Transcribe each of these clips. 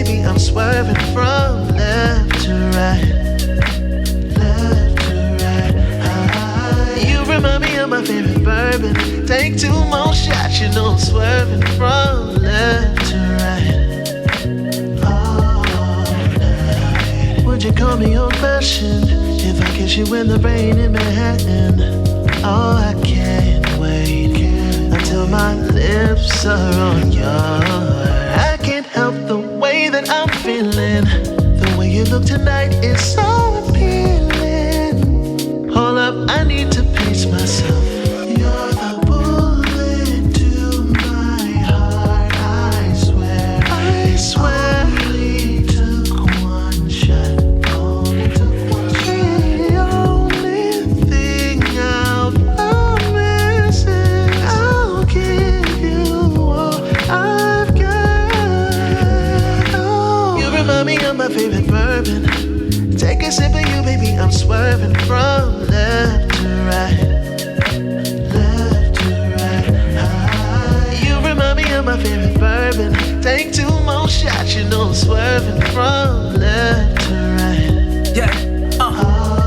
baby, I'm swerving from left to right. Left to right. You remind me of my favorite bourbon. Take 2 more shots, you know I'm swerving from left to right. Would you call me old-fashioned if I kiss you in the rain in Manhattan? Oh, I can't wait until my lips are on yours. I can't help the way that I'm feeling. The way you look tonight is so appealing. Hold up, I need to pace myself. You're the bullet to my heart, I swear. I swear. My favorite bourbon. Take a sip of you, baby. I'm swerving from left to right. Left to right. You remind me of my favorite bourbon. Take 2 more shots, you know I'm swerving from left to right. Yeah.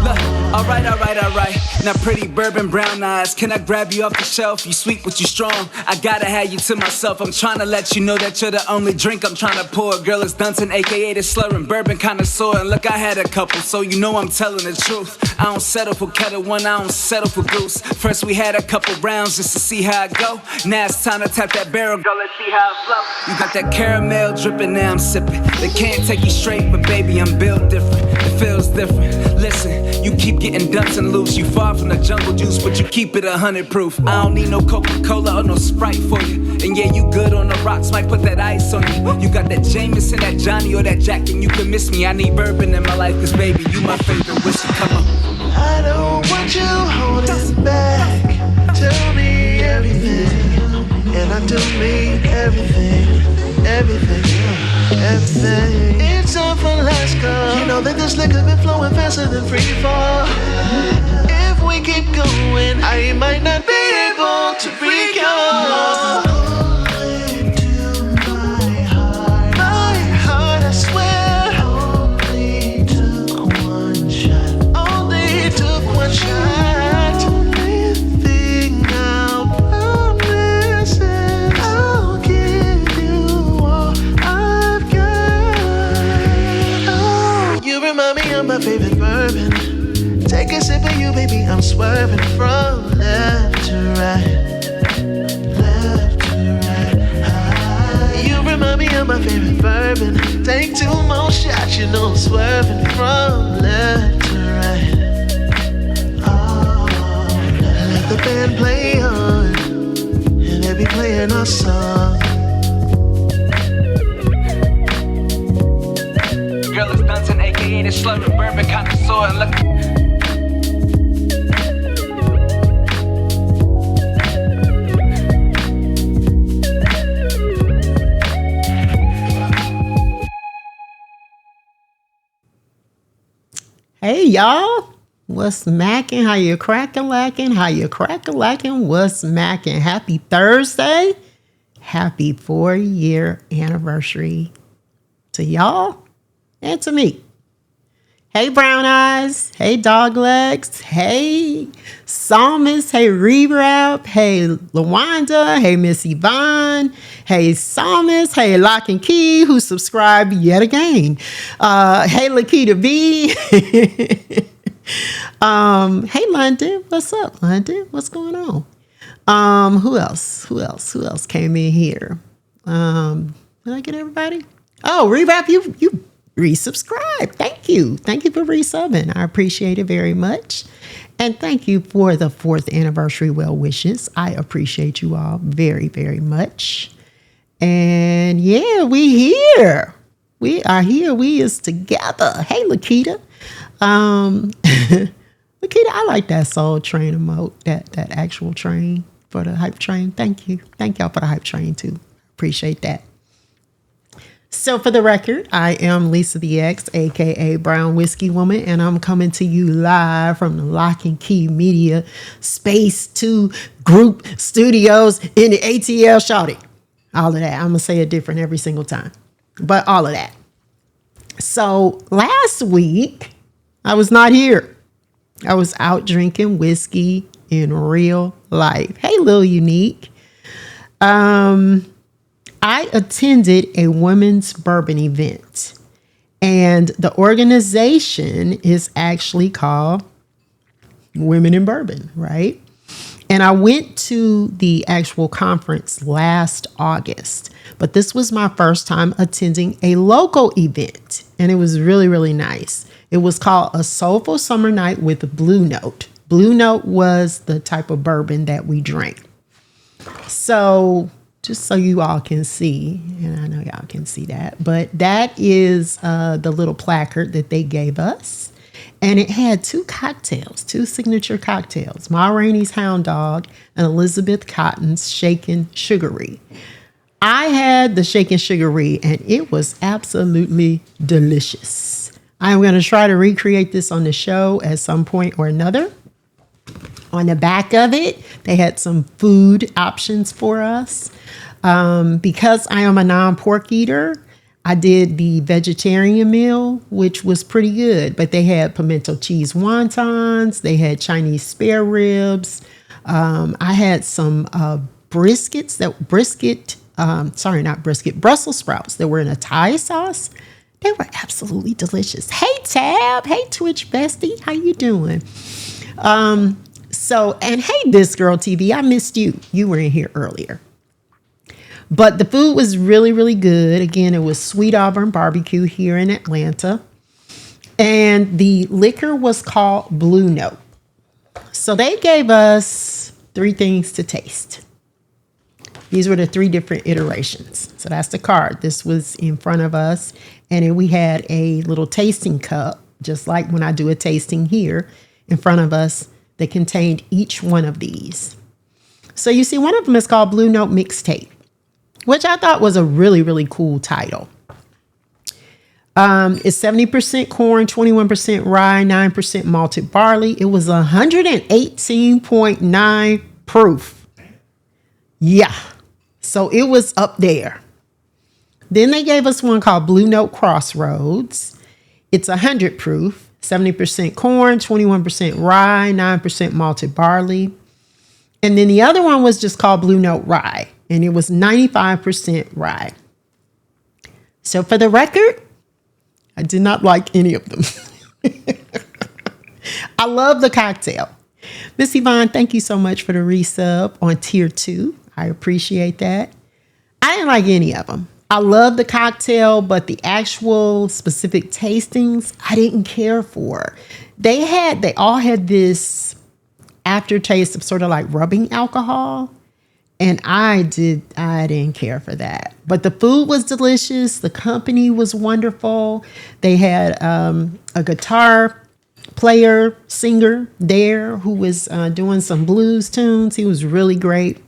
Look. Alright. Now pretty bourbon brown eyes, can I grab you off the shelf? You sweet but you strong, I gotta have you to myself. I'm trying to let you know that you're the only drink I'm trying to pour. Girl, it's Dunton, aka the slurring bourbon connoisseur. And look, I had a couple, so you know I'm telling the truth. I don't settle for kettle one, I don't settle for goose. First we had a couple rounds just to see how it go. Now it's time to tap that barrel, girl, let's see how it flow. You got that caramel dripping, now I'm sipping. They can't take you straight, but baby, I'm built different. It feels different. Listen, you keep getting Dunton loose. You far from the jungle juice, but you keep it 100 proof. I don't need no Coca-Cola or no Sprite for you. And yeah, you good on the rocks, might put that ice on you. You got that Jameson, that Johnny, or that Jack, and you can miss me. I need bourbon in my life, cause baby, you my favorite whiskey. Come on. I don't want you holding back. Tell me everything, and I do mean everything. Everything. It's off Alaska. You know that this liquor been flowing faster than free fall. If we keep going, I might not be able to recall. My favorite bourbon. Take a sip of you, baby. I'm swerving from left to right. Left to right. You remind me of my favorite bourbon. Take 2 more shots, you know I'm swerving from left to right. Oh, let the band play on, and they be playing our song. Girl, it's Dunton, aka the slurring bourbon connoisseur. And look. Hey y'all, what's mackin'? How you crackin' lackin'? How you crackin' lackin'? What's mackin'? Happy Thursday. Happy 4-year anniversary to y'all and to me. Hey Brown Eyes. Hey Dog Legs. Hey Psalmist. Hey Rebrap. Hey Lawanda. Hey Miss Yvonne. Hey Psalmist. Hey Lock and Key, who subscribed yet again. Hey Lakita B. Hey London. What's up, London? What's going on? Who else came in here? Did I get everybody? Oh, Rebrap, you resubscribe. Thank you for resubbing. I appreciate it very much. And thank you for the 4th anniversary well wishes. I appreciate you all very, very much. And yeah, we here. We are here. We is together. Hey, Lakita. Lakita, I like that Soul Train emote, that actual train for the hype train. Thank you. Thank y'all for the hype train too. Appreciate that. So for the record, I am Lisa the X, aka Brown Whiskey Woman, and I'm coming to you live from the Lock and Key Media Space 2 Group Studios in the ATL. Shawty. All of that. I'm going to say it different every single time. But all of that. So last week, I was not here. I was out drinking whiskey in real life. Hey, Lil Unique. I attended a women's bourbon event, and the organization is actually called Women in Bourbon, right? And I went to the actual conference last August, but this was my first time attending a local event, and it was really, really nice. It was called A Soulful Summer Night with Blue Note. Blue Note was the type of bourbon that we drank. So just so you all can see, and I know y'all can see that, but that is the little placard that they gave us. And it had two signature cocktails, Ma Rainey's Hound Dog and Elizabeth Cotton's Shaken Sugary. I had the Shaken Sugary, and it was absolutely delicious. I'm going to try to recreate this on the show at some point or another. On the back of it, they had some food options for us. Because I am a non-pork eater, I did the vegetarian meal, which was pretty good. But they had pimento cheese wontons. They had Chinese spare ribs. I had some Brussels sprouts that were in a Thai sauce. They were absolutely delicious. Hey, Tab. Hey, Twitch Bestie. How you doing? And hey, This Girl TV, I missed you. You were in here earlier. But the food was really, really good. Again, it was Sweet Auburn Barbecue here in Atlanta. And the liquor was called Blue Note. So they gave us 3 things to taste. These were the 3 different iterations. So that's the card. This was in front of us. And then we had a little tasting cup, just like when I do a tasting here, in front of us that contained each one of these. So you see, one of them is called Blue Note Mixtape, which I thought was a really, really cool title. It's 70% corn, 21% rye, 9% malted barley. It was 118.9 proof. Yeah. So it was up there. Then they gave us one called Blue Note Crossroads. It's 100 proof, 70% corn, 21% rye, 9% malted barley. And then the other one was just called Blue Note Rye, and it was 95% rye. So for the record, I did not like any of them. I love the cocktail. Miss Yvonne, thank you so much for the resub on tier 2. I appreciate that. I didn't like any of them. I love the cocktail, but the actual specific tastings, I didn't care for. They all had this aftertaste of sort of like rubbing alcohol. And I didn't care for that. But the food was delicious. The company was wonderful. They had a guitar player, singer there who was doing some blues tunes. He was really great.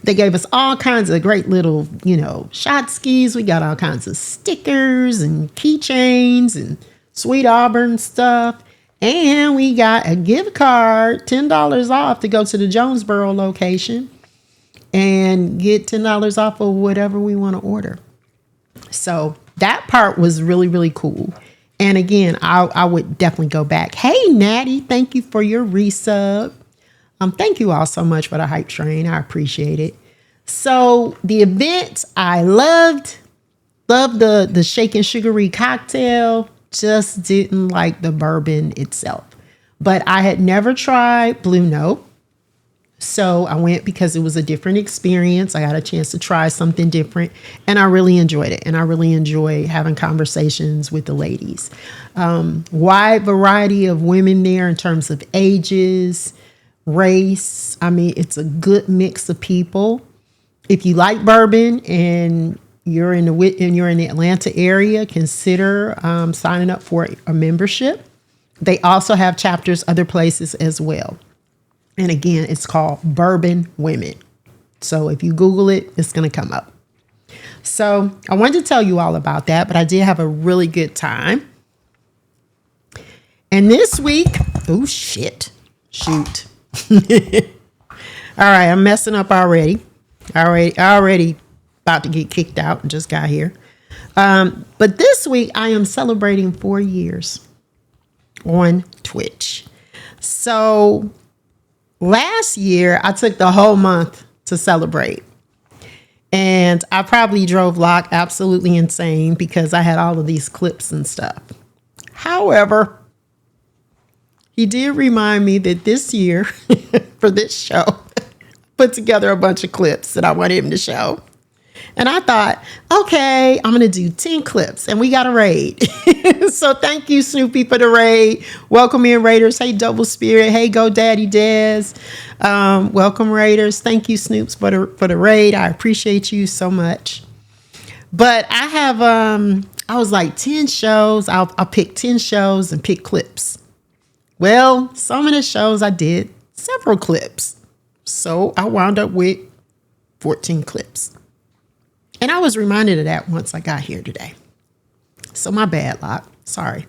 They gave us all kinds of great little, shot skis. We got all kinds of stickers and keychains and Sweet Auburn stuff. And we got a gift card, $10 off to go to the Jonesboro location and get $10 off of whatever we want to order. So that part was really, really cool. And again, I would definitely go back. Hey, Natty, thank you for your resub. Thank you all so much for the hype train. I appreciate it. So the event, I loved the shaken sugary cocktail. Just didn't like the bourbon itself. But I had never tried Blue Note. So I went because it was a different experience. I got a chance to try something different, and I really enjoyed it. And I really enjoy having conversations with the ladies. Wide variety of women there in terms of ages, race. I mean, it's a good mix of people. If you like bourbon and you're in the Atlanta area, consider signing up for a membership. They also have chapters other places as well. And again, it's called Bourbon Women. So if you Google it, it's going to come up. So I wanted to tell you all about that, but I did have a really good time. And this week, oh shit, shoot. All right, I'm messing up already. Already about to get kicked out and just got here. But this week I am celebrating 4 years on Twitch. So last year I took the whole month to celebrate. And I probably drove Locke absolutely insane because I had all of these clips and stuff. However, he did remind me that this year for this show, put together a bunch of clips that I wanted him to show. And I thought, okay, I'm going to do 10 clips and we got a raid. So thank you, Snoopy, for the raid. Welcome in, Raiders. Hey, Double Spirit. Hey, GoDaddy Dez. Welcome, Raiders. Thank you, Snoops, for the raid. I appreciate you so much. But I have, I was like 10 shows. I'll pick 10 shows and pick clips. Well, some of the shows I did several clips. So I wound up with 14 clips. And I was reminded of that once I got here today. So my bad, Locke. Sorry.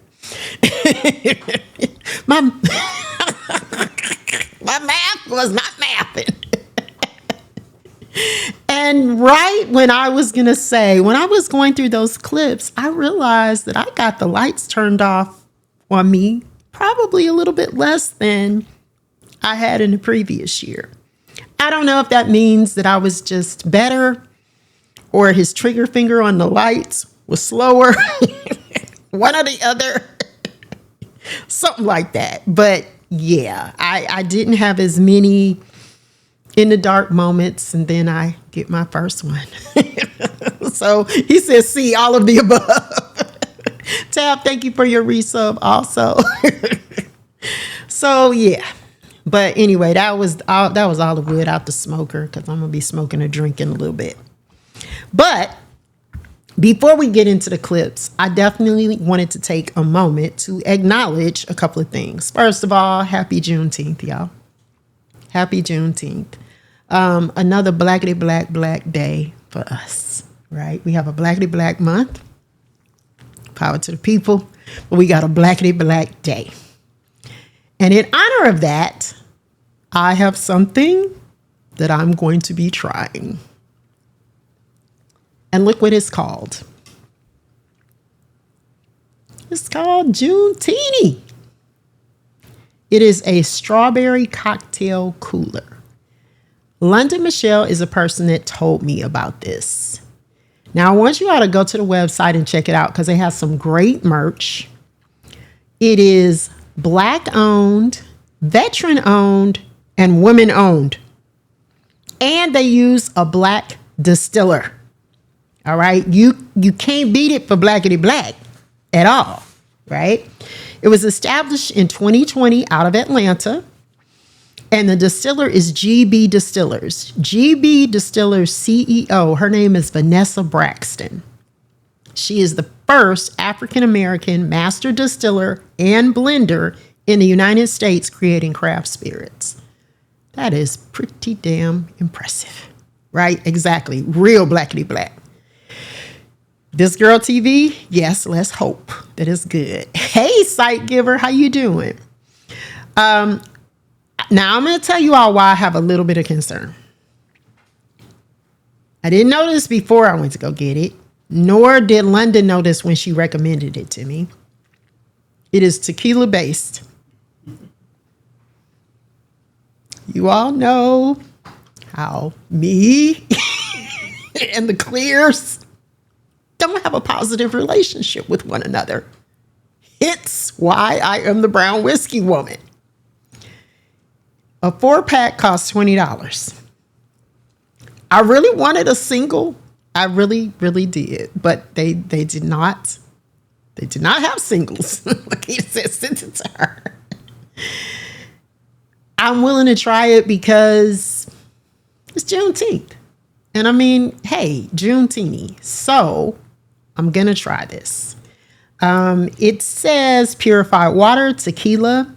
my math was not mathing. And right when I was going to say, when I was going through those clips, I realized that I got the lights turned off on me probably a little bit less than I had in the previous year. I don't know if that means that I was just better or his trigger finger on the lights was slower. One or the other. Something like that. But yeah, I didn't have as many in the dark moments, and then I get my first one. So he says, see, all of the above. Tab, thank you for your resub also. So yeah. But anyway, that was all the wood out the smoker, because I'm going to be smoking a drink in a little bit. But before we get into the clips, I definitely wanted to take a moment to acknowledge a couple of things. First of all, happy Juneteenth, y'all. Happy Juneteenth. Another blackity black day for us, right? We have a blackity black month. Power to the people. But we got a blackity black day. And in honor of that, I have something that I'm going to be trying. And look what it's called. It's called Junetini. It is a strawberry cocktail cooler. London Michelle is a person that told me about this. Now, I want you all to go to the website and check it out because they have some great merch. It is Black-owned, veteran-owned, and women-owned. And they use a Black distiller. All right. You can't beat it for blackity black at all. Right. It was established in 2020 out of Atlanta. And the distiller is GB Distillers. GB Distillers CEO. Her name is Vanessa Braxton. She is the first African-American master distiller and blender in the United States creating craft spirits. That is pretty damn impressive. Right. Exactly. Real blackity black. This Girl TV, yes, let's hope that it's good. Hey, Sight Giver, how you doing? Now, I'm going to tell you all why I have a little bit of concern. I didn't know this before I went to go get it, nor did London know this when she recommended it to me. It is tequila based. You all know how me and the Clears don't have a positive relationship with one another. It's why I am the brown whiskey woman. A 4-pack costs $20. I really wanted a single. I really, really did. But they did not. They did not have singles. Like he said, send it to her. I'm willing to try it because it's Juneteenth. And I mean, hey, Junetini. So I'm going to try this. It says purified water, tequila,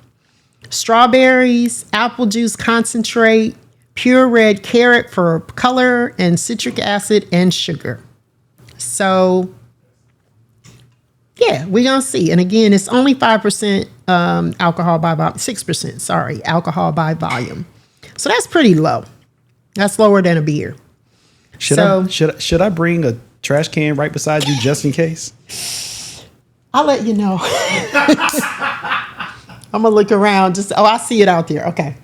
strawberries, apple juice concentrate, pure red carrot for color, and citric acid and sugar. So, yeah, we're going to see. And again, it's only 5% alcohol by volume, 6%, sorry, alcohol by volume. So that's pretty low. That's lower than a beer. Should I bring a trash can right beside you just in case? I'll let you know. I'm gonna look around. I see it out there. Okay.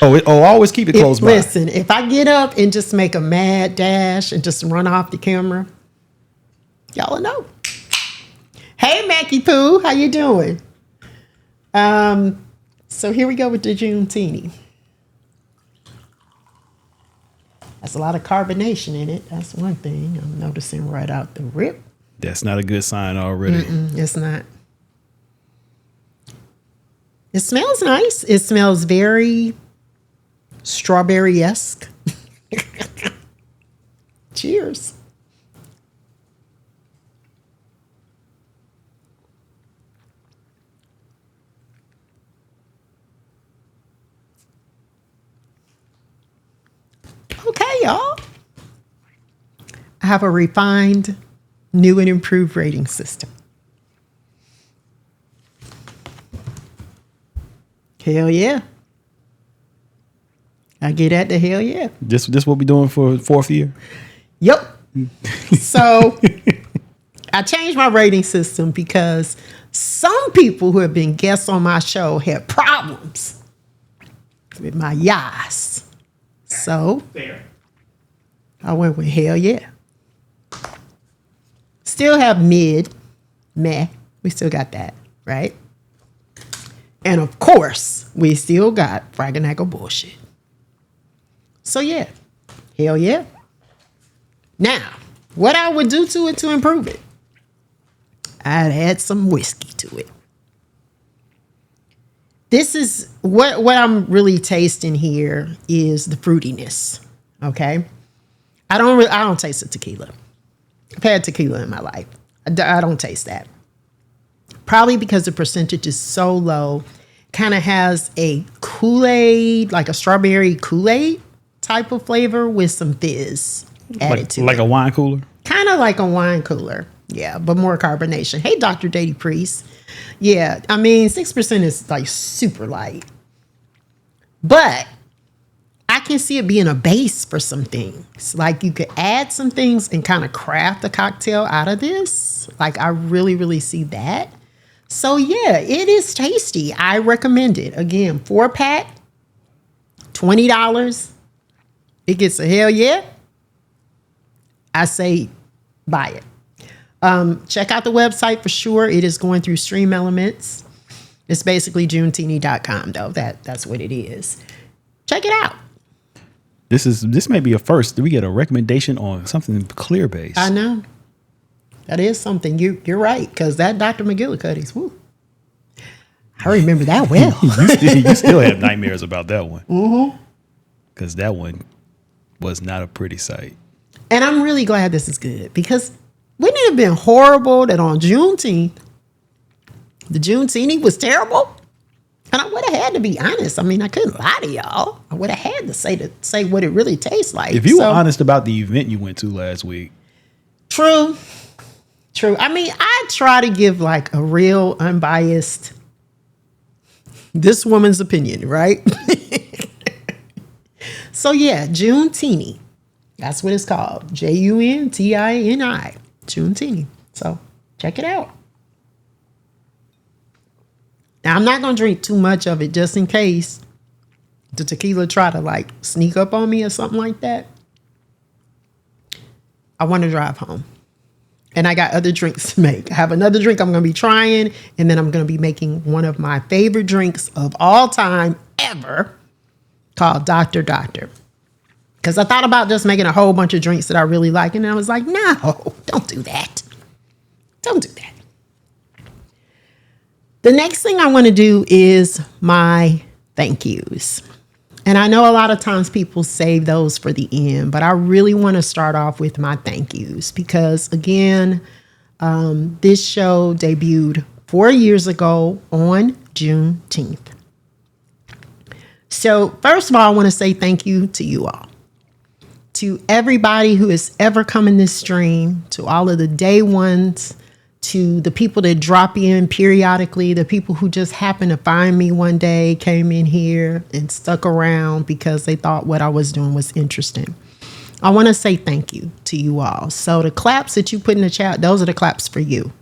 Always keep it close by. Listen, if I get up and just make a mad dash and just run off the camera, y'all will know. Hey, Mackie Poo, how you doing? So here we go with the Junetini. That's a lot of carbonation in it. That's one thing I'm noticing right out the rip. That's not a good sign already. It's not. It smells nice. It smells very strawberry-esque. Cheers. Okay, y'all. I have a refined, new and improved rating system. Hell yeah. I get at the hell yeah. This what we doing for 4th year? Yep. So I changed my rating system because some people who have been guests on my show had problems with my yas. So Fair. I went with hell yeah. Still have meh. We still got that, right? And of course, we still got Fraganackle bullshit. So yeah, hell yeah. Now, what I would do to it to improve it, I'd add some whiskey to it. This is what I'm really tasting here is the fruitiness. Okay, I don't taste the tequila. I've had tequila in my life. I don't taste that. Probably because the percentage is so low. Kind of has a Kool-Aid, like a strawberry Kool-Aid type of flavor with some fizz added to it. Like a wine cooler? Kind of like a wine cooler. Yeah, but more carbonation. Hey, Dr. Dady Priest. Yeah, I mean, 6% is like super light. But I can see it being a base for some things. Like you could add some things and kind of craft a cocktail out of this. Like I really, really see that. So yeah, it is tasty. I recommend it. Again, 4-pack, $20. It gets a hell yeah. I say buy it. Check out the website for sure. It is going through Stream Elements. It's basically Junetini.com though. That's what it is. Check it out. This may be a first. Do we get a recommendation on something clear based? I know. That is something. You're right, because that Dr. McGillicuddy's, woo. I remember that well. you still have nightmares about that one. Mm-hmm. Because that one was not a pretty sight. And I'm really glad this is good, because wouldn't it have been horrible that on Juneteenth, the Junetini was terrible? And I would have had to be honest. I mean, I couldn't lie to y'all. I would have had to say what it really tastes like. If you were honest about the event you went to last week. True. I mean, I try to give like a real unbiased, this woman's opinion, right? So yeah, Junetini. That's what it's called. Juntini. Junetini. So check it out. Now, I'm not going to drink too much of it just in case the tequila try to like sneak up on me or something like that. I want to drive home. And I got other drinks to make. I have another drink I'm going to be trying. And then I'm going to be making one of my favorite drinks of all time ever called Dr. Doctor. Because I thought about just making a whole bunch of drinks that I really like. And I was like, no, don't do that. Don't do that. The next thing I want to do is my thank yous. And I know a lot of times people save those for the end, but I really want to start off with my thank yous because, again, this show debuted 4 years ago on Juneteenth. So first of all, I want to say thank you to you all. To everybody who has ever come in this stream, to all of the day ones, to the people that drop in periodically, the people who just happened to find me one day, came in here and stuck around because they thought what I was doing was interesting. I want to say thank you to you all. So the claps that you put in the chat, those are the claps for you,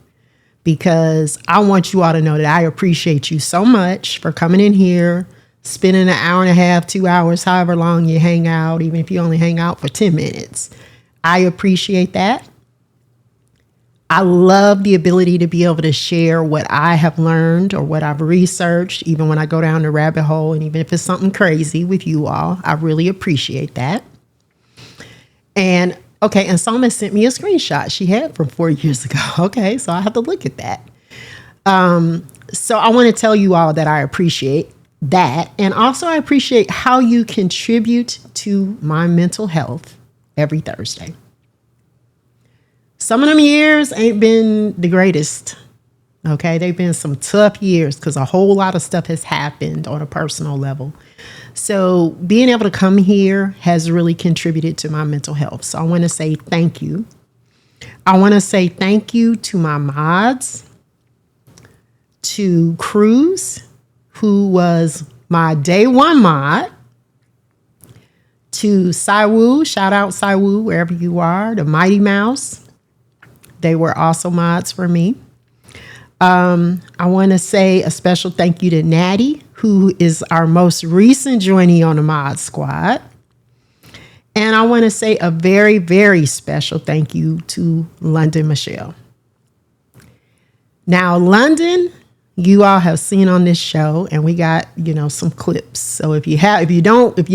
because I want you all to know that I appreciate you so much for coming in here, spending an hour and a half, 2 hours, however long you hang out, even if you only hang out for 10 minutes. I appreciate that. I love the ability to be able to share what I have learned or what I've researched, even when I go down the rabbit hole, and even if it's something crazy with you all. I really appreciate that. And okay, and Soma sent me a screenshot she had from 4 years ago. Okay, so I have to look at that. So I want to tell you all that I appreciate that. And also I appreciate how you contribute to my mental health every Thursday. Some of them years ain't been the greatest. Okay, they've been some tough years because a whole lot of stuff has happened on a personal level. So being able to come here has really contributed to my mental health. So I want to say thank you. I want to say thank you to my mods, to Cruz, who was my day one mod, to Saiwu, shout out Saiwu, wherever you are, the Mighty Mouse. They were also mods for me. I want to say a special thank you to Natty, who is our most recent joinee on the mod squad. And I want to say a very, very special thank you to London Michelle. Now, London, you all have seen on this show, and we got, some clips. So if you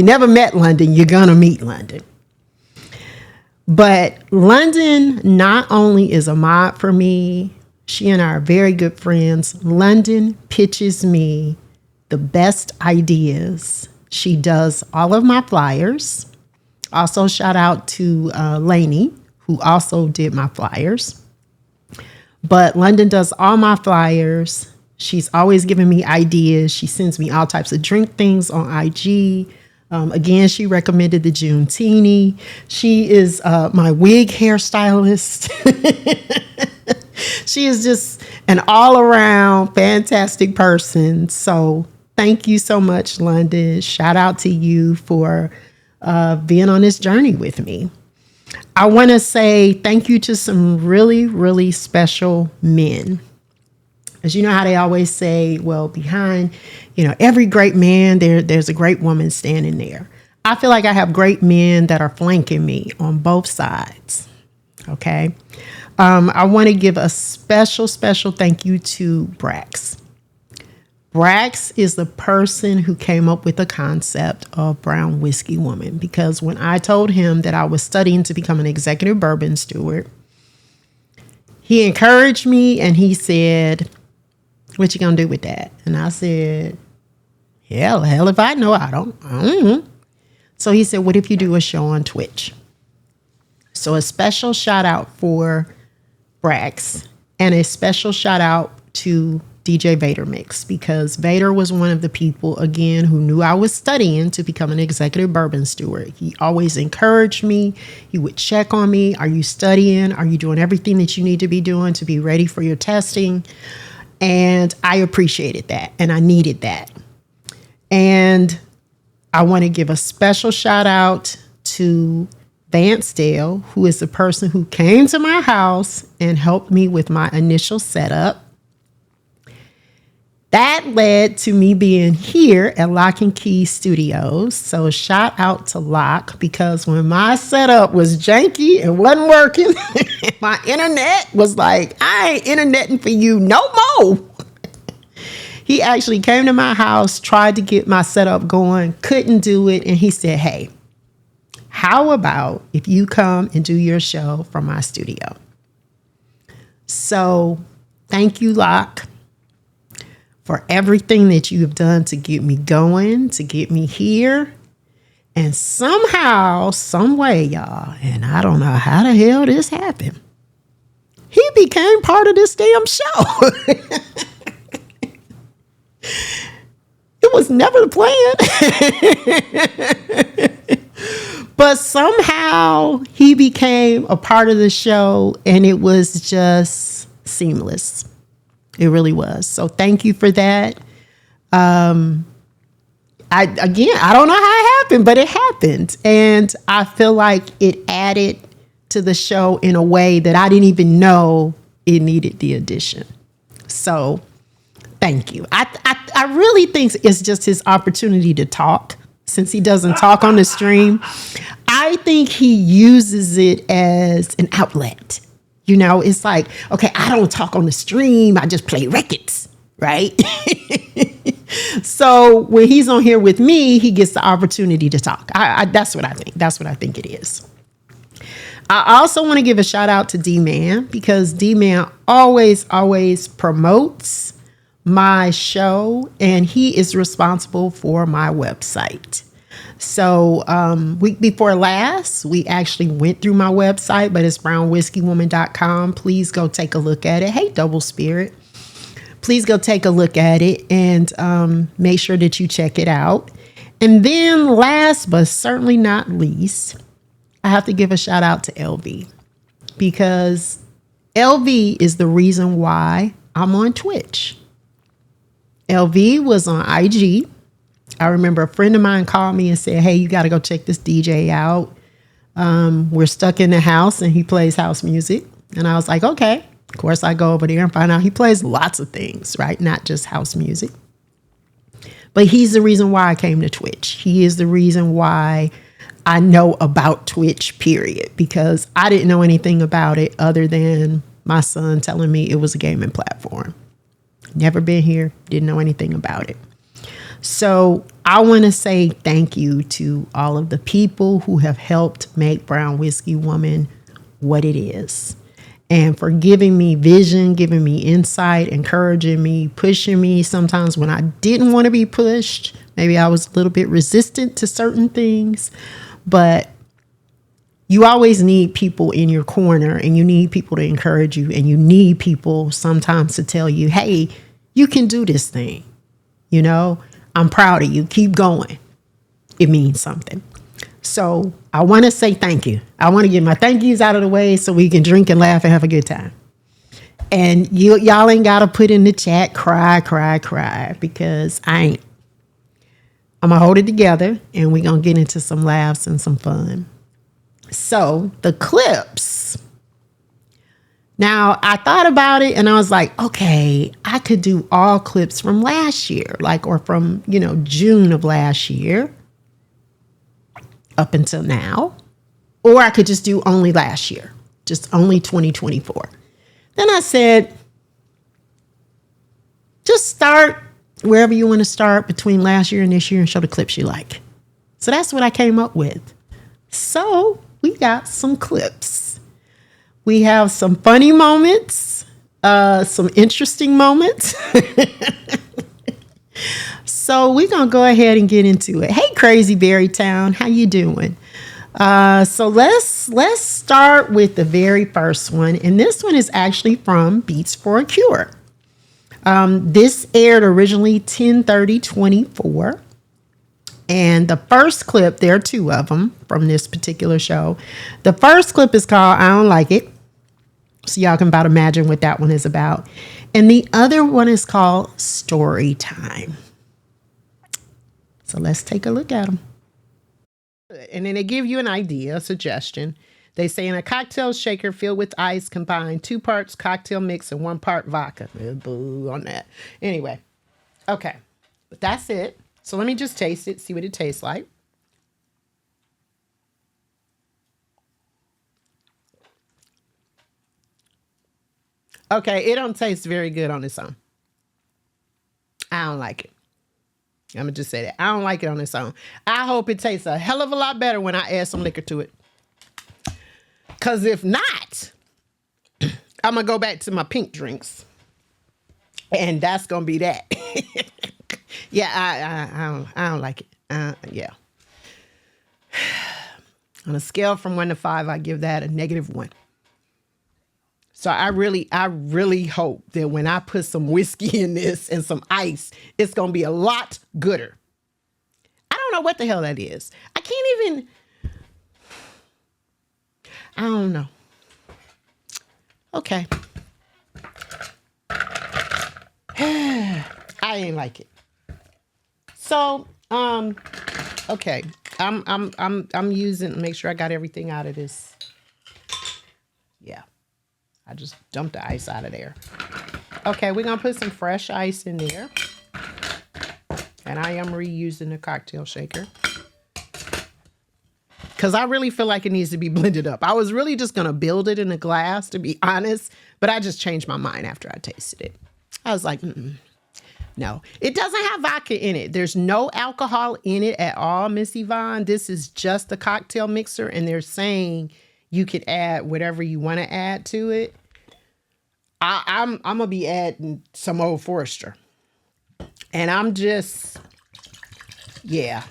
never met London, you're going to meet London. But London not only is a mod for me, she and I are very good friends. London pitches me the best ideas. She does all of my flyers. Also, shout out to Lainey, who also did my flyers. But London does all my flyers. She's always giving me ideas. She sends me all types of drink things on IG. Again, she recommended the Junetini. She is my wig hairstylist. She is just an all-around fantastic person. So thank you so much, London. Shout out to you for being on this journey with me. I want to say thank you to some really, really special men. As you know how they always say, well, behind, every great man, there's a great woman standing there. I feel like I have great men that are flanking me on both sides. Okay. I want to give a special, special thank you to Brax. Brax is the person who came up with the concept of Brown Whiskey Woman, because when I told him that I was studying to become an executive bourbon steward, he encouraged me and he said, "What you gonna do with that?" And I said, hell if I know. I don't know. So he said, "What if you do a show on Twitch?" So a special shout out for Brax and a special shout out to DJ Vader Mix, because Vader was one of the people, again, who knew I was studying to become an executive bourbon steward. He always encouraged me. He would check on me. Are you studying? Are you doing everything that you need to be doing to be ready for your testing? And I appreciated that, and I needed that. And I want to give a special shout out to Vance Dale, who is the person who came to my house and helped me with my initial setup. That led to me being here at Lock and Key Studios. So shout out to Lock, because when my setup was janky and wasn't working, my internet was like, I ain't interneting for you no more. He actually came to my house, tried to get my setup going, couldn't do it. And he said, "Hey, how about if you come and do your show from my studio?" So thank you, Locke, for everything that you have done to get me going, to get me here. And somehow, some way, y'all, and I don't know how the hell this happened, he became part of this damn show. It was never the plan. But somehow he became a part of the show, and it was just seamless. It really was. So thank you for that. I I don't know how it happened, but it happened. And I feel like it added to the show in a way that I didn't even know it needed the addition. So thank you. I really think it's just his opportunity to talk, since he doesn't talk on the stream. I think he uses it as an outlet. You know, it's like, okay, I don't talk on the stream. I just play records, right? So when he's on here with me, he gets the opportunity to talk. That's what I think. That's what I think it is. I also want to give a shout out to D-Man, because D-Man always promotes my show, and he is responsible for my website. So week before last, we actually went through my website, but it's brownwhiskeywoman.com. Please go take a look at it. Hey, Double Spirit. Please go take a look at it and make sure that you check it out. And then last but certainly not least, I have to give a shout out to LV, because LV is the reason why I'm on Twitch. LV was on IG. I remember a friend of mine called me and said, hey, you got to go check this DJ out. We're stuck in the house and he plays house music. And I was like, okay. Of course, I go over there and find out he plays lots of things, right? Not just house music. But he's the reason why I came to Twitch. He is the reason why I know about Twitch, period, because I didn't know anything about it other than my son telling me it was a gaming platform. Never been here, didn't know anything about it. So I want to say thank you to all of the people who have helped make Brown Whiskey Woman what it is, and for giving me vision, giving me insight, encouraging me, pushing me sometimes when I didn't want to be pushed. Maybe I was a little bit resistant to certain things, but you always need people in your corner, and you need people to encourage you, and you need people sometimes to tell you, hey, you can do this thing. You know, I'm proud of you. Keep going. It means something. So I want to say thank you. I want to get my thank yous out of the way so we can drink and laugh and have a good time. And y'all ain't got to put in the chat, cry, because I ain't. I'm going to hold it together, and we're going to get into some laughs and some fun. So the clips. Now, I thought about it and I was like, okay, I could do all clips from last year, or from, June of last year up until now. Or I could just do only last year, just only 2024. Then I said, just start wherever you want to start between last year and this year and show the clips you like. So that's what I came up with. So we got some clips. We have some funny moments, some interesting moments. So we're going to go ahead and get into it. Hey, Crazy Berry Town, how you doing? So let's start with the very first one. And this one is actually from Beats for a Cure. This aired originally 10/30/24. And the first clip, there are two of them from this particular show. The first clip is called I Don't Like It. So y'all can about imagine what that one is about. And the other one is called Story Time. So let's take a look at them. And then they give you an idea, a suggestion. They say in a cocktail shaker filled with ice, combine 2 parts cocktail mix and 1 part vodka. Boo on that. Anyway, okay, but that's it. So let me just taste it, see what it tastes like. Okay, it don't taste very good on its own. I don't like it. I'm going to just say that. I don't like it on its own. I hope it tastes a hell of a lot better when I add some liquor to it. Because if not, I'm going to go back to my pink drinks. And that's going to be that. Yeah, I don't like it. Yeah. On a scale from 1 to 5, I give that a -1. So I really hope that when I put some whiskey in this and some ice, it's going to be a lot gooder. I don't know what the hell that is. I can't even, I don't know. Okay. I ain't like it. So Okay. I'm using, make sure I got everything out of this. Yeah. I just dumped the ice out of there. Okay, we're gonna put some fresh ice in there. And I am reusing the cocktail shaker. Because I really feel like it needs to be blended up. I was really just going to build it in a glass, to be honest. But I just changed my mind after I tasted it. I was like, no. It doesn't have vodka in it. There's no alcohol in it at all, Miss Yvonne. This is just a cocktail mixer. And they're saying you could add whatever you want to add to it. I'm going to be adding some Old Forester. And I'm just, yeah.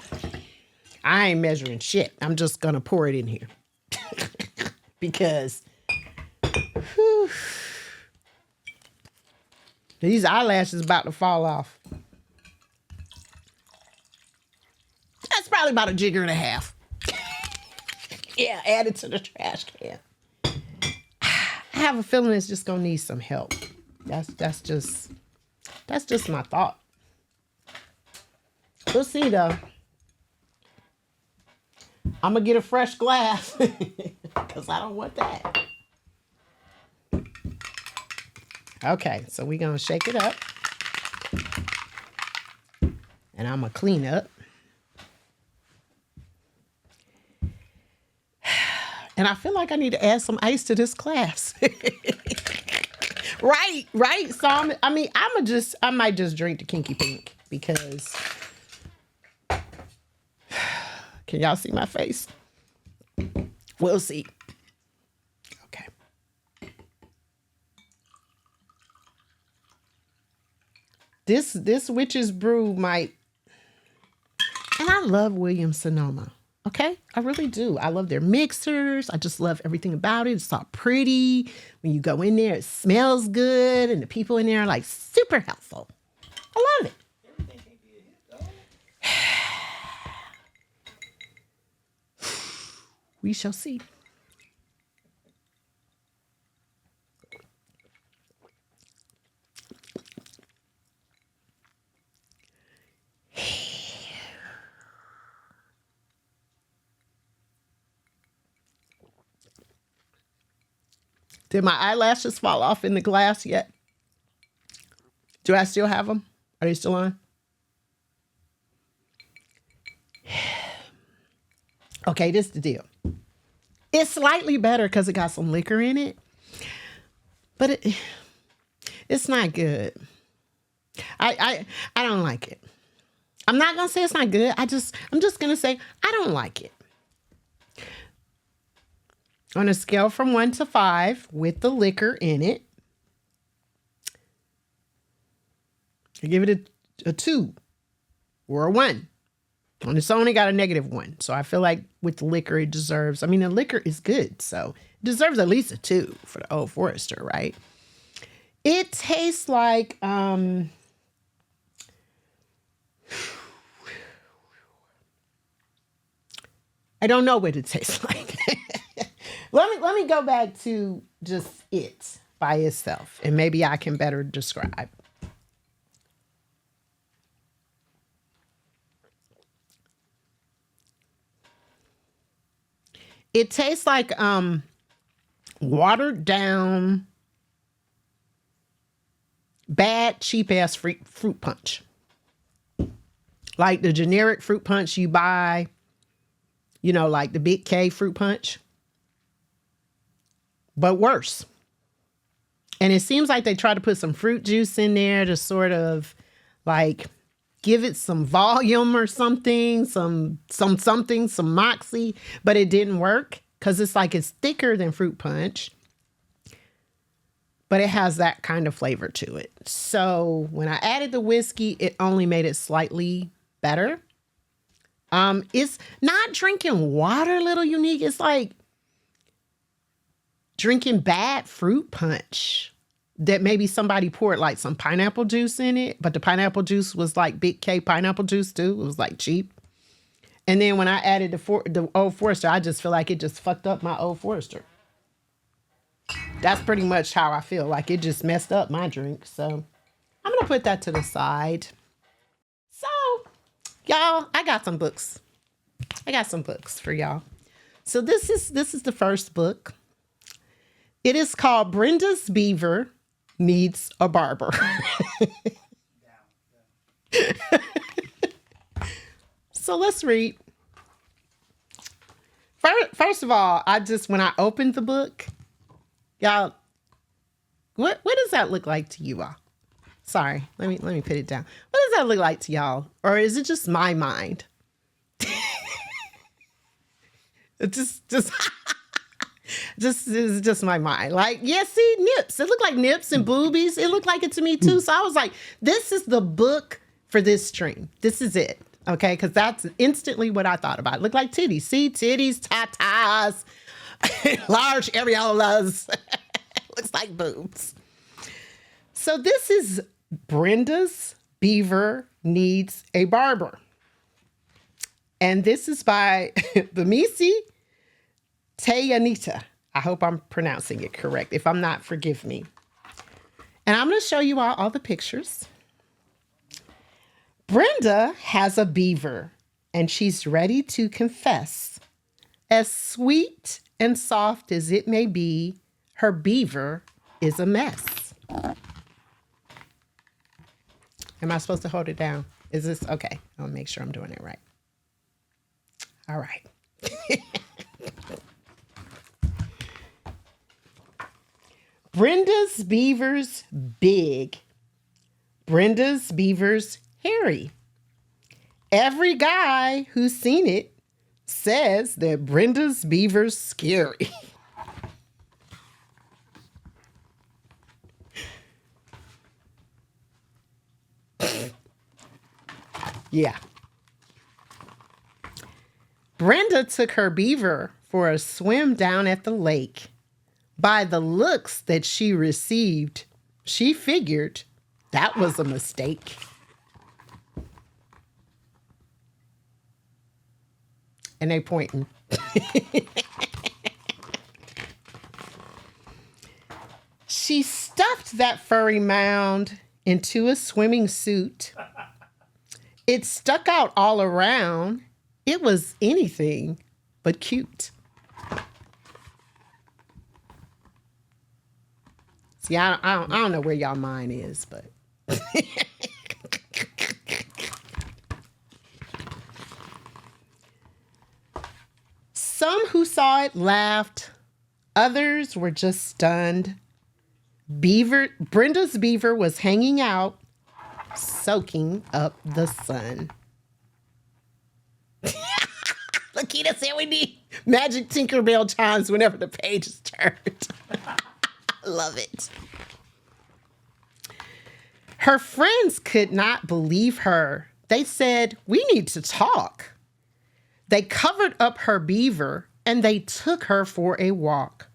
I ain't measuring shit. I'm just going to pour it in here. Because whew, these eyelashes about to fall off. That's probably about a jigger and a half. Yeah, add it to the trash can. I have a feeling it's just going to need some help. That's just my thought. We'll see though. I'm going to get a fresh glass because I don't want that. Okay, so we're going to shake it up. And I'm going to clean up. And I feel like I need to add some ice to this glass. Right. So, I might just drink the Kinky Pink because... Can y'all see my face? We'll see. Okay. This witch's brew might... And I love Williams Sonoma. Okay? I really do. I love their mixers. I just love everything about it. It's all pretty. When you go in there, it smells good. And the people in there are like super helpful. I love it. We shall see. Did my eyelashes fall off in the glass yet? Do I still have them? Are they still on? Okay, this is the deal. It's slightly better because it got some liquor in it, but it's not good. I don't like it. I'm not gonna say it's not good. I'm just gonna say I don't like it. On a scale from 1 to 5 with the liquor in it, I give it a 2 or a 1. And it's only got a -1. So I feel like with the liquor, it deserves, the liquor is good. So it deserves at least a 2 for the Old Forester, right? It tastes like, I don't know what it tastes like. Let me go back to just it by itself. And maybe I can better describe. It tastes like watered down, bad, cheap ass fruit punch. Like the generic fruit punch you buy, like the Big K fruit punch. But worse. And it seems like they try to put some fruit juice in there to sort of like give it some volume or something, some moxie, but it didn't work because it's thicker than fruit punch, but it has that kind of flavor to it. So when I added the whiskey, it only made it slightly better. It's not drinking water, Little Unique. It's like drinking bad fruit punch. That maybe somebody poured like some pineapple juice in it, but the pineapple juice was like Big K pineapple juice too. It was like cheap. And then when I added the Old Forester, I just feel like it just fucked up my Old Forester. That's pretty much how I feel. Like it just messed up my drink. So I'm going to put that to the side. So Y'all, I got some books. I got some books for y'all. So this is the first book. It is called Brenda's Beaver Needs a Barber. So let's read. First of all, when I opened the book, y'all, what does that look like to you all? Sorry, let me put it down. What does that look like to y'all? Or is it just my mind? It is just my mind. Like, yeah, see, nips. It looked like nips and boobies. It looked like it to me too. So I was like, this is the book for this stream. This is it. Okay, because that's instantly what I thought about. It looked like titties. See, titties, tatas, large areolas. Looks like boobs. So this is Brenda's Beaver Needs a Barber. And this is by Bamisi Tayanita. I hope I'm pronouncing it correct. If I'm not, forgive me. And I'm going to show you all the pictures. Brenda has a beaver, and she's ready to confess. As sweet and soft as it may be, her beaver is a mess. Am I supposed to hold it down? Is this okay? I'll make sure I'm doing it right. All right. Brenda's beaver's big. Brenda's beaver's hairy. Every guy who's seen it says that Brenda's beaver's scary. Yeah. Brenda took her beaver for a swim down at the lake. By the looks that she received, she figured that was a mistake. And they pointing. She stuffed that furry mound into a swimming suit. It stuck out all around. It was anything but cute. See, I don't know where y'all mind is, but some who saw it laughed. Others were just stunned. Brenda's beaver was hanging out, soaking up the sun. Lakita said we need magic Tinkerbell chimes whenever the page is turned. Love it. Her friends could not believe her. They said, we need to talk. They covered up her beaver and they took her for a walk.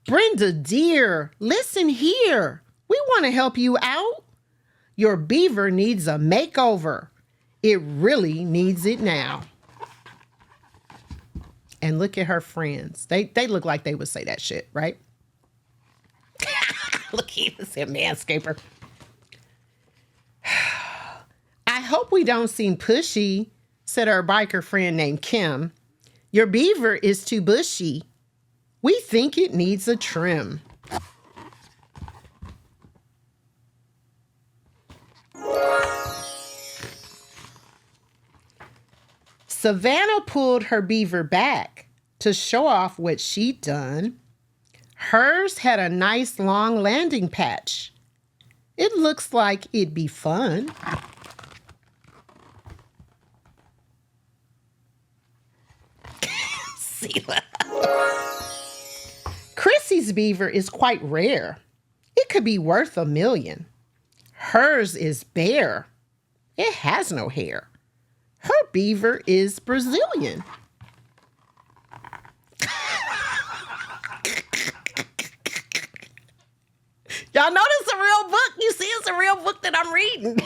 Brenda, dear, listen here. We want to help you out. Your beaver needs a makeover. It really needs it now. And look at her friends. They look like they would say that shit, right? Look, he said manscaper. I hope we don't seem pushy, said her biker friend named Kim. Your beaver is too bushy. We think it needs a trim. Savannah pulled her beaver back to show off what she'd done. Hers had a nice long landing patch. It looks like it'd be fun. Chrissy's beaver is quite rare. It could be worth $1 million. Hers is bare. It has no hair. Her beaver is Brazilian. Y'all know this is a real book. You see, it's a real book that I'm reading.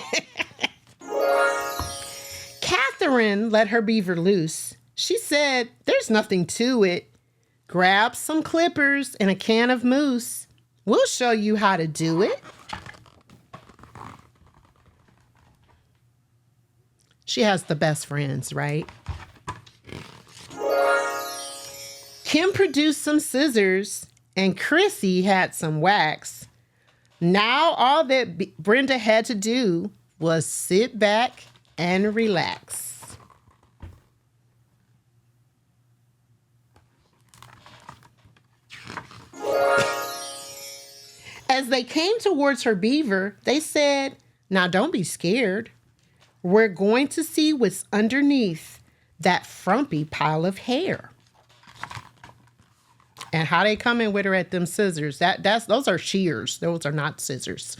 Catherine let her beaver loose. She said, there's nothing to it. Grab some clippers and a can of mousse. We'll show you how to do it. She has the best friends, right? Kim produced some scissors and Chrissy had some wax. Now all that Brenda had to do was sit back and relax. As they came towards her beaver, they said, "Now don't be scared. We're going to see what's underneath that frumpy pile of hair." And how they come in with her at them scissors. Those are shears. Those are not scissors.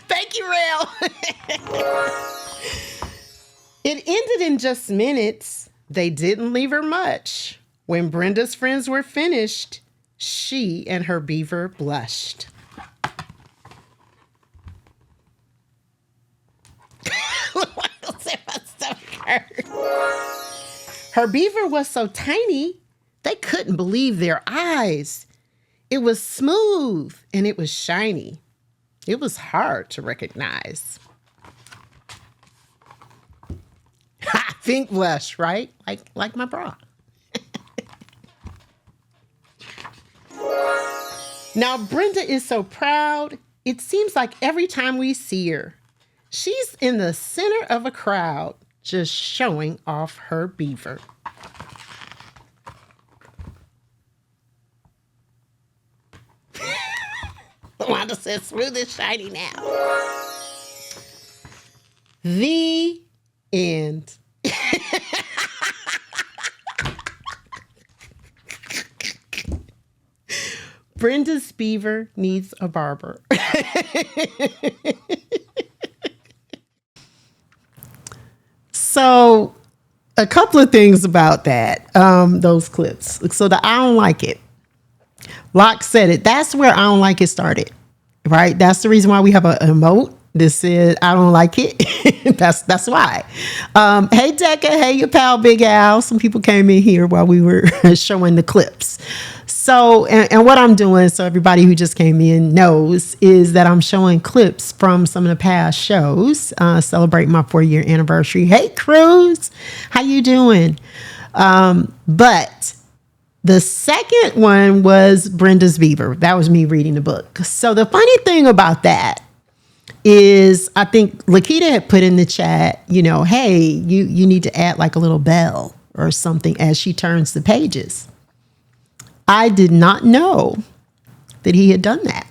Thank you, Rail. It ended in just minutes. They didn't leave her much. When Brenda's friends were finished, she and her beaver blushed. Her beaver was so tiny, they couldn't believe their eyes. It was smooth and it was shiny. It was hard to recognize. Ha! Pink blush, right? Like my bra. Now, Brenda is so proud. It seems like every time we see her, she's in the center of a crowd, just showing off her beaver. Wanda says, "Smooth and shiny now." The end. Brenda's beaver needs a barber. So, a couple of things about that, those clips. So the "I don't like it." Locke said it. That's where "I don't like it" started, right? That's the reason why we have an emote. This is "I don't like it." That's why. Hey, Decca. Hey, your pal, Big Al. Some people came in here while we were showing the clips. So, and what I'm doing, so everybody who just came in knows, is that I'm showing clips from some of the past shows, celebrating my 4-year anniversary. Hey, Cruz, how you doing? But the second one was Brenda's beaver. That was me reading the book. So the funny thing about that is, I think Lakita had put in the chat, hey, you need to add like a little bell or something as she turns the pages. I did not know that he had done that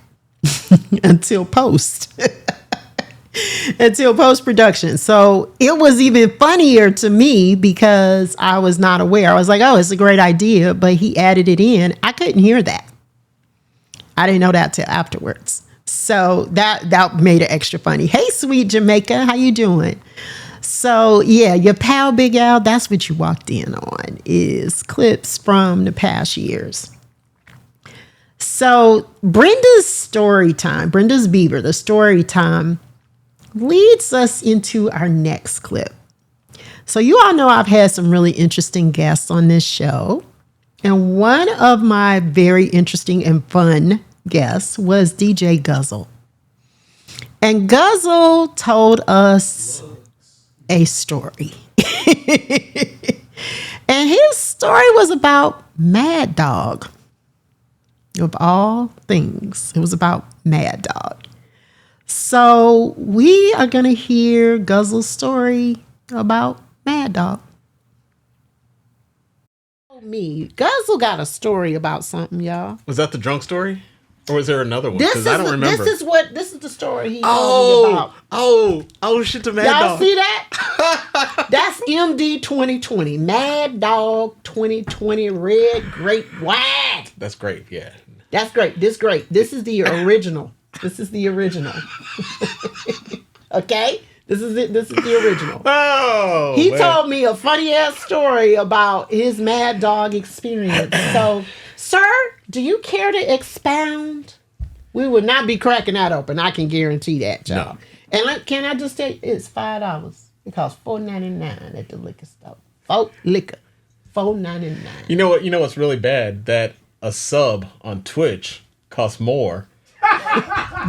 until post-production. So it was even funnier to me because I was not aware. I was like, oh, it's a great idea, but he added it in. I couldn't hear that. I didn't know that till afterwards. So that made it extra funny. Hey, sweet Jamaica, how you doing? So yeah, your pal Big Al, that's what you walked in on, is clips from the past years. So Brenda's story time, Brenda's beaver, the story time leads us into our next clip. So you all know I've had some really interesting guests on this show. And one of my very interesting and fun guests was DJ Guzzle. And Guzzle told us a story. And his story was about Mad Dog. Of all things, it was about Mad Dog. So we are going to hear Guzzle's story about Mad Dog. Guzzle got a story about something, y'all. Was that the drunk story? Or was there another one? Because I don't remember. This is the story he told me about. Oh, shit, the Mad Dog. Y'all see that? That's MD 2020. Mad Dog 2020 red grape wine. That's great, yeah. That's great. This great. This is the original. Okay? This is it. This is the original. Oh, he told me a funny ass story about his Mad Dog experience. So, sir, do you care to expound? We would not be cracking that open. I can guarantee that, y'all. No. And can I just say, it's $5. It costs $4.99 at the liquor store. $4.99. You know what's really bad? That a sub on Twitch costs more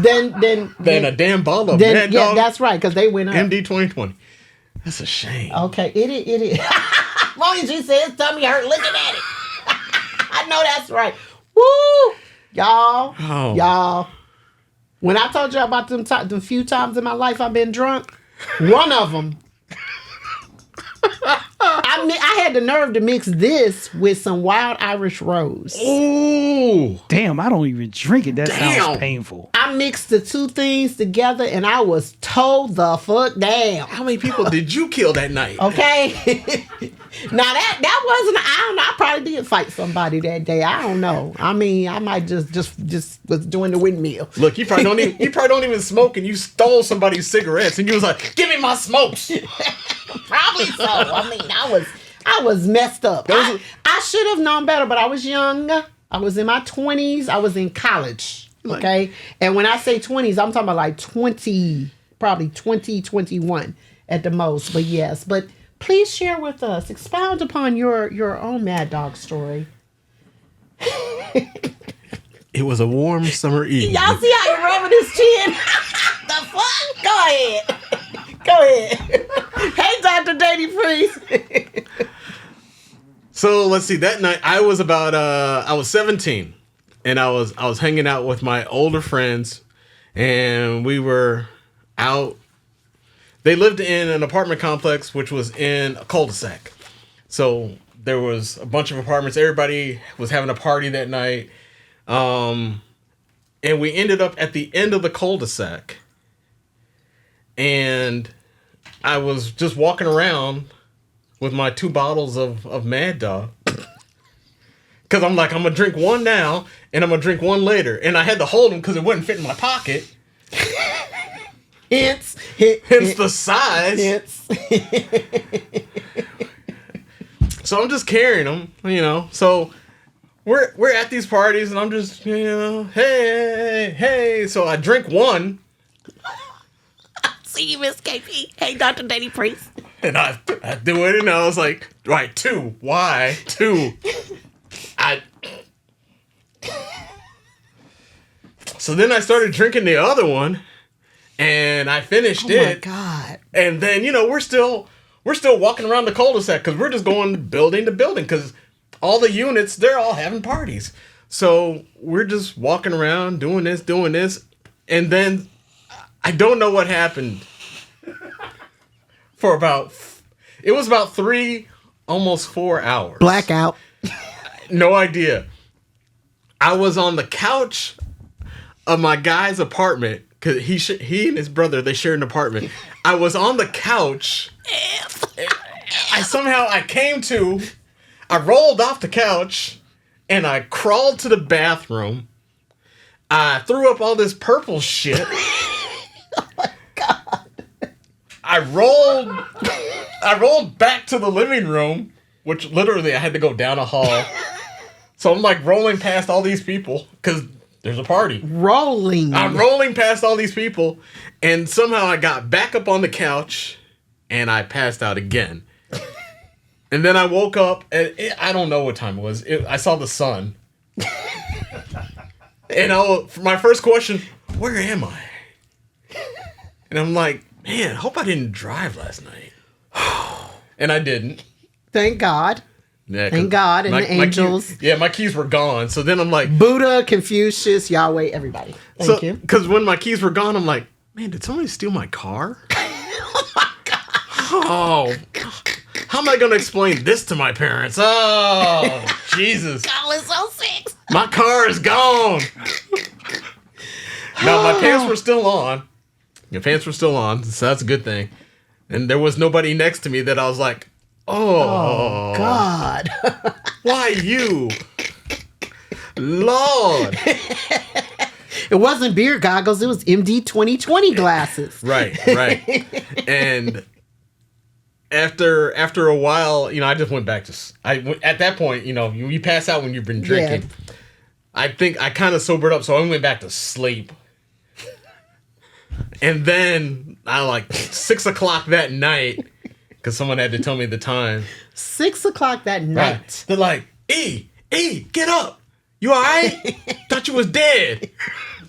Then a damn bottle of Mad Dog. That's right, because they went up. MD 2020. That's a shame. Okay, it is. As long as you say his tummy hurt looking at it. I know that's right. Woo! Y'all. When I told you about the few times in my life I've been drunk, one of them, I had the nerve to mix this with some Wild Irish Rose. Ooh. Damn, I don't even drink it. That sounds painful. I mixed the two things together and I was told the fuck down. How many people did you kill that night? Okay. Now that wasn't, I don't know, I probably did fight somebody that day. I don't know. I mean, I might just was doing the windmill. Look, you probably don't even smoke, and you stole somebody's cigarettes and you was like, give me my smokes. Probably so. I mean, I was messed up. I should have known better, but I was young. I was in my 20s. I was in college. Okay. And when I say 20s, I'm talking about like 20, probably 20, 21 at the most. But yes, but please share with us. Expound upon your own Mad Dog story. It was a warm summer evening. Y'all see how you rubbing his chin? The fuck? Go ahead. Hey, Dr. Danny Priest. So let's see. That night I was I was 17, and I was hanging out with my older friends, and we were out. They lived in an apartment complex, which was in a cul-de-sac. So there was a bunch of apartments. Everybody was having a party that night. And we ended up at the end of the cul-de-sac. And I was just walking around with my 2 bottles of Mad Dog. Because I'm like, I'm going to drink one now, and I'm going to drink one later. And I had to hold them because it wouldn't fit in my pocket. Hence the size. So I'm just carrying them, So we're at these parties, and I'm just, hey. So I drink one. See you, Miss KP. Hey, Dr. Danny Priest. And I do it, and I was like, right, 2. Why 2? So then I started drinking the other one. And I finished it. Oh my God. And then, we're still walking around the cul-de-sac because we're just going building to building because all the units, they're all having parties. So we're just walking around doing this. And then I don't know what happened for it was about 3, almost 4 hours. Blackout. No idea. I was on the couch of my guy's apartment. Because he and his brother, they shared an apartment. I was on the couch. I rolled off the couch, and I crawled to the bathroom. I threw up all this purple shit. Oh my God. I rolled back to the living room, which literally I had to go down a hall. So I'm like rolling past all these people, because there's a party. I'm rolling past all these people, and somehow I got back up on the couch, and I passed out again. And then I woke up, and I don't know what time it was. I saw the sun. And my first question, where am I? And I'm like, man, I hope I didn't drive last night. And I didn't. Thank God. Yeah, thank God and the angels. My keys were gone. So then I'm like, Buddha, Confucius, Yahweh, everybody. Thank you. Because when my keys were gone, I'm like, man, did somebody steal my car? Oh my God. Oh, how am I going to explain this to my parents? Oh, Jesus. God was so sick. My car is gone. Now, my pants were still on. Your pants were still on, so that's a good thing. And there was nobody next to me that I was like, oh God. Why you? Lord. It wasn't beer goggles, it was MD 2020 glasses. Right. And after a while, I just went back to at that point, you pass out when you've been drinking. Yeah. I think I kind of sobered up, so I went back to sleep. And then I 6 o'clock that night, because someone had to tell me the time. 6 o'clock that night. Right. They're like, E, get up. You all right? Thought you was dead.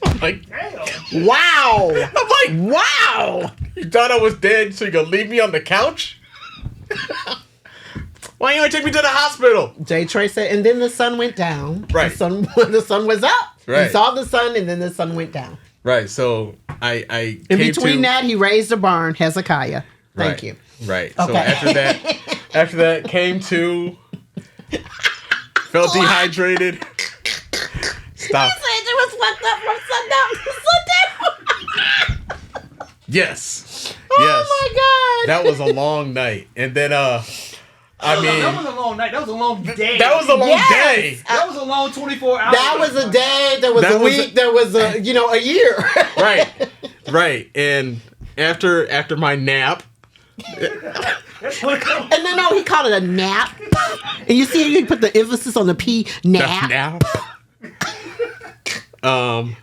I'm like, Wow. I'm like, Wow. you thought I was dead, so you gonna leave me on the couch? Why you ain't take me to the hospital? Jay Trey said, and then the sun went down. Right. The sun was up. Right. He saw the sun, and then the sun went down. Right. So I In came between to, that, he raised a barn, Hezekiah. Thank right, you. Right. So Okay. after that, came to, felt dehydrated. Stop. He said it was fucked up from sundown to sundown. Yes. Oh my God. That was a long night, and then I mean, That was a long night. That was a long day. that was a long Yes. day. That was a long 24 hours. That was a day. There was That a was week. There was a a year. Right. And after my nap, And then no, he called it a nap. And you see, he put the emphasis on the P, nap,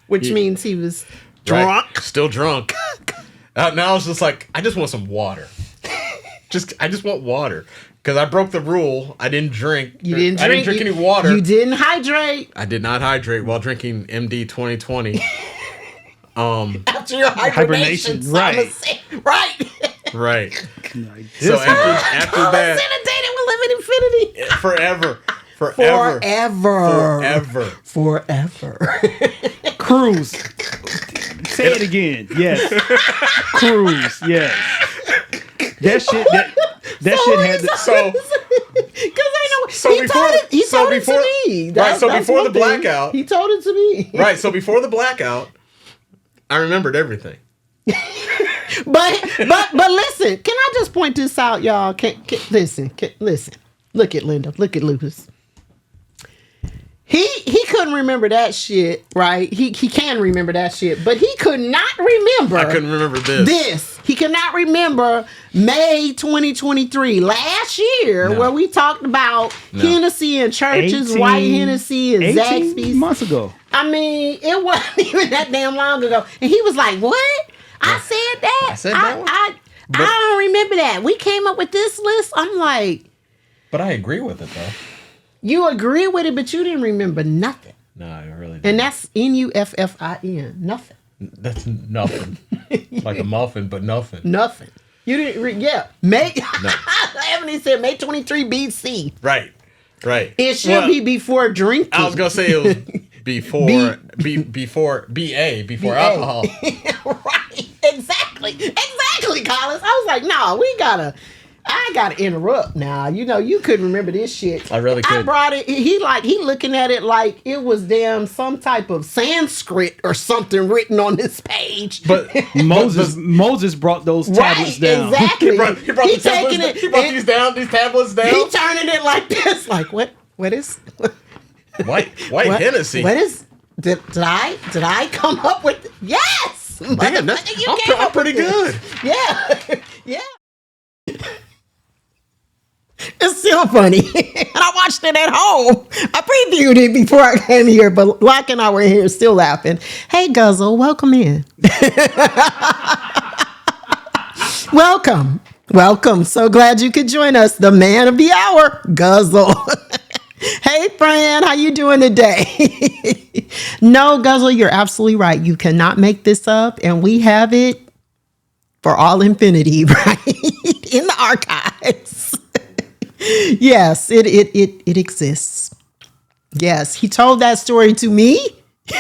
which means he was drunk. right, still drunk. Now I was just like, I just want some water. I just want water. Because I broke the rule. I didn't drink. You didn't drink. I didn't drink any water. You didn't hydrate I did not hydrate while drinking MD 2020. after your hibernation. So right. I'ma say- right. Right. This So after I that, was in a day that will live in infinity. forever. Forever. Cruise. Say it again. Yes. Cruise. Yes. That shit. That shit had to. So Because I know So he before- told it. He so told before- it to me. right, so That's before one the thing. blackout- he told it to me. right. So before the blackout, I remembered everything. But listen, can I just point this out, y'all? Listen. Look at Linda. Look at Lupus. He couldn't remember that shit, right? He can remember that shit, but he could not remember. I couldn't remember this. He cannot remember May 2023, last year, No. where we talked about Hennessy and churches, 18 white Hennessy and 18 Zaxby's. months ago. I mean, it wasn't even that damn long ago. And he was like, what? I said that? I said that one? I don't remember that. We came up with this list. I'm like, But I agree with it though. you agree with it, but you didn't remember nothing. No, I really didn't. And that's Nuffin. Nothing. That's nothing. Like a muffin, but nothing. Nothing. You didn't, May, Ebony said May 23 BC. Right. It should be before drinking. I was gonna say it was before BA. alcohol. Right. Exactly, Collins. I was like, no, I gotta interrupt now. You couldn't remember this shit. I really I could. brought it. He looking at it like it was some type of Sanskrit or something written on this page. But Moses brought those tablets down. Exactly. he brought these tablets down. He turning it like this. Like what is White what- Hennessy. What is did I come up with yes? Damn, Motherfucker, you came I'm up pretty with good. this. Yeah. It's still funny. And I watched it at home. I previewed it before I came here, but Locke and I were here still laughing. Hey, Guzzle, welcome in. Welcome. So glad you could join us. The man of the hour, Guzzle. Hey, Fran, how you doing today? No, Guzzle, you're absolutely right. You cannot make this up, and we have it for all infinity, right? In the archives. Yes, it exists. Yes, he told that story to me,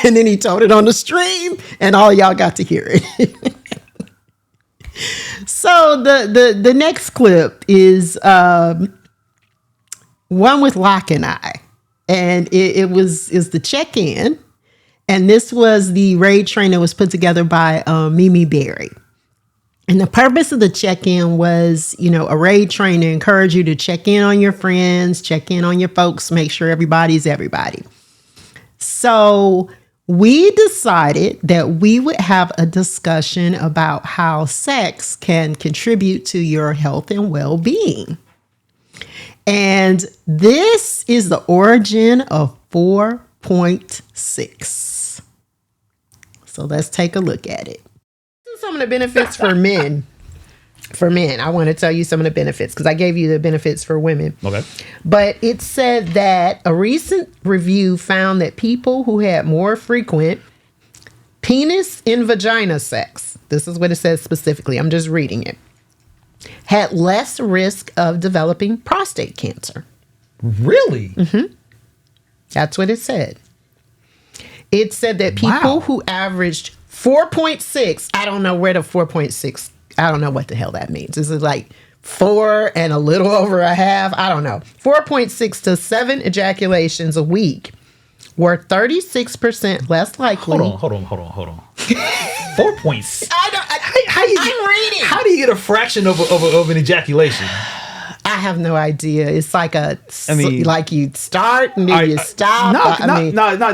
and then he told it on the stream, and all y'all got to hear it. So the next clip is one with Locke and I, and is the check-in, and this was the raid train that was put together by Mimi Berry. And the purpose of the check-in was, a raid train to encourage you to check in on your friends, check in on your folks, make sure everybody's everybody. So we decided that we would have a discussion about how sex can contribute to your health and well-being. And this is the origin of 4.6. So let's take a look at it. Some of the benefits for men. I want to tell you some of the benefits because I gave you the benefits for women. Okay. But it said that a recent review found that people who had more frequent penis in vagina sex, this is what it says specifically, I'm just reading it, had less risk of developing prostate cancer. Really? Mm-hmm. That's what it said. It said that people who averaged 4.6, I don't know where the 4.6, I don't know what the hell that means. Is it like 4 and a little over a half? I don't know. 4.6 to 7 ejaculations a week were 36% less likely. Hold on. 4.6. I'm reading. How do you get a fraction of an ejaculation? I have no idea. It's like like you start and then you stop. No,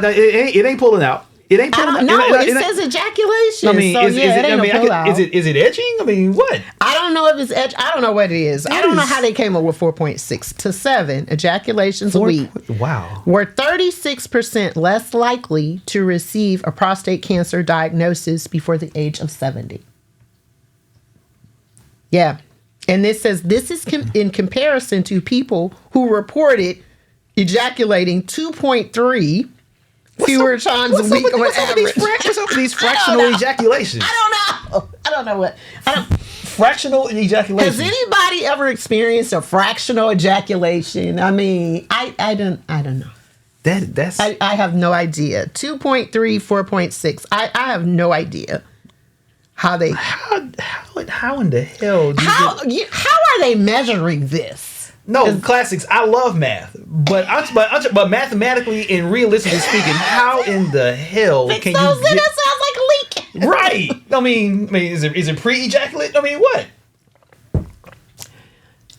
it ain't pulling out. It ain't pulling out. No, it says ejaculation. I mean, so is it edging? I mean, what? I don't know if it's edge. I don't know what it is. I don't know how they came up with 4.6 to 7 ejaculations a week. Wow. Were 36% less likely to receive a prostate cancer diagnosis before the age of 70. Yeah. And this says this is in comparison to people who reported ejaculating 2.3 fewer times a week on average. What's up with these fractional ejaculations? I don't know what. Fractional ejaculation. Has anybody ever experienced a fractional ejaculation? I mean, I don't know. That's I have no idea. 2.3, 4.6. I have no idea how they. How in the hell? How are they measuring this? No, classics. I love math, but mathematically and realistically speaking, how in the hell can you? That sounds like a leak. Right. I mean, is it pre-ejaculate? I mean, what?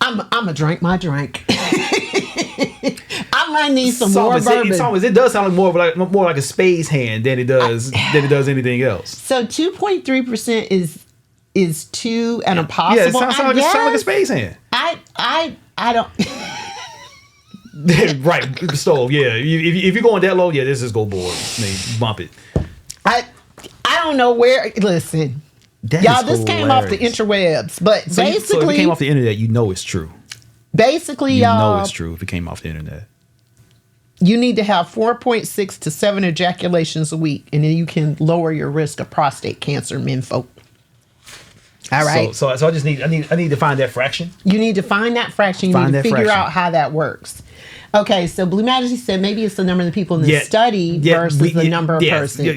I'm gonna drink my drink. I might need some more bourbon. It does sound like more like a spade's hand than it does anything else. So 2.3% is 2 and a possible. Yeah, it sounds like a spade's hand. I don't. Right, stove. Yeah, if you're going that low, yeah, this is go board. I mean, bump it. I don't know where. Listen, y'all, this came off the interwebs, but so basically, if it came off the internet, you know it's true. Basically, you y'all, know it's true if it came off the internet. You need to have 4.6 to 7 ejaculations a week, and then you can lower your risk of prostate cancer, menfolk. All right. So I need to find that fraction. You need to find that fraction. You need to figure out how that works. Okay, so Blue Majesty said maybe it's the number of the people in the study versus the number of persons. We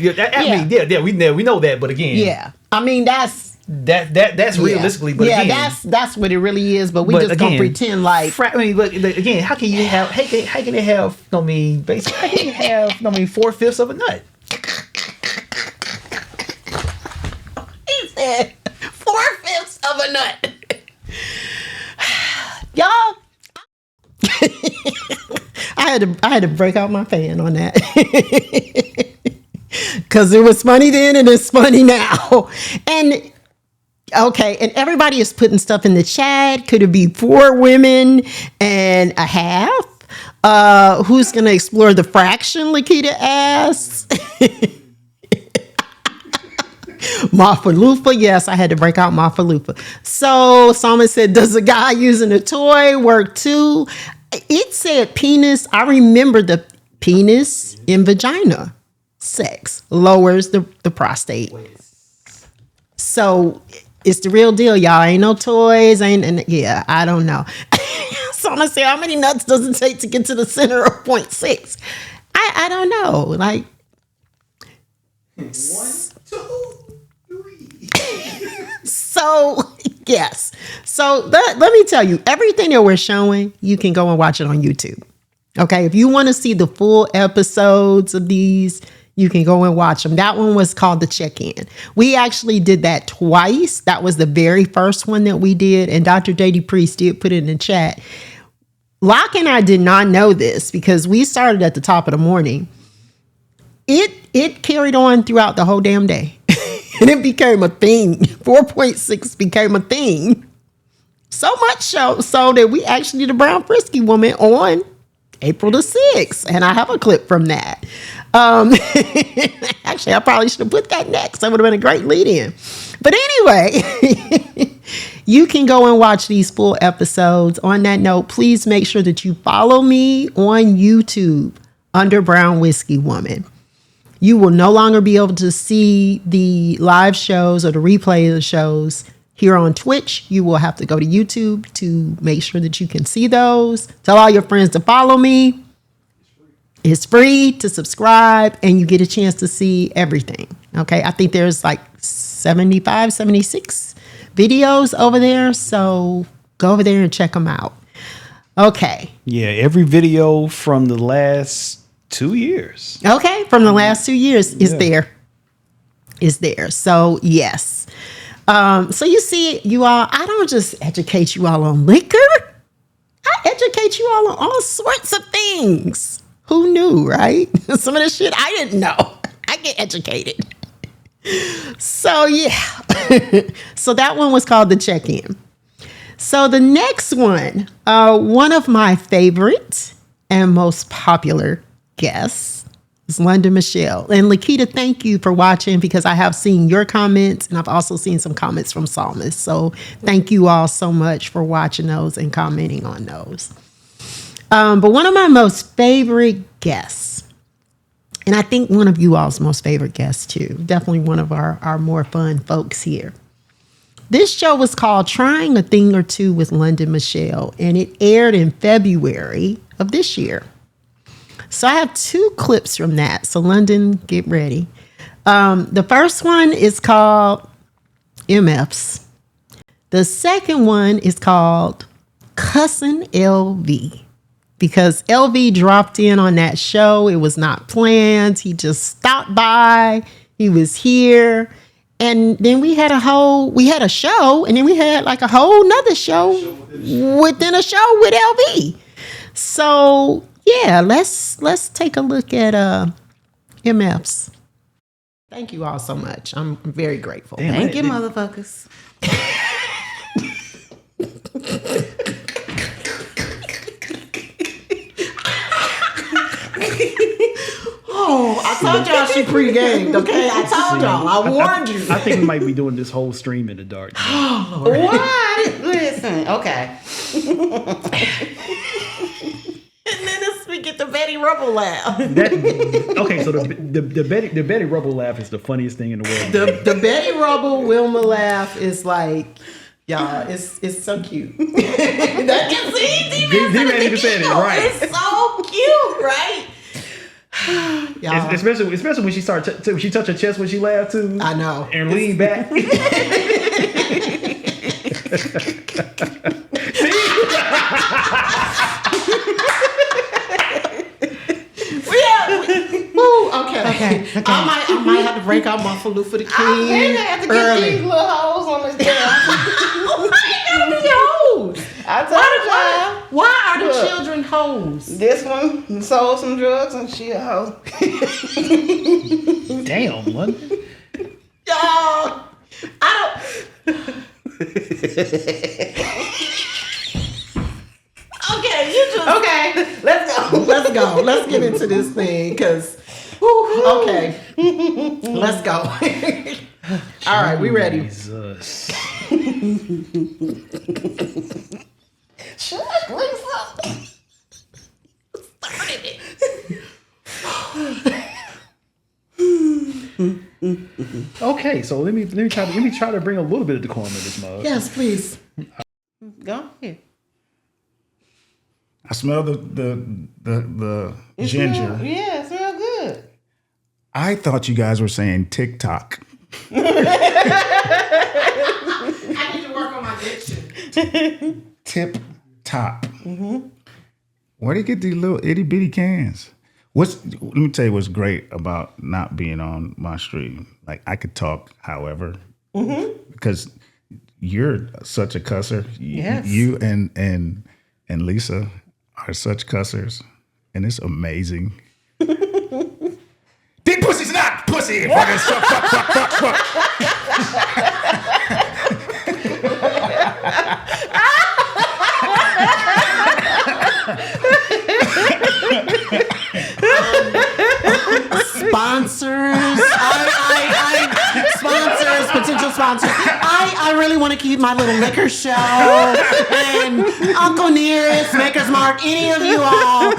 know that, but again, I mean that's realistically, but again, that's what it really is. But we just gonna pretend like. But again, how can you have? How can they have? I mean, basically, how can you have? 4/5 of a nut. He said 4/5 of a nut. Y'all. I had to break out my fan on that because it was funny then and it's funny now. And okay, and everybody is putting stuff in the chat. Could it be 4 women and a half? Who's gonna explore the fraction? Lakita asks. Mafalufa, yes, I had to break out Mafalufa. So someone said, does a guy using a toy work too? It said penis. I remember the penis in vagina sex lowers the prostate. So it's the real deal, y'all. Ain't no toys. Yeah, I don't know. Someone said, how many nuts does it take to get to the center of 0.6? I don't know. Like 1, 2, 3. So, yes. So, let me tell you, everything that we're showing, you can go and watch it on YouTube. Okay? If you want to see the full episodes of these, you can go and watch them. That one was called The Check-In. We actually did that twice. That was the very first one that we did. And Dr. Dady Priest did put it in the chat. Locke and I did not know this because we started at the top of the morning. It carried on throughout the whole damn day. And it became a thing. 4.6 became a thing. So much so that we actually did a Brown Frisky woman on April the 6th. And I have a clip from that. Actually, I probably should have put that next. That would have been a great lead in. But anyway, you can go and watch these full episodes. On that note, please make sure that you follow me on YouTube under Brown Whiskey Woman. You will no longer be able to see the live shows or the replay of the shows here on Twitch. You will have to go to YouTube to make sure that you can see those. Tell all your friends to follow me. It's free to subscribe and you get a chance to see everything. Okay. I think there's like 75, 76 videos over there. So go over there and check them out. Okay. Yeah, every video from the last 2 years. Okay. From the last 2 years is there. Is there. So yes. So you see, you all, I don't just educate you all on liquor. I educate you all on all sorts of things. Who knew, right? Some of the shit I didn't know. I get educated. So yeah. So that one was called the check-in. So the next one, one of my favorite and most popular guests is London Michelle. And Lakita, thank you for watching because I have seen your comments and I've also seen some comments from Psalmist. So thank you all so much for watching those and commenting on those. But one of my most favorite guests, and I think one of you all's most favorite guests too, definitely one of our more fun folks here. This show was called Trying a Thing or Two with London Michelle, and it aired in February of this year. So I have 2 clips from that. So London, get ready. The first one is called MFs. The second one is called Cussin' LV. Because LV dropped in on that show. It was not planned. He just stopped by. He was here. And then we had a show, and then we had like a whole nother show within a show with LV. So yeah, let's take a look at MFs. Thank you all so much. I'm very grateful. Damn, thank you, motherfuckers. Oh, I told y'all she pre-gamed, okay? I told y'all. I warned you. I think we might be doing this whole stream in the dark. Oh, Lord. What? Listen, okay. And then we get the Betty Rubble laugh. Okay, so the Betty Rubble laugh is the funniest thing in the world. The Betty Rubble Wilma laugh is like, y'all, it's so cute. That gets easy. He said it right. It's so cute, right? Especially when she started, she touched her chest when she laughed too. I know. And leaned back. Okay. I might have to break out my Faloofa the King. I have to get these little hoes on this girl. Why gotta be hoes? I told y'all. Why are the children hoes? This one sold some drugs and she a hoe. Damn, London. Y'all, I don't. Okay, you just. Okay, let's go. Let's get into this thing, cause. Okay, let's go. All right, we ready? Jesus. Shush, Lisa. Started it. Okay, so let me try to bring a little bit of decorum in this mug. Yes, please. Go here. I smell the ginger. Yeah, it smells good. I thought you guys were saying TikTok. I need to work on my diction. Tip top. Mm-hmm. Where do you get these little itty bitty cans? Let me tell you what's great about not being on my stream. Like I could talk, however, because you're such a cusser. Yes. You and Lisa are such cussers, and it's amazing. Dick pussy's not pussy. Fucking fuck. Sponsors, sponsors, potential sponsors. I really want to keep my little liquor show and Uncle Nearest, Maker's Mark, any of you all.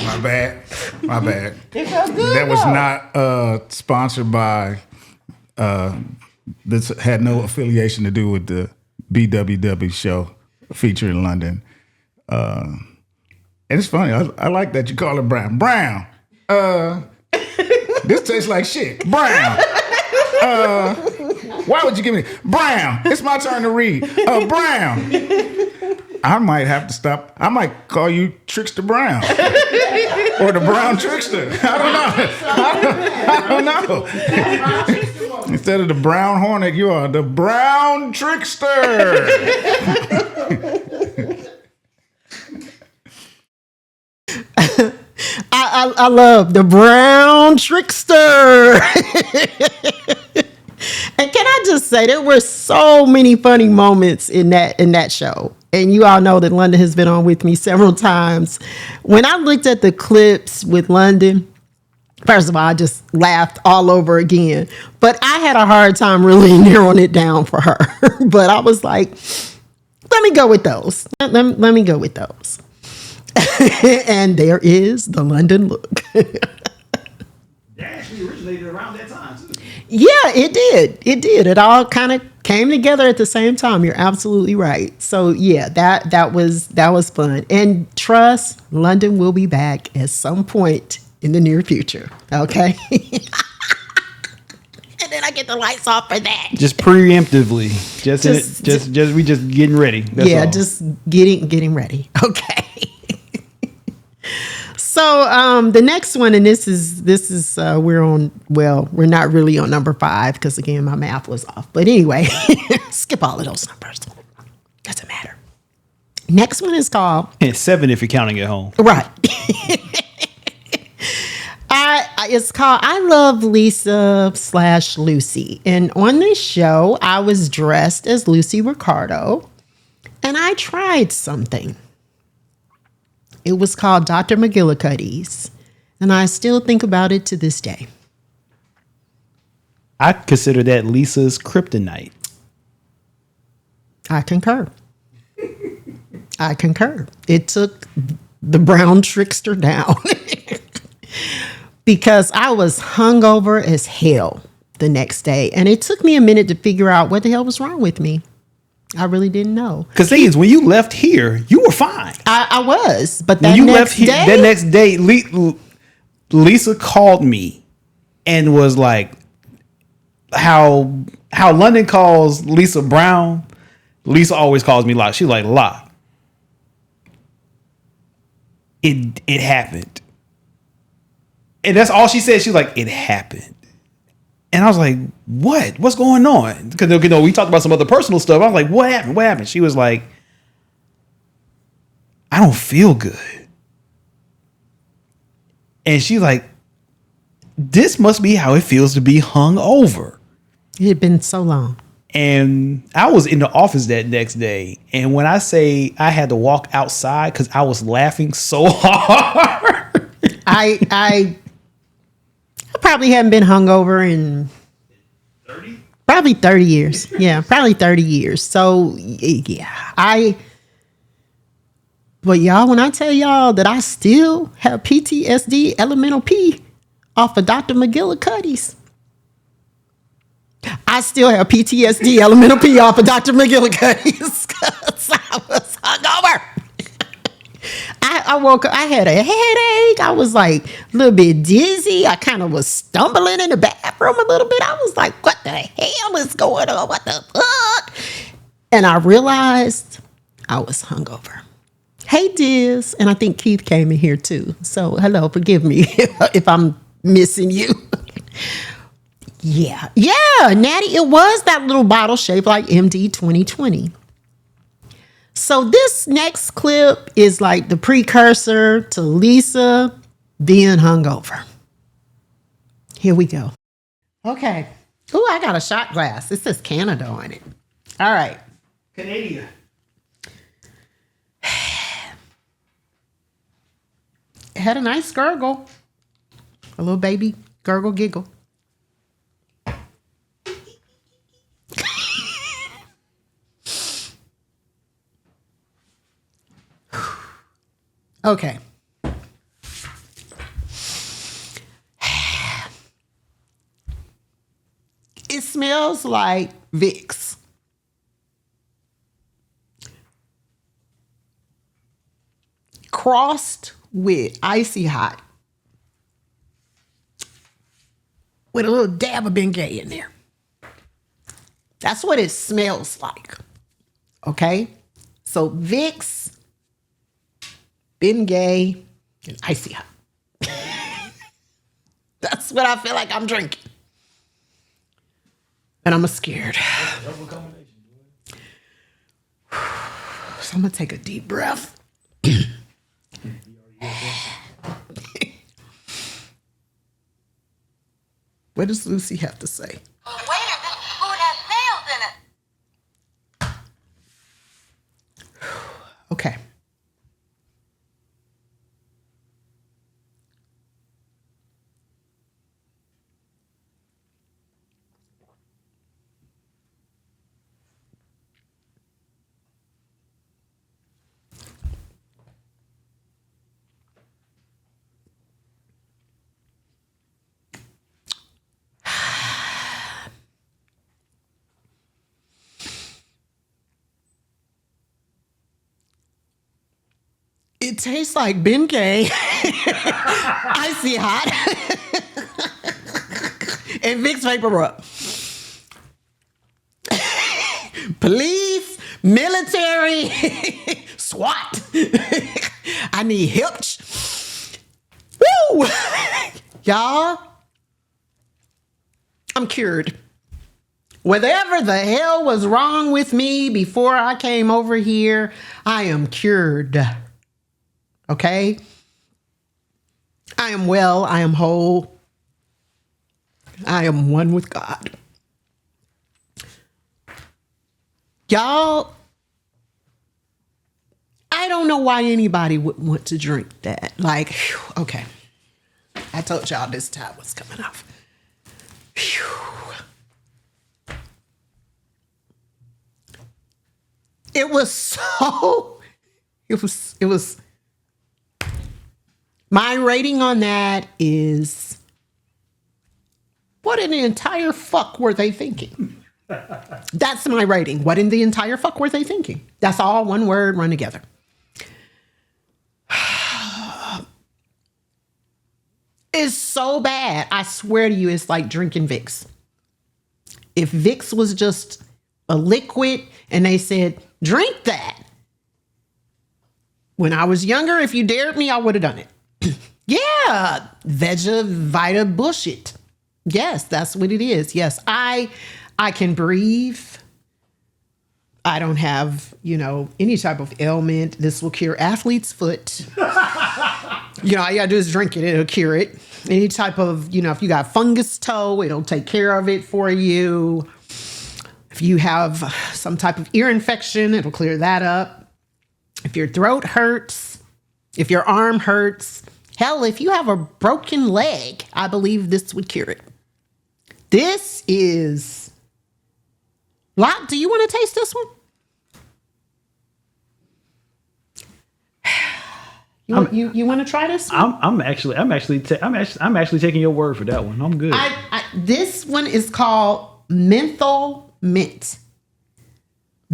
My bad. My bad. It felt good. That was though. not sponsored by. This had no affiliation to do with the BWW show featuring London. And it's funny. I like that you call it brown. Brown. This tastes like shit. Brown. Why would you give me brown? It's my turn to read. Brown. I might have to stop. I might call you Trickster Brown or the Brown Trickster. I don't know. Instead of the Brown Hornet, you are the Brown Trickster. I love the Brown Trickster. And can I just say, there were so many funny moments in that show. And you all know that London has been on with me several times. When I looked at the clips with London, first of all, I just laughed all over again. But I had a hard time really narrowing it down for her. But I was like, let me go with those. Let me go with those. And there is the London look. That actually originated around that time, too. Yeah, it did. It did. It all kind of came together at the same time. You're absolutely right. So yeah, that was fun. And trust, London will be back at some point in the near future. Okay. And then I get the lights off for that. Just preemptively. We just getting ready. That's all. Just getting ready. Okay. So the next one, and this is we're not really on number 5 because again my math was off. But anyway, skip all of those numbers. Doesn't matter. Next one is called. And it's 7 if you're counting at home. Right. It's called I Love Lisa / Lucy. And on this show, I was dressed as Lucy Ricardo and I tried something. It was called Dr. McGillicuddy's. And I still think about it to this day. I consider that Lisa's kryptonite. I concur. It took the Brown Trickster down. Because I was hungover as hell the next day. And it took me a minute to figure out what the hell was wrong with me. I really didn't know. Because thing is, when you left here, you were fine. I was. But that when you next left here, day, that next day, Lisa called me and was like, how London calls Lisa Brown, Lisa always calls me La. She's like, La. It happened. And that's all she said. She's like, it happened. And I was like, what? What's going on? Because we talked about some other personal stuff. I was like, what happened? What happened? She was like, I don't feel good. And she's like, this must be how it feels to be hung over. it had been so long. And I was in the office that next day. And when I say I had to walk outside because I was laughing so hard. I probably haven't been hungover in 30? probably 30 years. Yeah, probably 30 years. So yeah, but y'all, when I tell y'all that I still have PTSD elemental P off of Dr. McGillicuddy's. I still have PTSD elemental P off of Dr. McGillicuddy's because I was hungover. I woke up, I had a headache. I was like a little bit dizzy. I kind of was stumbling in the bathroom a little bit. I was like, what the hell is going on? What the fuck? And I realized I was hungover. Hey, Diz. And I think Keith came in here too. So hello, forgive me if I'm missing you. Yeah, Natty, it was that little bottle shaped like MD 2020. So this next clip is like the precursor to Lisa being hungover. Here we go. Okay. Ooh, I got a shot glass. It says Canada on it. All right. Canadian. It had a nice gurgle. A little baby gurgle giggle. smells like Vicks. Crossed with icy hot. With a little dab of Bengay in there. That's what it smells like. Okay? So Vicks, Bengay, and icy hot. That's what I feel like I'm drinking. And I'm scared. So I'm going to take a deep breath. What does Lucy have to say? Waiter, this food has nails in it. Okay. It tastes like Bengay, icy hot, and Vicks Vapor Rub. Police, military, SWAT. I need help. Woo! Y'all, I'm cured. Whatever the hell was wrong with me before I came over here, I am cured. Okay? I am well. I am whole. I am one with God. Y'all, I don't know why anybody would want to drink that. Like, whew, okay. I told y'all this time was coming off. Whew. It was so, it was, my rating on that is, what in the entire fuck were they thinking? That's my rating. What in the entire fuck were they thinking? That's all one word run together. It's so bad. I swear to you, it's like drinking Vicks. If Vicks was just a liquid and they said, drink that. When I was younger, if you dared me, I would have done it. Yeah, Vita bullshit. Yes, that's what it is. Yes, I can breathe. I don't have, any type of ailment. This will cure athlete's foot. All you gotta do is drink it. It'll cure it. Any type of, if you got fungus toe, it'll take care of it for you. If you have some type of ear infection, it'll clear that up. If your throat hurts, if your arm hurts, hell, if you have a broken leg, I believe this would cure it. This is... Locke, do you want to taste this one? You want to try this one? I'm actually taking your word for that one. I'm good. This one is called Menthol Mint.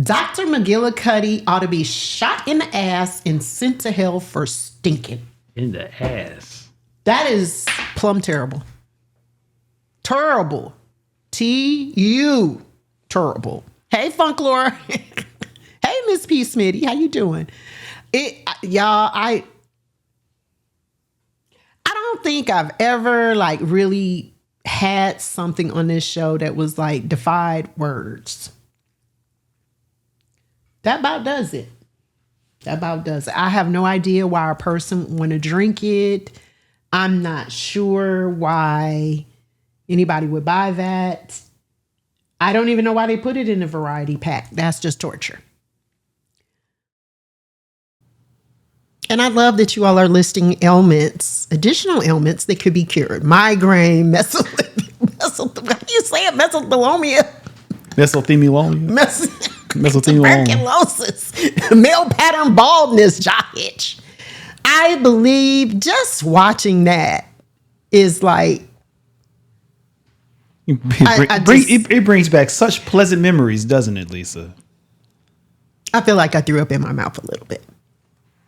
Dr. McGillicuddy ought to be shot in the ass and sent to hell for stinking. In the ass. That is plumb terrible. Terrible. T-U. Terrible. Hey, Funk Laura. Hey, Miss P. Smitty. How you doing? Y'all, I don't think I've ever really had something on this show that was defied words. That about does it. I have no idea why a person want to drink it. I'm not sure why anybody would buy that. I don't even know why they put it in a variety pack. That's just torture. And I love that you all are listing ailments, additional ailments that could be cured. Migraine, how do you say it? Mesothelioma. Tuberculosis, male pattern baldness, jaw itch. I believe just watching that is It brings back such pleasant memories, doesn't it, Lisa? I feel like I threw up in my mouth a little bit.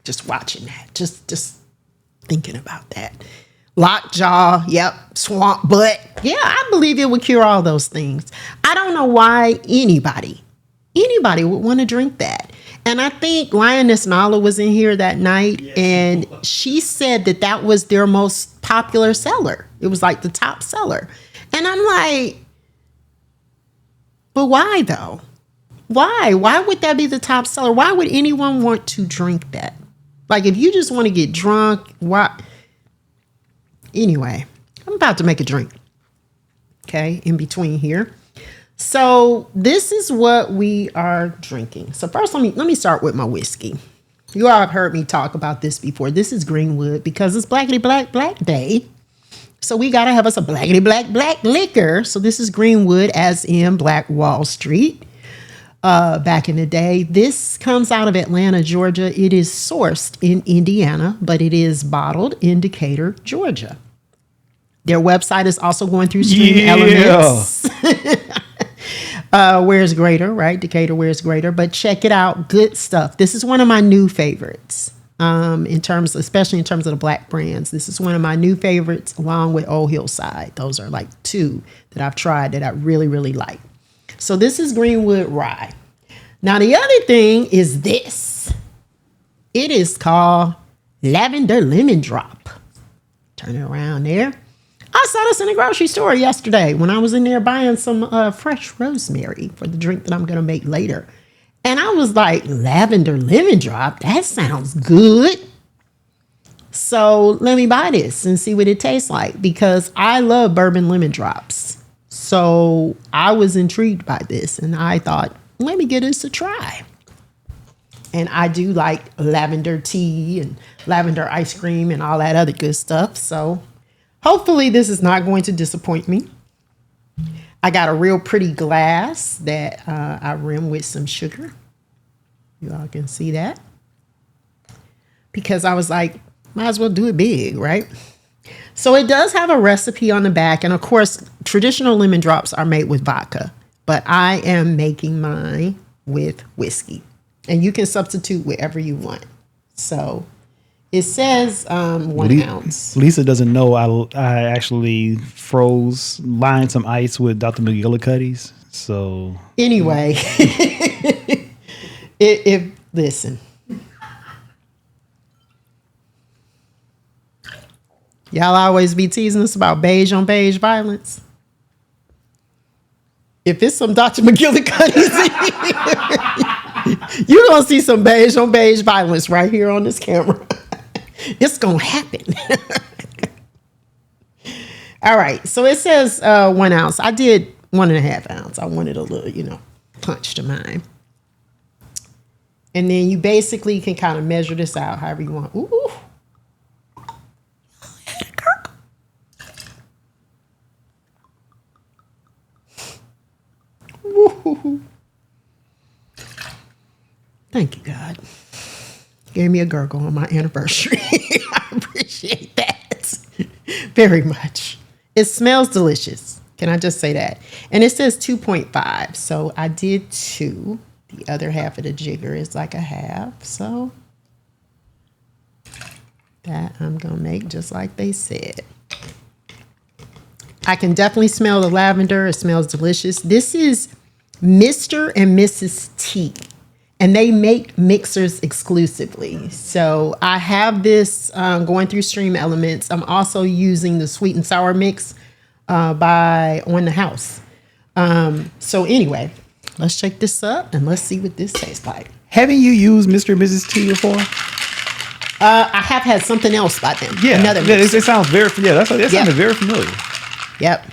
Just watching that. Just thinking about that. Lockjaw, yep. Swamp butt. Yeah, I believe it would cure all those things. I don't know why anybody would want to drink that. And I think Lioness Nala was in here that night, and she said that was their most popular seller. It was like the top seller. And I'm like, but why though? Why? Why would that be the top seller? Why would anyone want to drink that? Like, if you just want to get drunk, why? Anyway, I'm about to make a drink. Okay, in between here. So this is what we are drinking. So first, let me start with my whiskey. You all have heard me talk about this before. This is Greenwood because it's Blackity Black Day. So we got to have us a Blackity Black liquor. So this is Greenwood, as in Black Wall Street. Back in the day. This comes out of Atlanta, Georgia. It is sourced in Indiana, but it is bottled in Decatur, Georgia. Their website is also going through Stream Elements. Where's Greater, right? Decatur, Where's Greater? But check it out. Good stuff. This is one of my new favorites. Especially in terms of the black brands. This is one of my new favorites, along with Old Hillside. Those are like two that I've tried that I really, really like. So this is Greenwood Rye. Now the other thing is this. It is called Lavender Lemon Drop. Turn it around there. I saw this in the grocery store yesterday when I was in there buying some fresh rosemary for the drink that I'm going to make later. And I was like, Lavender Lemon Drop? That sounds good. So let me buy this and see what it tastes like, because I love bourbon lemon drops. So I was intrigued by this and I thought, let me give this a try. And I do like lavender tea and lavender ice cream and all that other good stuff. So hopefully this is not going to disappoint me. I got a real pretty glass that I rim with some sugar. You all can see that. Because I was like, might as well do it big, right? So it does have a recipe on the back. And of course, traditional lemon drops are made with vodka. But I am making mine with whiskey. And you can substitute whatever you want. So it says 1 ounce. Lisa doesn't know I actually lined some ice with Dr. McGillicuddy's. So anyway, listen. Y'all always be teasing us about beige on beige violence. If it's some Dr. McGillicuddy's, you're going to see some beige on beige violence right here on this camera. It's going to happen. All right. So it says 1 ounce. I did 1.5 ounce. I wanted a little, punch to mine. And then you basically can kind of measure this out however you want. Ooh. Woo-hoo-hoo. Thank you, God. Gave me a gurgle on my anniversary. I appreciate that very much. It smells delicious. Can I just say that? And it says 2.5. So I did 2. The other half of the jigger is like a half. So that I'm going to make just like they said. I can definitely smell the lavender. It smells delicious. This is Mr. and Mrs. T, and they make mixers exclusively. So I have this going through Stream Elements. I'm also using the sweet and sour mix by On the House. So anyway, let's check this up and let's see what this tastes like. Haven't you used Mr. and Mrs. T before? I have had something else by them. Yeah, another it sounds very that sounded very familiar. Yep.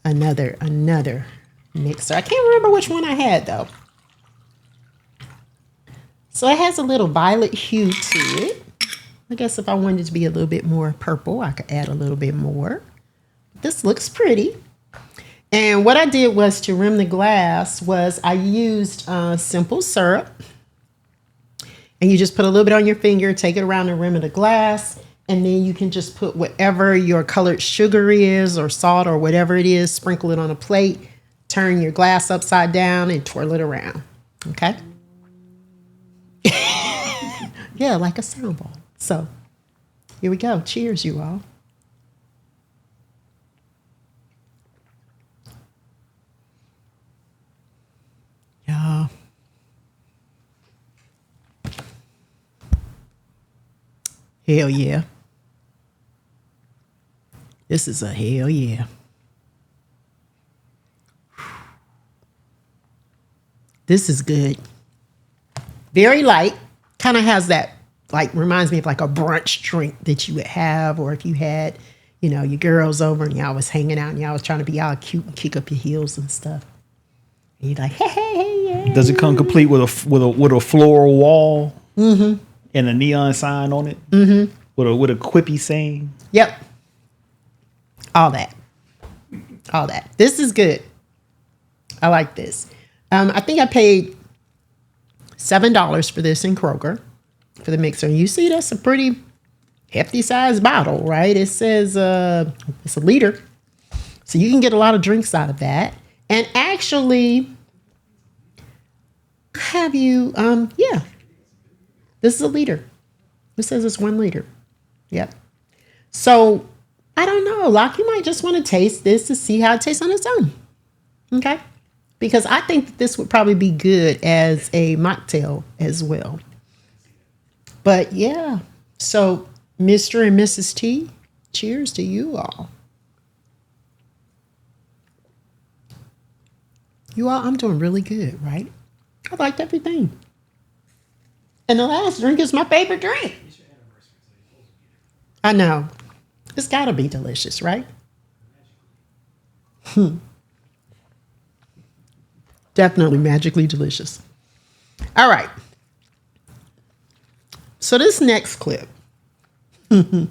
Another mixer. I can't remember which one I had though. So it has a little violet hue to it. I guess if I wanted it to be a little bit more purple, I could add a little bit more. This looks pretty. And what I did was to rim the glass was I used simple syrup. And you just put a little bit on your finger, take it around the rim of the glass, And then you can just put whatever your colored sugar is or salt or whatever it is, sprinkle it on a plate, turn your glass upside down and twirl it around. Okay? Yeah, like a sound ball. So here we go. Cheers, you all. Yeah. Hell yeah. This is a hell yeah. This is good. Very light. Kind of has that, like, reminds me of like a brunch drink that you would have, or if you had, you know, your girls over and y'all was hanging out and y'all was trying to be all cute and kick up your heels and stuff. And you're like, hey, yeah. Does it come complete with a floral wall and a neon sign on it? Mm-hmm. With a quippy saying? Yep. All that. This is good. I like this. I think I paid $7 for this in Kroger for the mixer. And you see, that's a pretty hefty sized bottle, right? It says it's a liter. So you can get a lot of drinks out of that. And actually, have you, this is a liter. It says it's 1 liter. Yep. So I don't know. Like, you might just want to taste this to see how it tastes on its own. Okay. Because I think that this would probably be good as a mocktail as well. But yeah. So Mr. and Mrs. T, cheers to you all. You all, I'm doing really good, right? I liked everything. And the last drink is my favorite drink. I know. It's got to be delicious, right? Definitely magically delicious. All right. So this next clip, I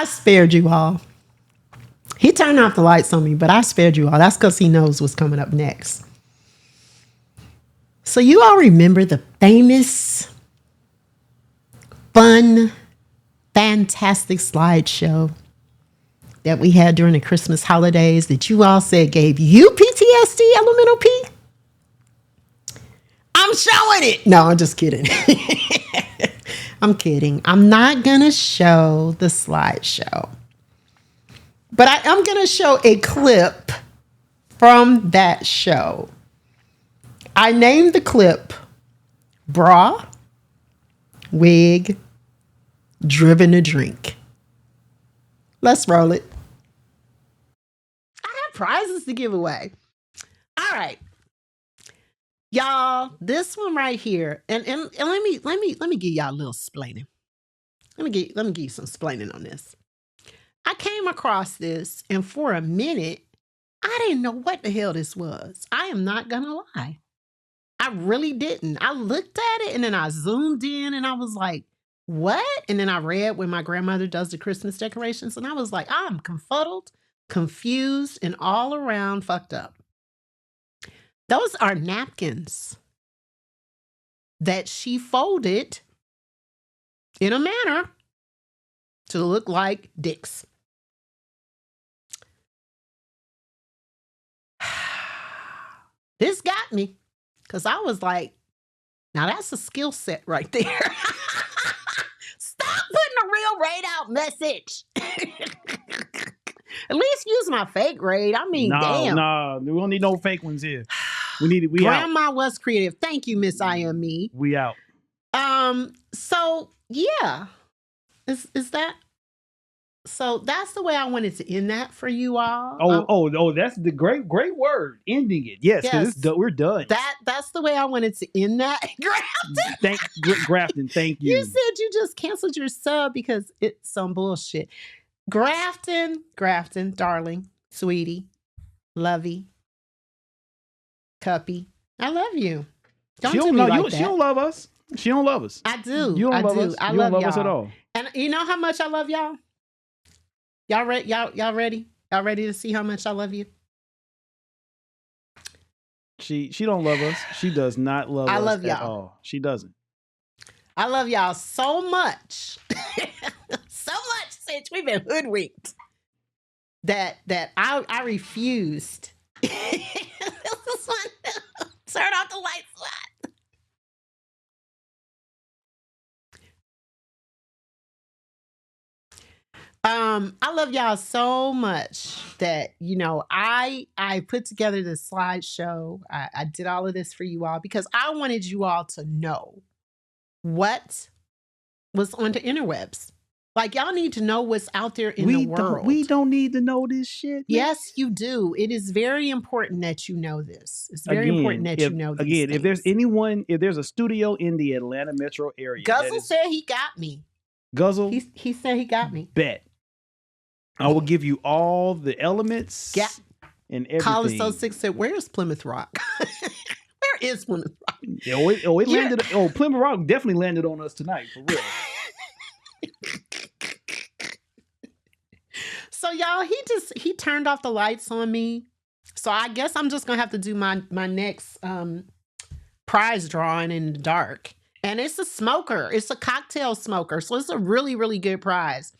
spared you all. He turned off the lights on me, but I spared you all. That's because he knows what's coming up next. So you all remember the famous, fun, fantastic slideshow that we had during the Christmas holidays that you all said gave you PTSD, Elemental P? I'm showing it. No, I'm just kidding. I'm kidding. I'm not going to show the slideshow. But I am going to show a clip from that show. I named the clip Bra, Wig, Driven to Drink. Let's roll it. I have prizes to give away. All right. Y'all, this one right here, and let me give y'all a little explaining. Let me give you some explaining on this. I came across this, and for a minute, I didn't know what the hell this was. I am not gonna lie. I really didn't. I looked at it and then I zoomed in and I was like, what? And then I read when my grandmother does the Christmas decorations, and I was like, I'm confuddled, confused, and all around fucked up. Those are napkins that she folded in a manner to look like dicks. This got me because I was like, now that's a skill set right there. Stop putting a real raid out message. At least use my fake raid. I mean, damn. No, we don't need no fake ones here. We Grandma out. was creative. Thank you, Miss I Am Me. We out. So yeah. Is that so that's the way I wanted to end that for you all. That's the great word. Ending it. Yes, because we're done. That's the way I wanted to end that. Grafton, thank you. You said you just canceled your sub because it's some bullshit. Grafton, darling, sweetie, lovey, cuppy. I love you. Don't do me like that. She don't love us. She don't love us. I do. You don't love us. I you love don't love y'all. us at all. And you know how much I love y'all? Y'all ready? Y'all ready? Y'all ready to see how much I love you? She don't love us. She does not love us love at y'all. all. She doesn't. I love y'all so much. So much since we've been hoodwinked that I refused. This is one. Turn off the lights. I love y'all so much that, you know, I put together this slideshow. I did all of this for you all because I wanted you all to know what was on the interwebs. Like, y'all need to know what's out there in the world. We don't need to know this shit. Man. Yes, you do. It is very important that you know this. It's very important that you know this. Again, if there's anyone, if there's a studio in the Atlanta metro area. Guzzle said he got me. Guzzle? He said he got me. Bet. I will give you all the elements and everything. Colin So 6 said, where's Plymouth Rock? Where is Plymouth Rock? It landed. Oh, Plymouth Rock definitely landed on us tonight, for real. So y'all, he turned off the lights on me. So I guess I'm just gonna have to do my next prize drawing in the dark. And it's a smoker. It's a cocktail smoker. So it's a really, really good prize.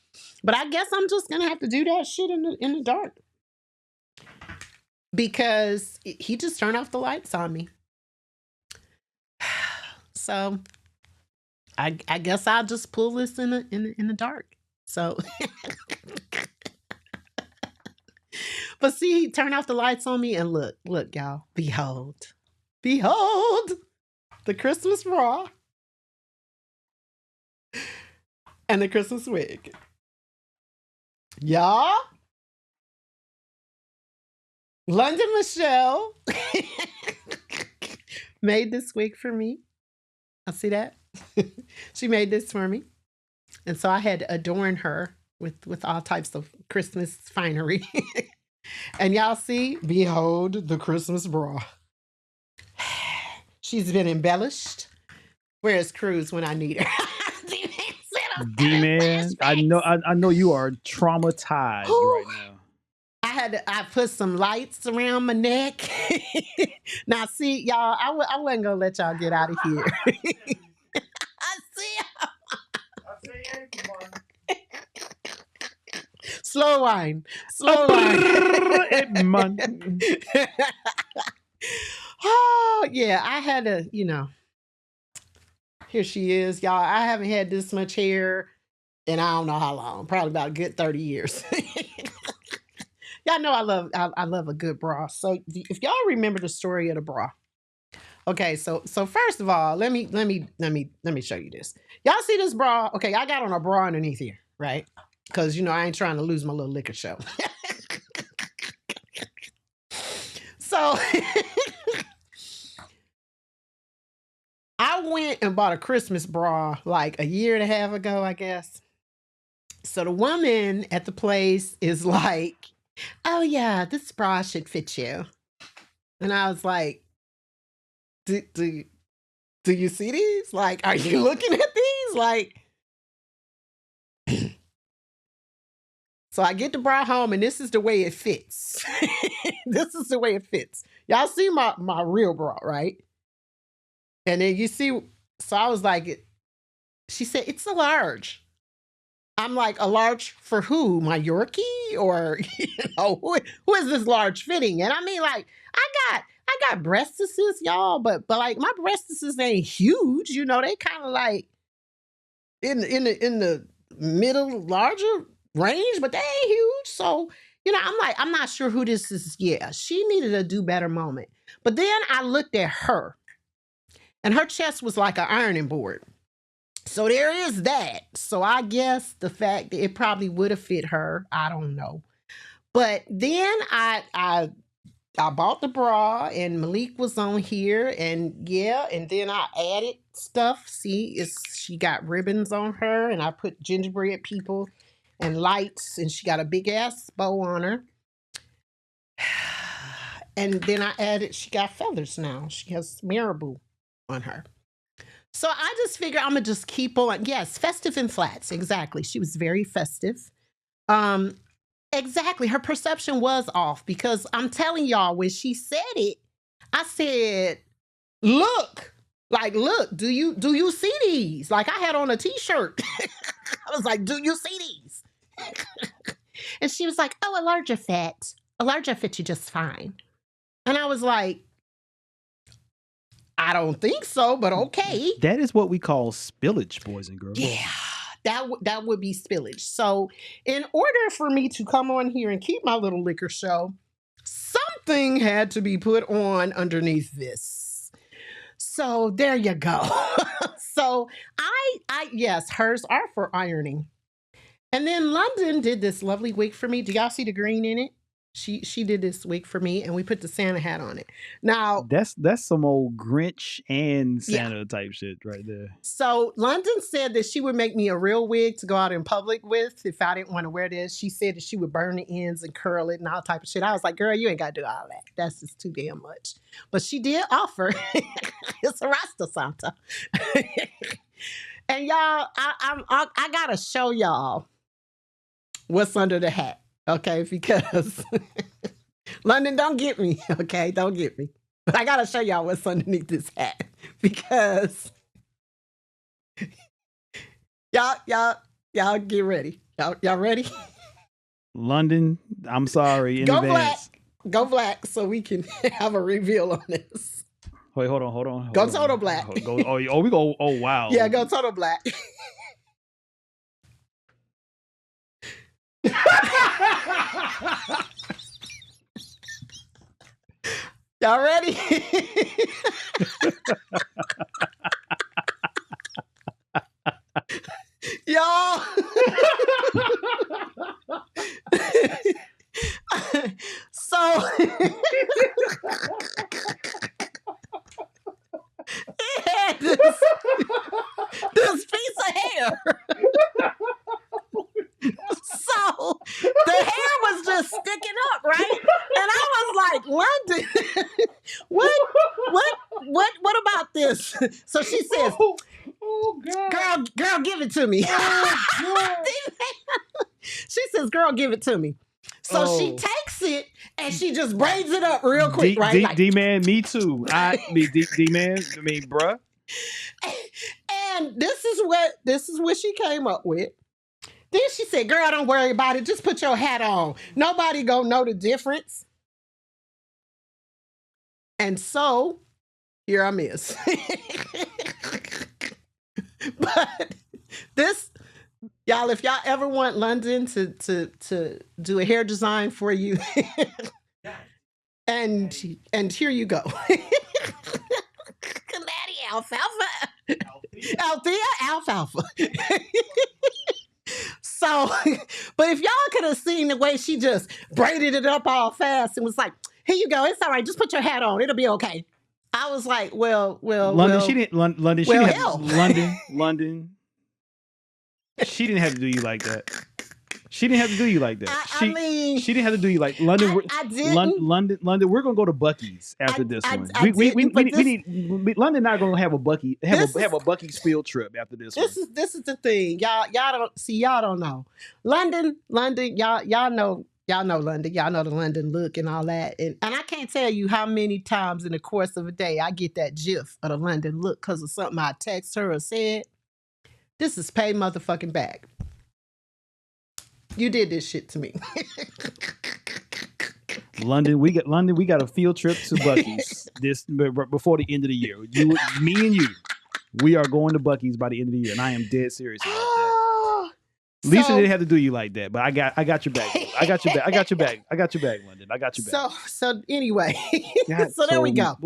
But I guess I'm just gonna have to do that shit in the dark. Because he just turned off the lights on me. So I guess I'll just pull this in the dark. So but see, he turned off the lights on me and look, y'all. Behold the Christmas bra and the Christmas wig. Y'all, London Michelle made this wig for me. I see that. She made this for me. And so I had to adorn her with all types of Christmas finery. And y'all see, behold the Christmas bra. She's been embellished. Where's Cruz when I need her? D-Man, I know you are traumatized right now. I put some lights around my neck. Now see, y'all, I wasn't gonna let y'all get out of here. I see Slow wine. Oh, yeah. I had to, you know. Here she is, y'all. I haven't had this much hair in I don't know how long. Probably about a good 30 years. Y'all know I love a good bra. So if y'all remember the story of the bra. Okay, so first of all, let me show you this. Y'all see this bra? Okay, I got on a bra underneath here, right? Because, you know, I ain't trying to lose my little liquor show. So I went and bought a Christmas bra like a year and a half ago, I guess. So the woman at the place is like, oh yeah, this bra should fit you. And I was like, do you see these? Like, are you looking at these? Like, so I get the bra home and this is the way it fits. This is the way it fits. Y'all see my real bra, right? And then you see, so I was like, she said, it's a large. I'm like, a large for who? My Yorkie? Or, you know, who is this large fitting? And I mean, like, I got breastises, y'all, but like my breastises ain't huge, you know, they kind of like in the middle larger range, but they ain't huge. So, you know, I'm like, I'm not sure who this is. Yeah, she needed a do better moment. But then I looked at her and her chest was like an ironing board. So there is that. So I guess the fact that it probably would have fit her, I don't know. But then I bought the bra and Malik was on here and yeah, and then I added stuff. See, she got ribbons on her and I put gingerbread people and lights and she got a big ass bow on her. And then I added, she got feathers now. She has marabou on her. So I just figured I'm going to just keep on. Yes, festive and flats. Exactly. She was very festive. Exactly. Her perception was off because I'm telling y'all, when she said it, I said, look, Like, look, do you see these? Like, I had on a t-shirt. I was like, do you see these? And she was like, oh, a larger fit. A larger fit you just fine. And I was like, I don't think so, but okay. That is what we call spillage, boys and girls. Yeah, that would be spillage. So in order for me to come on here and keep my little liquor show, something had to be put on underneath this. So there you go. So yes, hers are for ironing. And then London did this lovely wig for me. Do y'all see the green in it? She did this wig for me, and we put the Santa hat on it. Now that's some old Grinch and Santa type shit right there. So London said that she would make me a real wig to go out in public with if I didn't want to wear this. She said that she would burn the ends and curl it and all type of shit. I was like, girl, you ain't got to do all that. That's just too damn much. But she did offer. It's a Rasta Santa. And y'all, I gotta show y'all what's under the hat. Okay, because London, don't get me. Okay, don't get me. But I gotta show y'all what's underneath this hat because y'all get ready. Y'all ready? London, I'm sorry in advance. Go black, so we can have a reveal on this. Wait, hold on. Go total black. We go. Oh wow. Yeah, go total black. Y'all ready? Y'all. So it had this piece of hair. So the hair was just sticking up, right? And I was like, London, what about this? So she says, Oh God. girl, give it to me. She says, girl, give it to me. So she takes it and she just braids it up real quick, right? D-man, me too. D-man, I mean, bruh. And this is what she came up with. Then she said, girl, don't worry about it. Just put your hat on. Nobody gonna know the difference. And so, here I is. But this, y'all, if y'all ever want London to do a hair design for you, and here you go. Maddie Alfalfa. Alfalfa. So, but if y'all could have seen the way she just braided it up all fast and was like, here you go, it's all right, just put your hat on, it'll be okay. I was like, well, London, she didn't London, she well, didn't hell. London. She didn't have to do you like that. She didn't have to do you like that. I mean, she didn't have to do you like London. I didn't. London. We're gonna go to Buc-ee's after this one. We need London. Not gonna have a Buc-ee's field trip after this. This is the thing, y'all don't know London. Y'all know London. Y'all know the London look and all that. And I can't tell you how many times in the course of a day I get that gif of the London look because of something I text her or said. This is pay motherfucking back. You did this shit to me. London, we got a field trip to Buc-ee's before the end of the year. Me and you, we are going to Buc-ee's by the end of the year, and I am dead serious about that. Lisa didn't have to do you like that, but I got your back. I got your back, London. I got your back. So anyway, so there we go.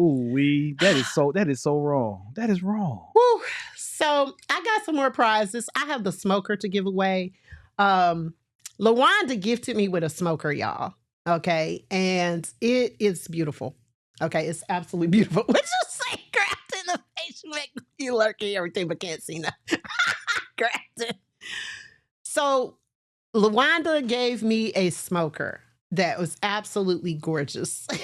That is so wrong. That is wrong. Woo. So I got some more prizes. I have the smoker to give away. LaWanda gifted me with a smoker, y'all. Okay. And it is beautiful. Okay. It's absolutely beautiful. What you say? Grabbed in the face, make you lurking everything, but can't see nothing. Grabbed it. So LaWanda gave me a smoker that was absolutely gorgeous. And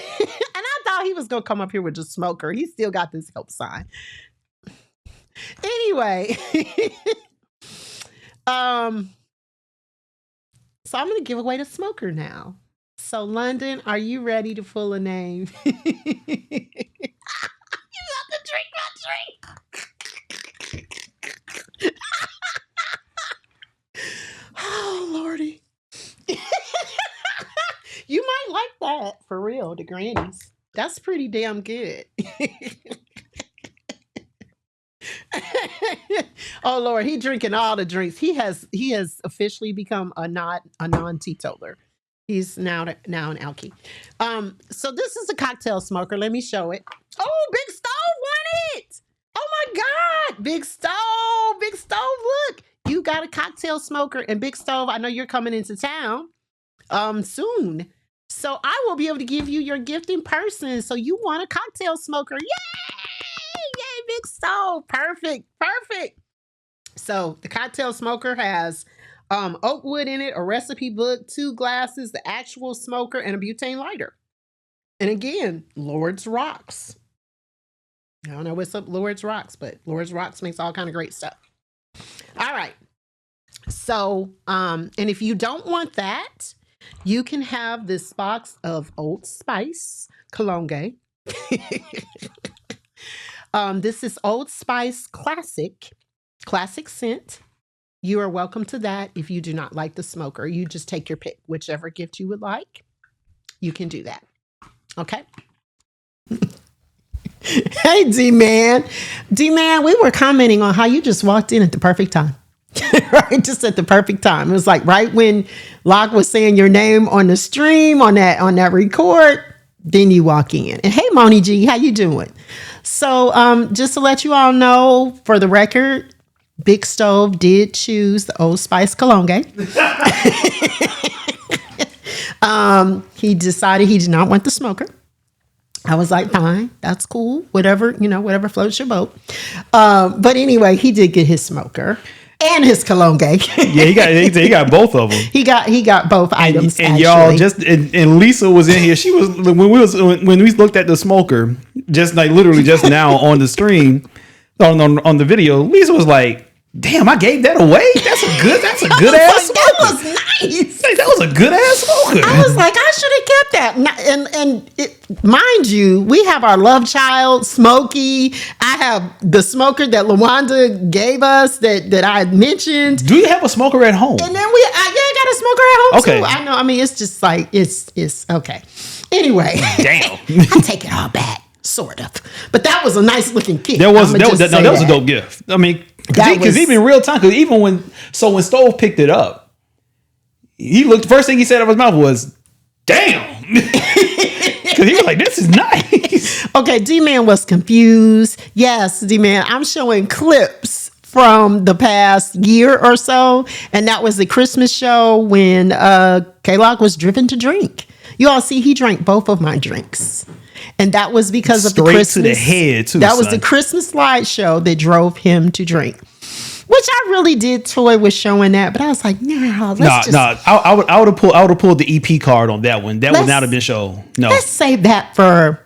I thought he was going to come up here with just smoker. He still got this help sign. Anyway. So I'm going to give away the smoker now. So London, are you ready to pull a name? You have to drink my drink. You might like that for real, the grannies. That's pretty damn good. Oh Lord, he drinking all the drinks. He has officially become a non teetotaler. He's now an alky. So this is a cocktail smoker. Let me show it. Oh, Big Stove won it. Oh my God, Big Stove, look, you got a cocktail smoker. And Big Stove, I know you're coming into town soon. So I will be able to give you your gift in person. So you want a cocktail smoker. Yay, Big Stove. Perfect. So the cocktail smoker has oak wood in it, a recipe book, 2 glasses, the actual smoker, and a butane lighter. And again, Lord's Rocks. I don't know what's up Lord's Rocks, but Lord's Rocks makes all kind of great stuff. All right. So, and if you don't want that, you can have this box of Old Spice Cologne. This is Old Spice classic scent. You are welcome to that. If you do not like the smoker, you just take your pick, whichever gift you would like. You can do that. Okay. Hey, D-Man, we were commenting on how you just walked in at the perfect time. Right, just at the perfect time. It was like right when Locke was saying your name on the stream on that record, then you walk in. And hey, Moni G, how you doing? So just to let you all know, for the record, Big Stove did choose the Old Spice Cologne. He decided he did not want the smoker. I was like, fine, that's cool. Whatever floats your boat. But anyway, he did get his smoker and his cologne. Yeah, he got both of them. He got both items. And y'all and Lisa was in here. She was when we looked at the smoker, just like literally just now on the stream, on the video. Lisa was like, "Damn, I gave that away. That's a good ass smoker. That was nice. Like, that was a good ass smoker." I was like, I should have kept that. And mind you, we have our love child, Smokey. I have the smoker that LaWanda gave us that I had mentioned. Do you have a smoker at home? And then I got a smoker at home okay. too. I know. I mean, it's just like it's okay. Anyway, damn, I take it all back, sort of. But that was a nice looking gift. That was a dope gift. I mean, because even real time, because even when Stove picked it up, he looked. First thing he said out of his mouth was, "Damn," because he was like, "This is nice." Okay, D-Man was confused. Yes, D-Man, I'm showing clips from the past year or so, and that was the Christmas show when K-Lock was driven to drink. You all see, he drank both of my drinks. And that was because of the Christmas. Straight to the head, too. That was the Christmas slideshow that drove him to drink. Which I really did toy with showing that, but I was like, I would have pulled the EP card on that one. That would not have been shown. No. Let's save that for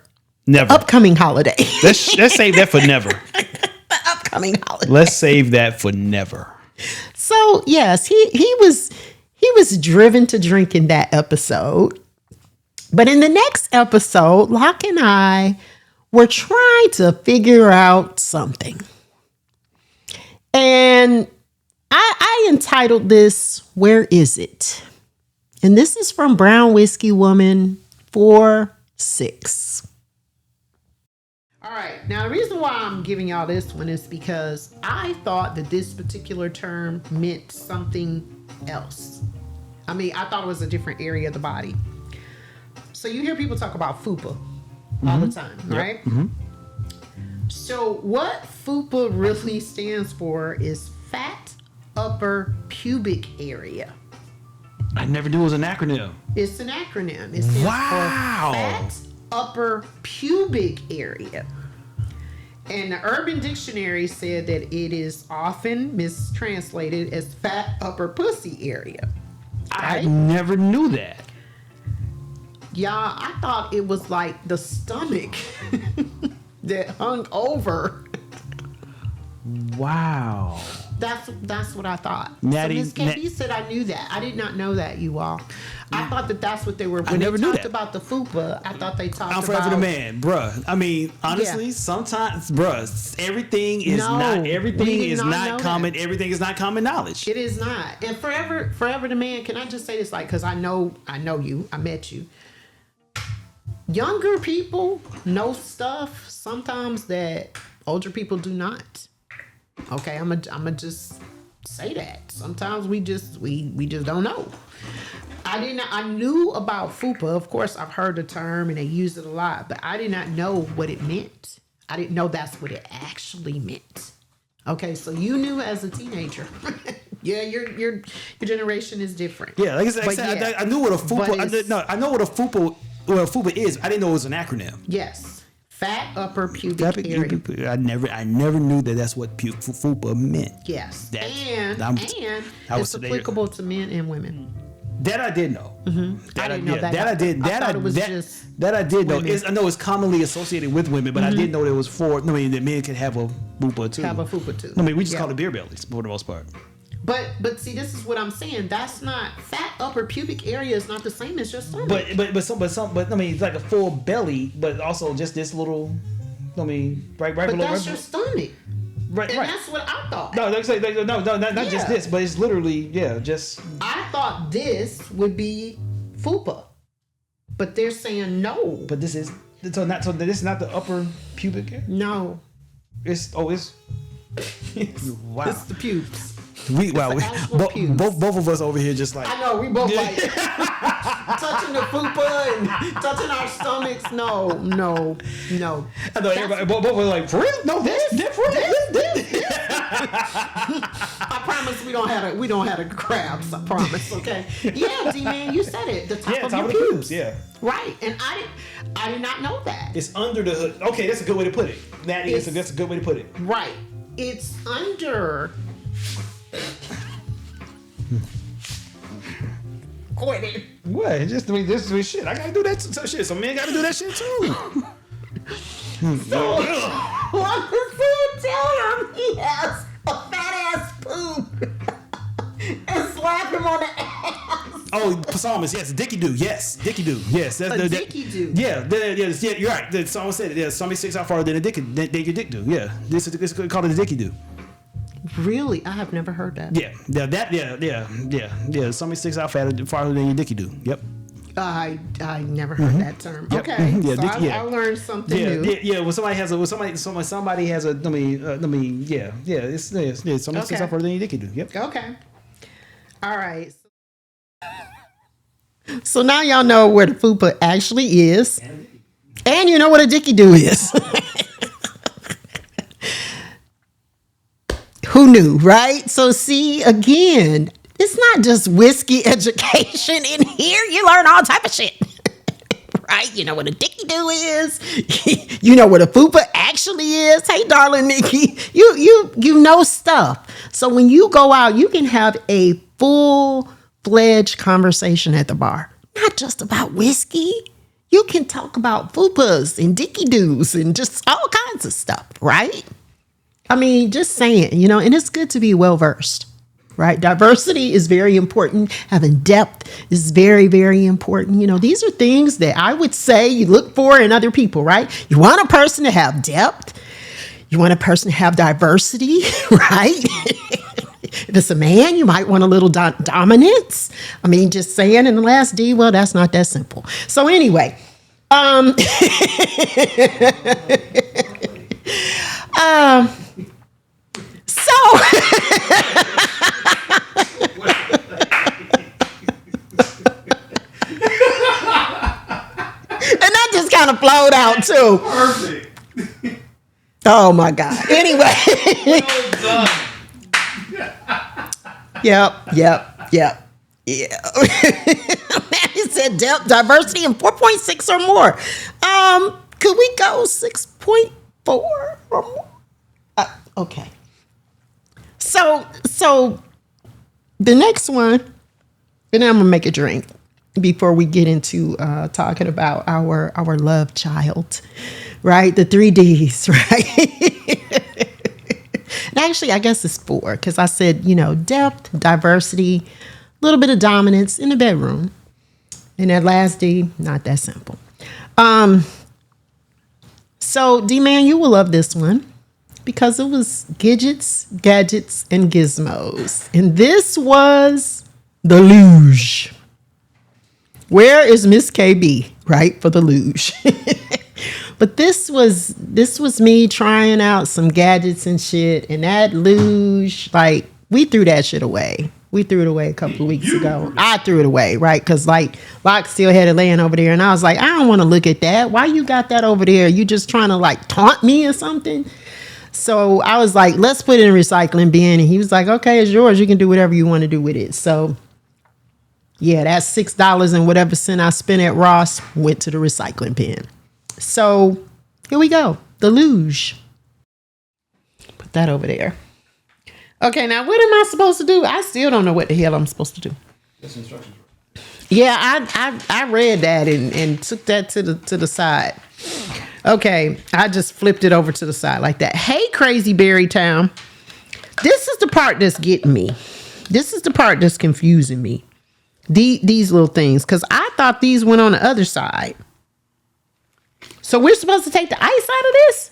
never. The upcoming holiday. Let's save that for never. The upcoming holiday. Let's save that for never. So yes, he was driven to drink in that episode. But in the next episode, Locke and I were trying to figure out something. And I entitled this, Where Is It? And this is from Brown Whiskey Woman 46. All right. Now, the reason why I'm giving y'all this one is because I thought that this particular term meant something else. I mean, I thought it was a different area of the body. So you hear people talk about FUPA all the time, right? Mm-hmm. So what FUPA really stands for is Fat Upper Pubic Area. I never knew it was an acronym. It's an acronym. It stands for Fat Upper Pubic Area. And the Urban Dictionary said that it is often mistranslated as Fat Upper Pussy Area. Right? I never knew that. Yeah, I thought it was like the stomach that hung over. Wow. That's what I thought. Natty- so Miss KB said I knew that. I did not know that, you all. I thought that's what they were. When never they knew talked that. about the FUPA, I thought they talked I'm about. forever the man, bruh. I mean, honestly, Yeah. sometimes, bruh, everything is No, not we everything did is not know not common. that. Everything is not common knowledge. It is not. And forever the man. Can I just say this, like, because I know you. I met you. Younger people know stuff sometimes that older people do not. Okay, I'm a just say that. Sometimes we just don't know. I knew about FUPA. Of course, I've heard the term and they use it a lot, but I did not know what it meant. I didn't know that's what it actually meant. Okay, so you knew as a teenager. Yeah, your generation is different. Yeah, like I said, But yeah, I knew what a FUPA. but it's- I know what a FUPA is. I didn't know it was an acronym. Yes, fat upper pubic area. I never knew that's what FUPA meant. Yes, That- and I'm- I it's was- applicable to men and women. That I did know. I didn't know that. That I did. I That thought I it was that, just that I did know. women. I know it's commonly associated with women, but I didn't know it was for. I mean, that men can have a FUPA too. Have a FUPA too. I mean, we just Yeah. call it beer bellies for the most part. But see, this is what I'm saying. That's not fat upper pubic area is not the same as your stomach. But I mean, it's like a full belly, but also just this little. I mean, right But below. that's your stomach, right. and that's what I thought. No, like I say, no, not just Yeah. this, but it's literally, just. I thought this would be FUPA, but they're saying no. But this is this is not the upper pubic area. No, It's wow. it's the pubes. Wow, the actual pubes. both of us over here just like. I know we both like touching the FUPA and touching our stomachs. No. I know everybody, both were like, for real? No, this different. This. I promise we don't have a crabs. I promise. Okay. Yeah, D-Man, you said it. The top Yeah, of top your of the pubes. pubes. Yeah, Right, and I did not know that. it's under the hood. Okay, that's a good way to put it. That's a good way to put it. Right, it's under. Courtney. What? Just this is shit. I gotta do that shit. Some men gotta do that shit too. So, what does he tell him? He has a fat ass poop and slap him on the ass. Oh, psalmist, yes, Dicky do, yes, Dicky do, yes. That's A dicky do. Yeah, you're right. The psalmist said it. Yeah, somebody sticks out farther than a dick than your dick do. Yeah, this is called it a Dicky do. Really, I have never heard that. Yeah. Somebody sticks out farther than your dicky do. Yep. I never heard that term. Yep. Okay, Yeah, so dicky, I learned something Yeah, new. yeah. When somebody has somebody has a. Somebody sticks out farther than your dicky do. Yep. Okay. All right. So now y'all know where the FUPA actually is. And you know what a dicky do is. Who knew, right? So see, again, it's not just whiskey education in here. You learn all type of shit. Right? You know what a dicky do is. You know what a FUPA actually is. Hey, darling Nikki, you know stuff. So when you go out, you can have a full-fledged conversation at the bar. Not just about whiskey. You can talk about FUPAs and dicky doos and just all kinds of stuff, right? I mean, just saying, and it's good to be well-versed, right? Diversity is very important. Having depth is very, very important. These are things that I would say you look for in other people, right? You want a person to have depth. You want a person to have diversity, right? If it's a man, you might want a little dominance. I mean, just saying in the last D, well, that's not that simple. So anyway, and that just kind of flowed out too. Perfect. Oh my God. Anyway. Well done. Yep. Yeah. Man, he said depth, diversity, and 4.6 or more. Could we go 6.4 or more? Okay. So the next one, and I'm gonna make a drink before we get into talking about our love child, right? The 3 Ds, right? And I actually, I guess it's 4 because I said, depth, diversity, a little bit of dominance in the bedroom. And that last D, not that simple. So D-Man, you will love this one because it was gadgets, and gizmos. And this was the luge. Where is Miss KB, right, for the luge? But this was me trying out some gadgets and shit. And that luge, like, we threw that shit away. We threw it away a couple of weeks ago. I threw it away, right? Because, like, Locke still had it laying over there. And I was like, I don't want to look at that. Why you got that over there? You just trying to, like, taunt me or something? So I was like, let's put it in a recycling bin. And he was like, okay, it's yours. You can do whatever you want to do with it. So, yeah, that $6 and whatever cent I spent at Ross went to the recycling bin. So here we go. The luge. Put that over there. Okay, now what am I supposed to do? I still don't know what the hell I'm supposed to do. That's instructions. Yeah, I read that and took that to the side. Okay, I just flipped it over to the side like that. Hey, Crazy Berry Town. This is the part that's getting me. This is the part that's confusing me. These little things, because I thought these went on the other side. So we're supposed to take the ice out of this?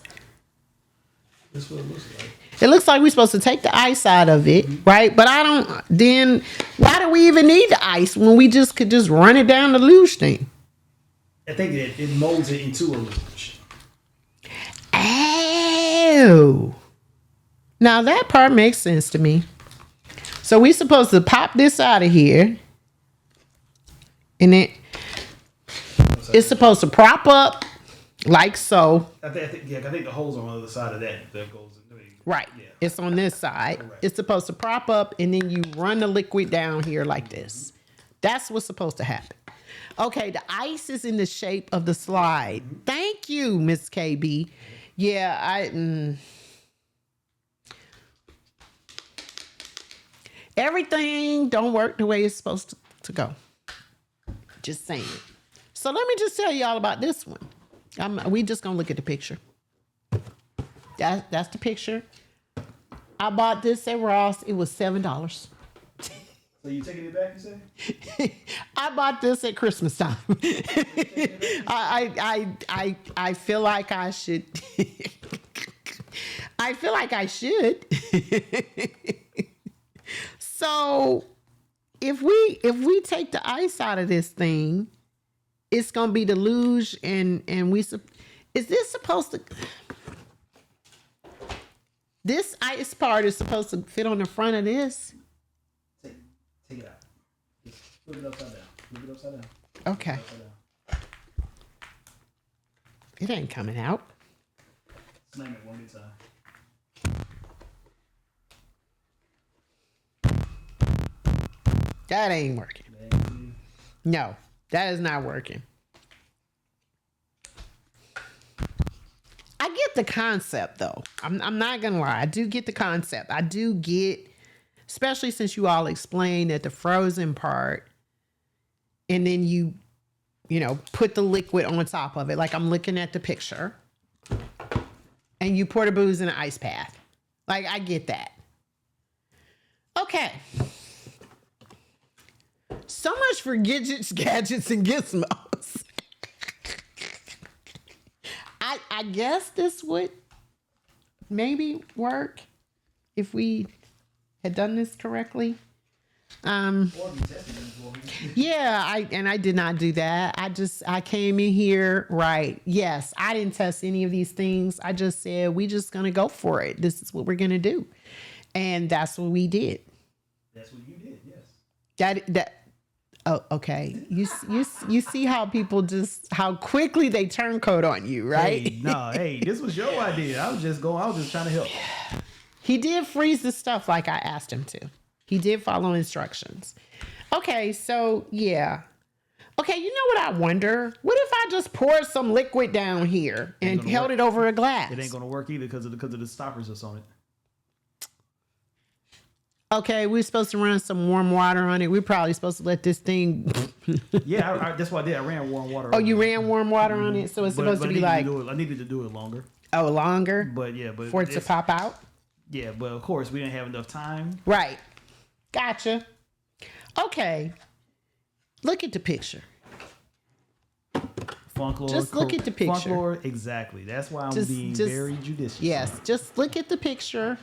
That's what it looks like. It looks like we're supposed to take the ice out of it, right? But then why do we even need the ice when we could just run it down the luge thing? I think it molds it into a luge. Oh. Now that part makes sense to me. So we're supposed to pop this out of here. And it's supposed to prop up like so. I think the holes on the other side of that goes. Right. Yeah. It's on this side. Correct. It's supposed to prop up and then you run the liquid down here like this. That's what's supposed to happen. Okay, the ice is in the shape of the slide. Thank you, Miss KB. Yeah, everything don't work the way it's supposed to go. Just saying. So let me just tell y'all about this one. We just gonna look at the picture. That's the picture. I bought this at Ross. It was $7. So you taking it back, you say? I bought this at Christmas time. I feel like I should. I feel like I should. So if we take the ice out of this thing, it's gonna be the luge, and is this supposed to? This ice part is supposed to fit on the front of this. Take it out. Just flip it upside down. Flip it upside down. Okay. Upside down. It ain't coming out. Slam it one time. That ain't working. No, that is not working. I get the concept though. I'm not gonna lie. I do get the concept. I do get, especially since you all explained that the frozen part, and then you put the liquid on top of it. Like I'm looking at the picture, and you pour the booze in an ice bath. Like I get that. Okay. So much for gadgets, and gizmos. I guess this would maybe work if we had done this correctly. Yeah, I did not do that. I came in here, right. Yes, I didn't test any of these things. I just said, we just going to go for it. This is what we're going to do. And that's what we did. That's what you did, yes. That oh, okay. You see how people how quickly they turncoat on you, right? Hey, this was your idea. I was just trying to help. He did freeze the stuff like I asked him to. He did follow instructions. Okay, so yeah. Okay, you know what I wonder? What if I just poured some liquid down here and held it over a glass? It ain't gonna work either because of the stoppers that's on it. Okay, we're supposed to run some warm water on it. We're probably supposed to let this thing. Yeah, that's what I did. I ran warm water. Oh, you ran warm water on it, so it's supposed to be like. I needed to do it longer. Oh, longer. But for it to pop out. Yeah, but of course we didn't have enough time. Right. Gotcha. Okay. Look at the picture. Funk Lord, Just look at the picture. Funk Lord, exactly. That's why I'm being very judicious. Yes, just look at the picture.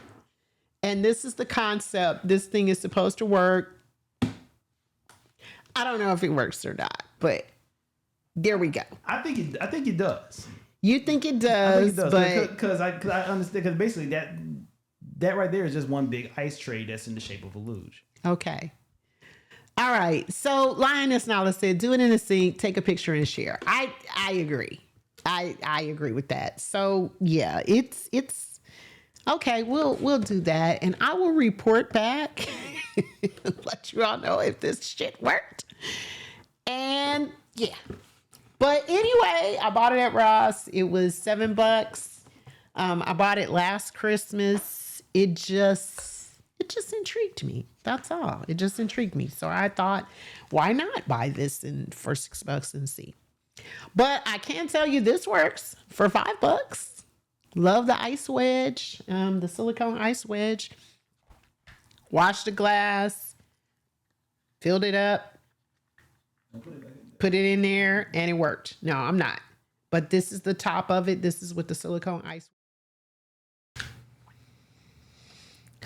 And this is the concept. This thing is supposed to work. I don't know if it works or not, but there we go. I think it does. You think it I does, think it does, but because I understand, because basically that right there is just one big ice tray that's in the shape of a luge. okay. All right. So Lioness Nala said, do it in the sink, take a picture and share. I agree. I agree with that. So yeah, it's okay. We'll do that, and I will report back, let you all know if this shit worked. And yeah, but anyway, I bought it at Ross. It was $7. I bought it last Christmas. It just intrigued me. That's all. It just intrigued me. So I thought, why not buy this for $6 and see? But I can tell you this works for $5. Love the ice wedge, the silicone ice wedge. Washed the glass, filled it up, put it in there, and it worked. No, I'm not. But this is the top of it. This is with the silicone ice.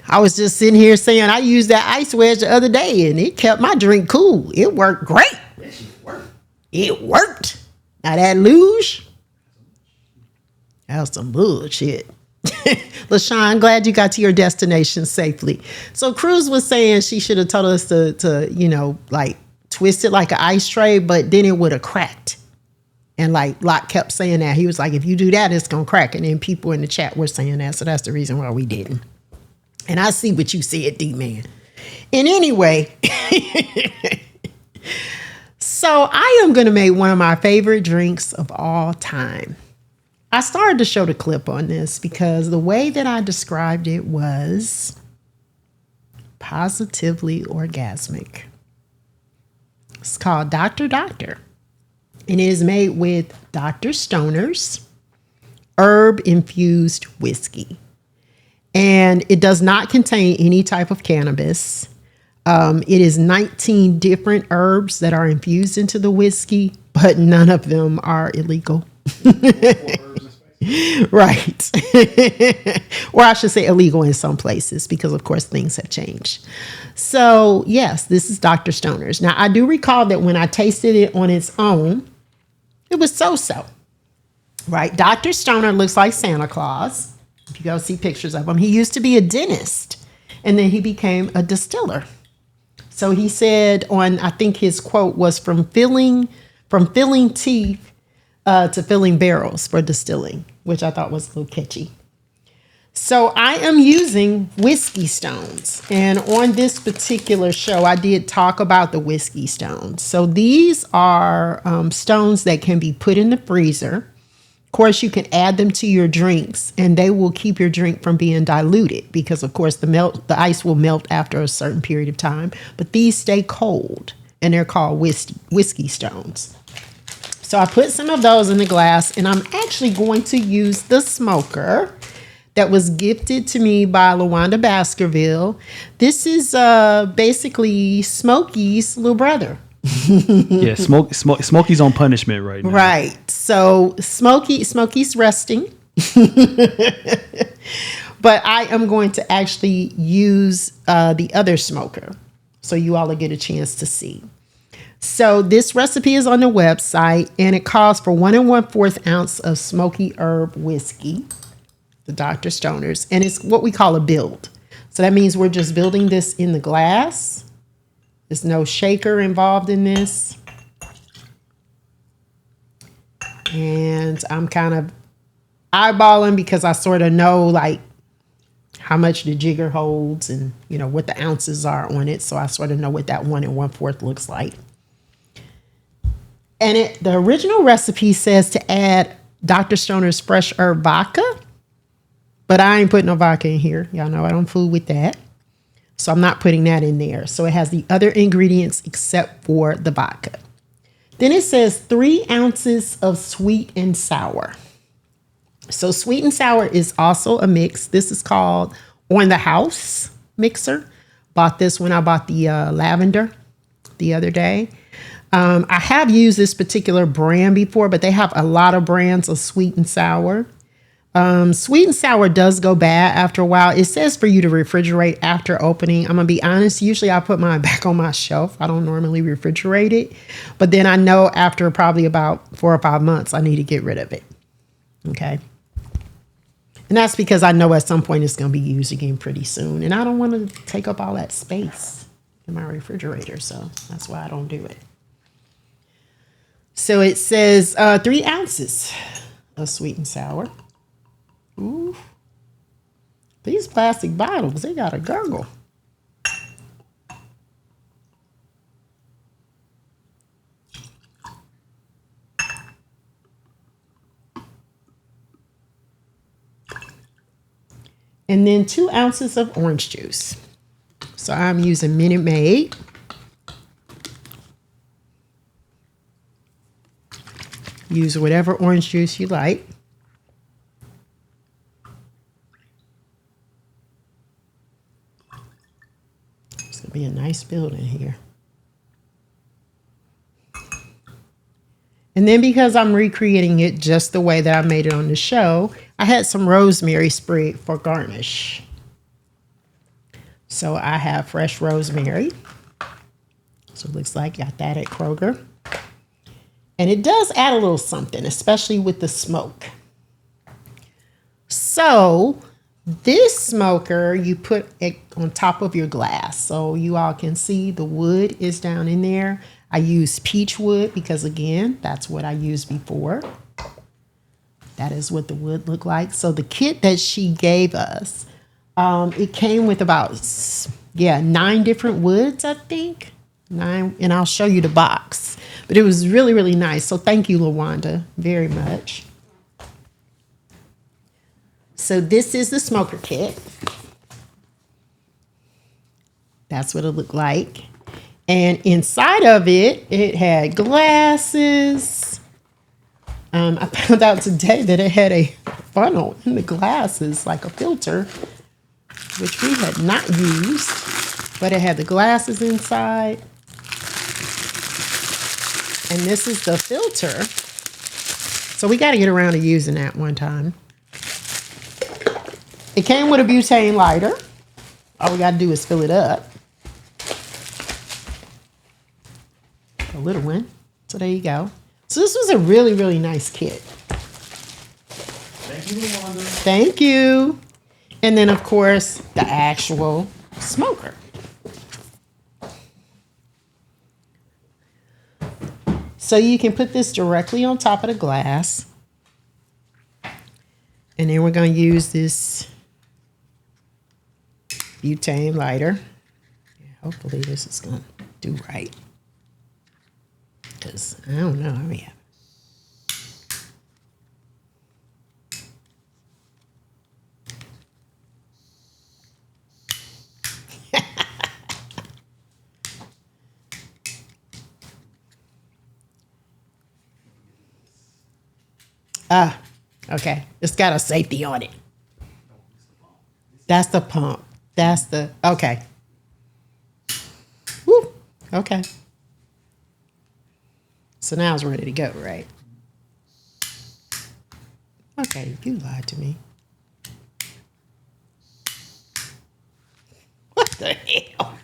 I was just sitting here saying I used that ice wedge the other day and it kept my drink cool. It worked great. It worked. Now that luge, that was some bullshit. LaShawn, glad you got to your destination safely. So Cruz was saying she should have told us to like twist it like an ice tray, but then it would have cracked. And like Locke kept saying that. He was like, if you do that, it's going to crack. And then people in the chat were saying that. So that's the reason why we didn't. And I see what you said, D-Man. And anyway, so I am going to make one of my favorite drinks of all time. I started to show the clip on this because the way that I described it was positively orgasmic. It's called Dr. Doctor. And it is made with Dr. Stoner's Herb Infused Whiskey. And it does not contain any type of cannabis. It is 19 different herbs that are infused into the whiskey, but none of them are illegal. Right. Or I should say illegal in some places because, of course, things have changed. So, yes, this is Dr. Stoner's. Now, I do recall that when I tasted it on its own, it was so-so. Right? Dr. Stoner looks like Santa Claus. If you go see pictures of him, he used to be a dentist and then he became a distiller. So he said I think his quote was from filling teeth to filling barrels for distilling, which I thought was a little catchy. So I am using whiskey stones. And on this particular show, I did talk about the whiskey stones. So these are stones that can be put in the freezer. Of course, you can add them to your drinks and they will keep your drink from being diluted because, of course, the ice will melt after a certain period of time. But these stay cold and they're called whiskey stones. So I put some of those in the glass and I'm actually going to use the smoker that was gifted to me by LaWanda Baskerville. This is basically Smokey's little brother. Yeah, Smokey's on punishment right now. Right. So Smokey's resting. But I am going to actually use the other smoker so you all will get a chance to see. So this recipe is on the website and it calls for 1 1/4 ounce of smoky herb whiskey, the Dr. Stoner's, and it's what we call a build. So that means we're just building this in the glass. There's no shaker involved in this. And I'm kind of eyeballing because I sort of know like how much the jigger holds and what the ounces are on it. So I sort of know what that 1 1/4 looks like. And the original recipe says to add Dr. Stoner's fresh herb vodka, but I ain't putting no vodka in here. Y'all know I don't fool with that. So I'm not putting that in there. So it has the other ingredients except for the vodka. Then it says 3 ounces of sweet and sour. So sweet and sour is also a mix. This is called on the house mixer. Bought this when I bought the lavender the other day. I have used this particular brand before, but they have a lot of brands of sweet and sour. Sweet and sour does go bad after a while. It says for you to refrigerate after opening. I'm going to be honest. Usually I put mine back on my shelf. I don't normally refrigerate it. But then I know after probably about 4 or 5 months, I need to get rid of it. Okay. And that's because I know at some point it's going to be used again pretty soon. And I don't want to take up all that space in my refrigerator. So that's why I don't do it. So it says 3 ounces of sweet and sour. Ooh. These plastic bottles, they got a gurgle. And then 2 ounces of orange juice. So I'm using Minute Maid. Use whatever orange juice you like. It's going to be a nice building here. And then because I'm recreating it just the way that I made it on the show, I had some rosemary spread for garnish. So I have fresh rosemary. So it looks like got that at Kroger. And it does add a little something, especially with the smoke. So this smoker, you put it on top of your glass. So you all can see the wood is down in there. I use peach wood because, again, that's what I used before. That is what the wood looked like. So the kit that she gave us, it came with about, 9 different woods, I think. 9, and I'll show you the box. But it was really, really nice. So thank you, LaWanda, very much. So this is the smoker kit. That's what it looked like. And inside of it, it had glasses. I found out today that it had a funnel in the glasses, like a filter, which we had not used. But it had the glasses inside. And this is the filter. So we got to get around to using that one time. It came with a butane lighter. All we got to do is fill it up. A little one. So there you go. So this was a really, really nice kit. Thank you, Wanda. Thank you. And then, of course, the actual smoker. So you can put this directly on top of the glass. And then we're going to use this butane lighter. Hopefully this is going to do right. Because I don't know. I mean, okay. It's got a safety on it. That's the pump. That's the, okay. Woo, okay. So now it's ready to go, right? Okay, you lied to me. What the hell?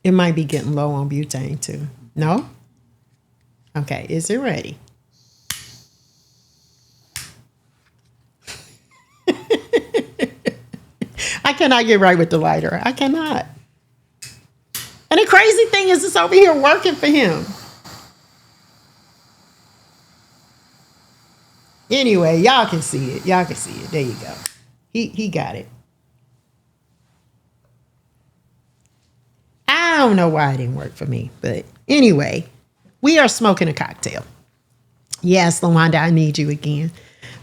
It might be getting low on butane too. No? Okay, is it ready? I cannot get right with the lighter. I cannot. And the crazy thing is it's over here working for him. Anyway, y'all can see it. Y'all can see it. There you go. He got it. I don't know why it didn't work for me. But anyway, we are smoking a cocktail. Yes, LaWanda, I need you again.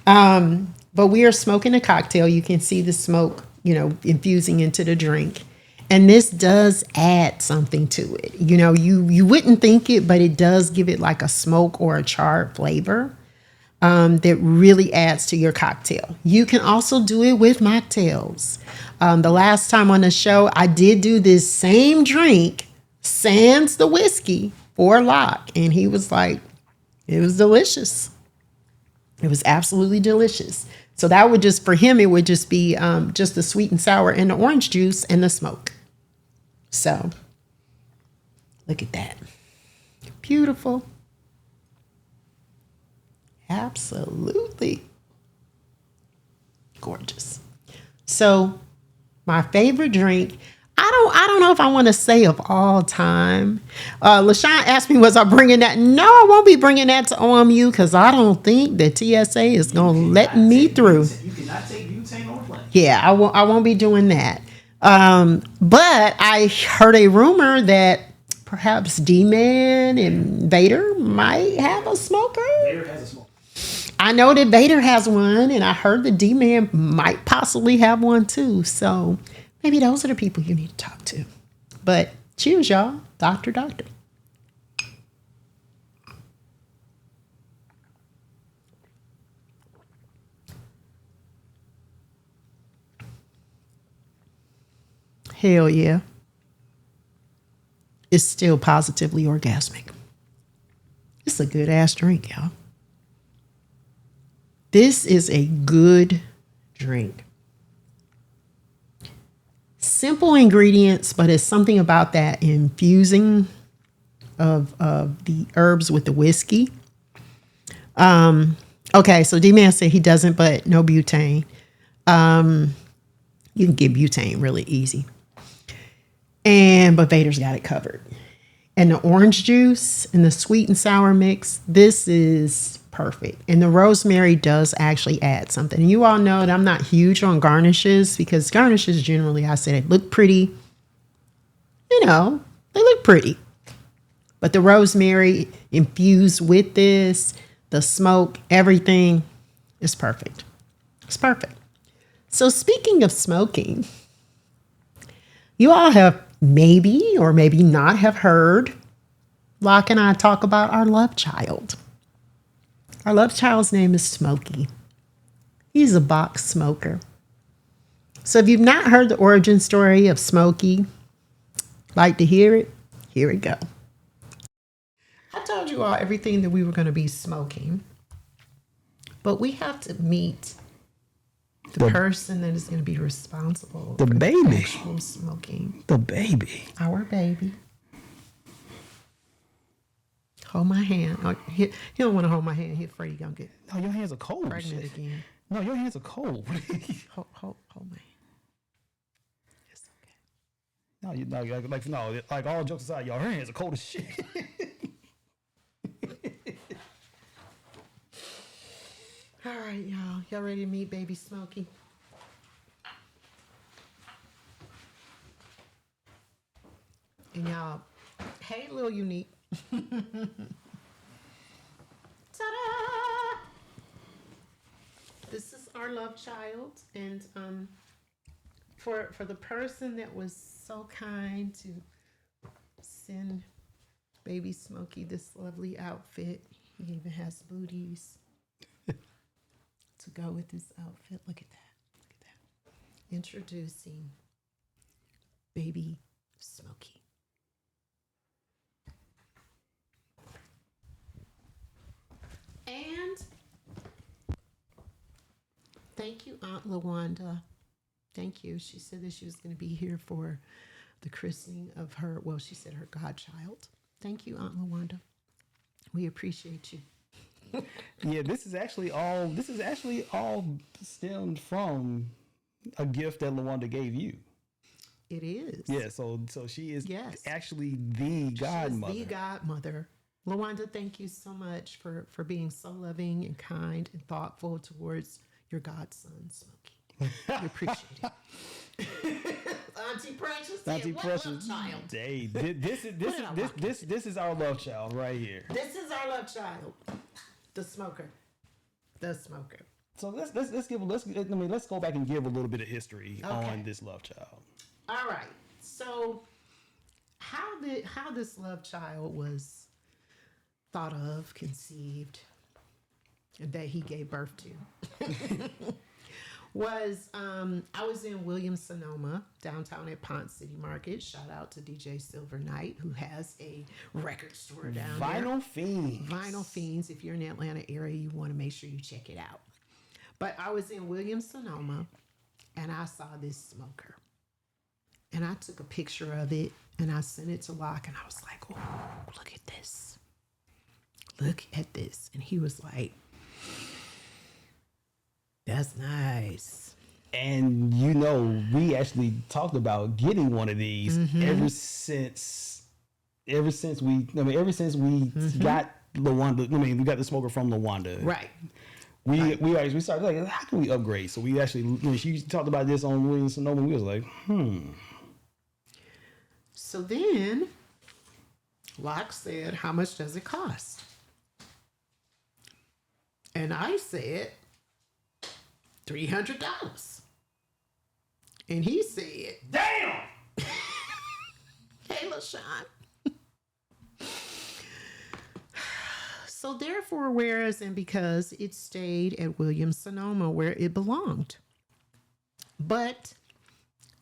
But we are smoking a cocktail. You can see the smoke infusing into the drink. And this does add something to it. You wouldn't think it, but it does give it like a smoke or a charred flavor that really adds to your cocktail. You can also do it with mocktails. The last time on the show, I did do this same drink, sans the whiskey, for Locke. And he was like, it was delicious. It was absolutely delicious. So that would just, for him, it would just be just the sweet and sour and the orange juice and the smoke. So look at that. Beautiful. Absolutely gorgeous. So my favorite drink, I don't know if I want to say of all time. LaShawn asked me, was I bringing that? No, I won't be bringing that to OMU because I don't think that TSA is going to let me through. You cannot take butane on a plane. Yeah, I won't be doing that. But I heard a rumor that perhaps D-Man and Vader might have a smoker. Vader has a smoker. I know that Vader has one, and I heard that D-Man might possibly have one too. So maybe those are the people you need to talk to. But cheers, y'all. Doctor. Hell yeah. It's still positively orgasmic. It's a good ass drink, y'all. This is a good drink. Simple ingredients, but it's something about that infusing of the herbs with the whiskey. Okay, so D-Man said he doesn't, but no butane. You can get butane really easy. But Vader's got it covered. And the orange juice and the sweet and sour mix, this is perfect. And the rosemary does actually add something. And you all know that I'm not huge on garnishes because garnishes generally, I say, they look pretty. They look pretty. But the rosemary infused with this, the smoke, everything is perfect. It's perfect. So speaking of smoking, you all have maybe or maybe not have heard Locke and I talk about our love child. Our love child's name is Smokey. He's a box smoker. So if you've not heard the origin story of Smokey, like to hear it? Here we go. I told you all everything that we were going to be smoking, but we have to meet the person that is going to be responsible The for baby. the actual smoking. The baby. Our baby. Hold my hand. Oh, he don't want to hold my hand. He's afraid he's going to get No, your hands are cold. pregnant Shit. again. No, your hands are cold. Hold my hand. It's okay. No, like all jokes aside, y'all, her hands are cold as shit. All right, y'all. Y'all ready to meet baby Smokey? And y'all, hey, little unique. Ta-da! This is our love child, and for the person that was so kind to send baby Smokey this lovely outfit, he even has booties to go with this outfit. Look at that. Look at that. Introducing baby Smokey. And thank you, Aunt LaWanda. Thank you. She said that she was going to be here for the christening of her, well, she said her godchild. Thank you, Aunt LaWanda. We appreciate you. Yeah, this is actually all stemmed from a gift that LaWanda gave you. It is. Yeah, so she is Yes. actually the godmother. She is the godmother. LaWanda, thank you so much for being so loving and kind and thoughtful towards your godson, Smokey. We appreciate it. Auntie Precious, Auntie what Precious, love child? hey, this is our love child right here. This is our love child, the smoker. So let's go back and give a little bit of history on this love child. All right. So how this love child was thought of, conceived, and that he gave birth to was I was in Williams-Sonoma, downtown at Ponce City Market. Shout out to DJ Silver Knight, who has a record store down there. Vinyl Fiends. If you're in the Atlanta area, you want to make sure you check it out. But I was in Williams-Sonoma, and I saw this smoker. And I took a picture of it, and I sent it to Locke, and I was like, oh, look at this. Look at this. And he was like, that's nice. And we actually talked about getting one of these ever since we got Lawanda. We got the smoker from Lawanda. Right. We started like, how can we upgrade? So we actually, she talked about this on Williams-Sonoma, and we was like, So then Locke said, how much does it cost? And I said, $300. And he said, Damn! Hey, LaShawn. So therefore, whereas and because it stayed at Williams-Sonoma where it belonged. But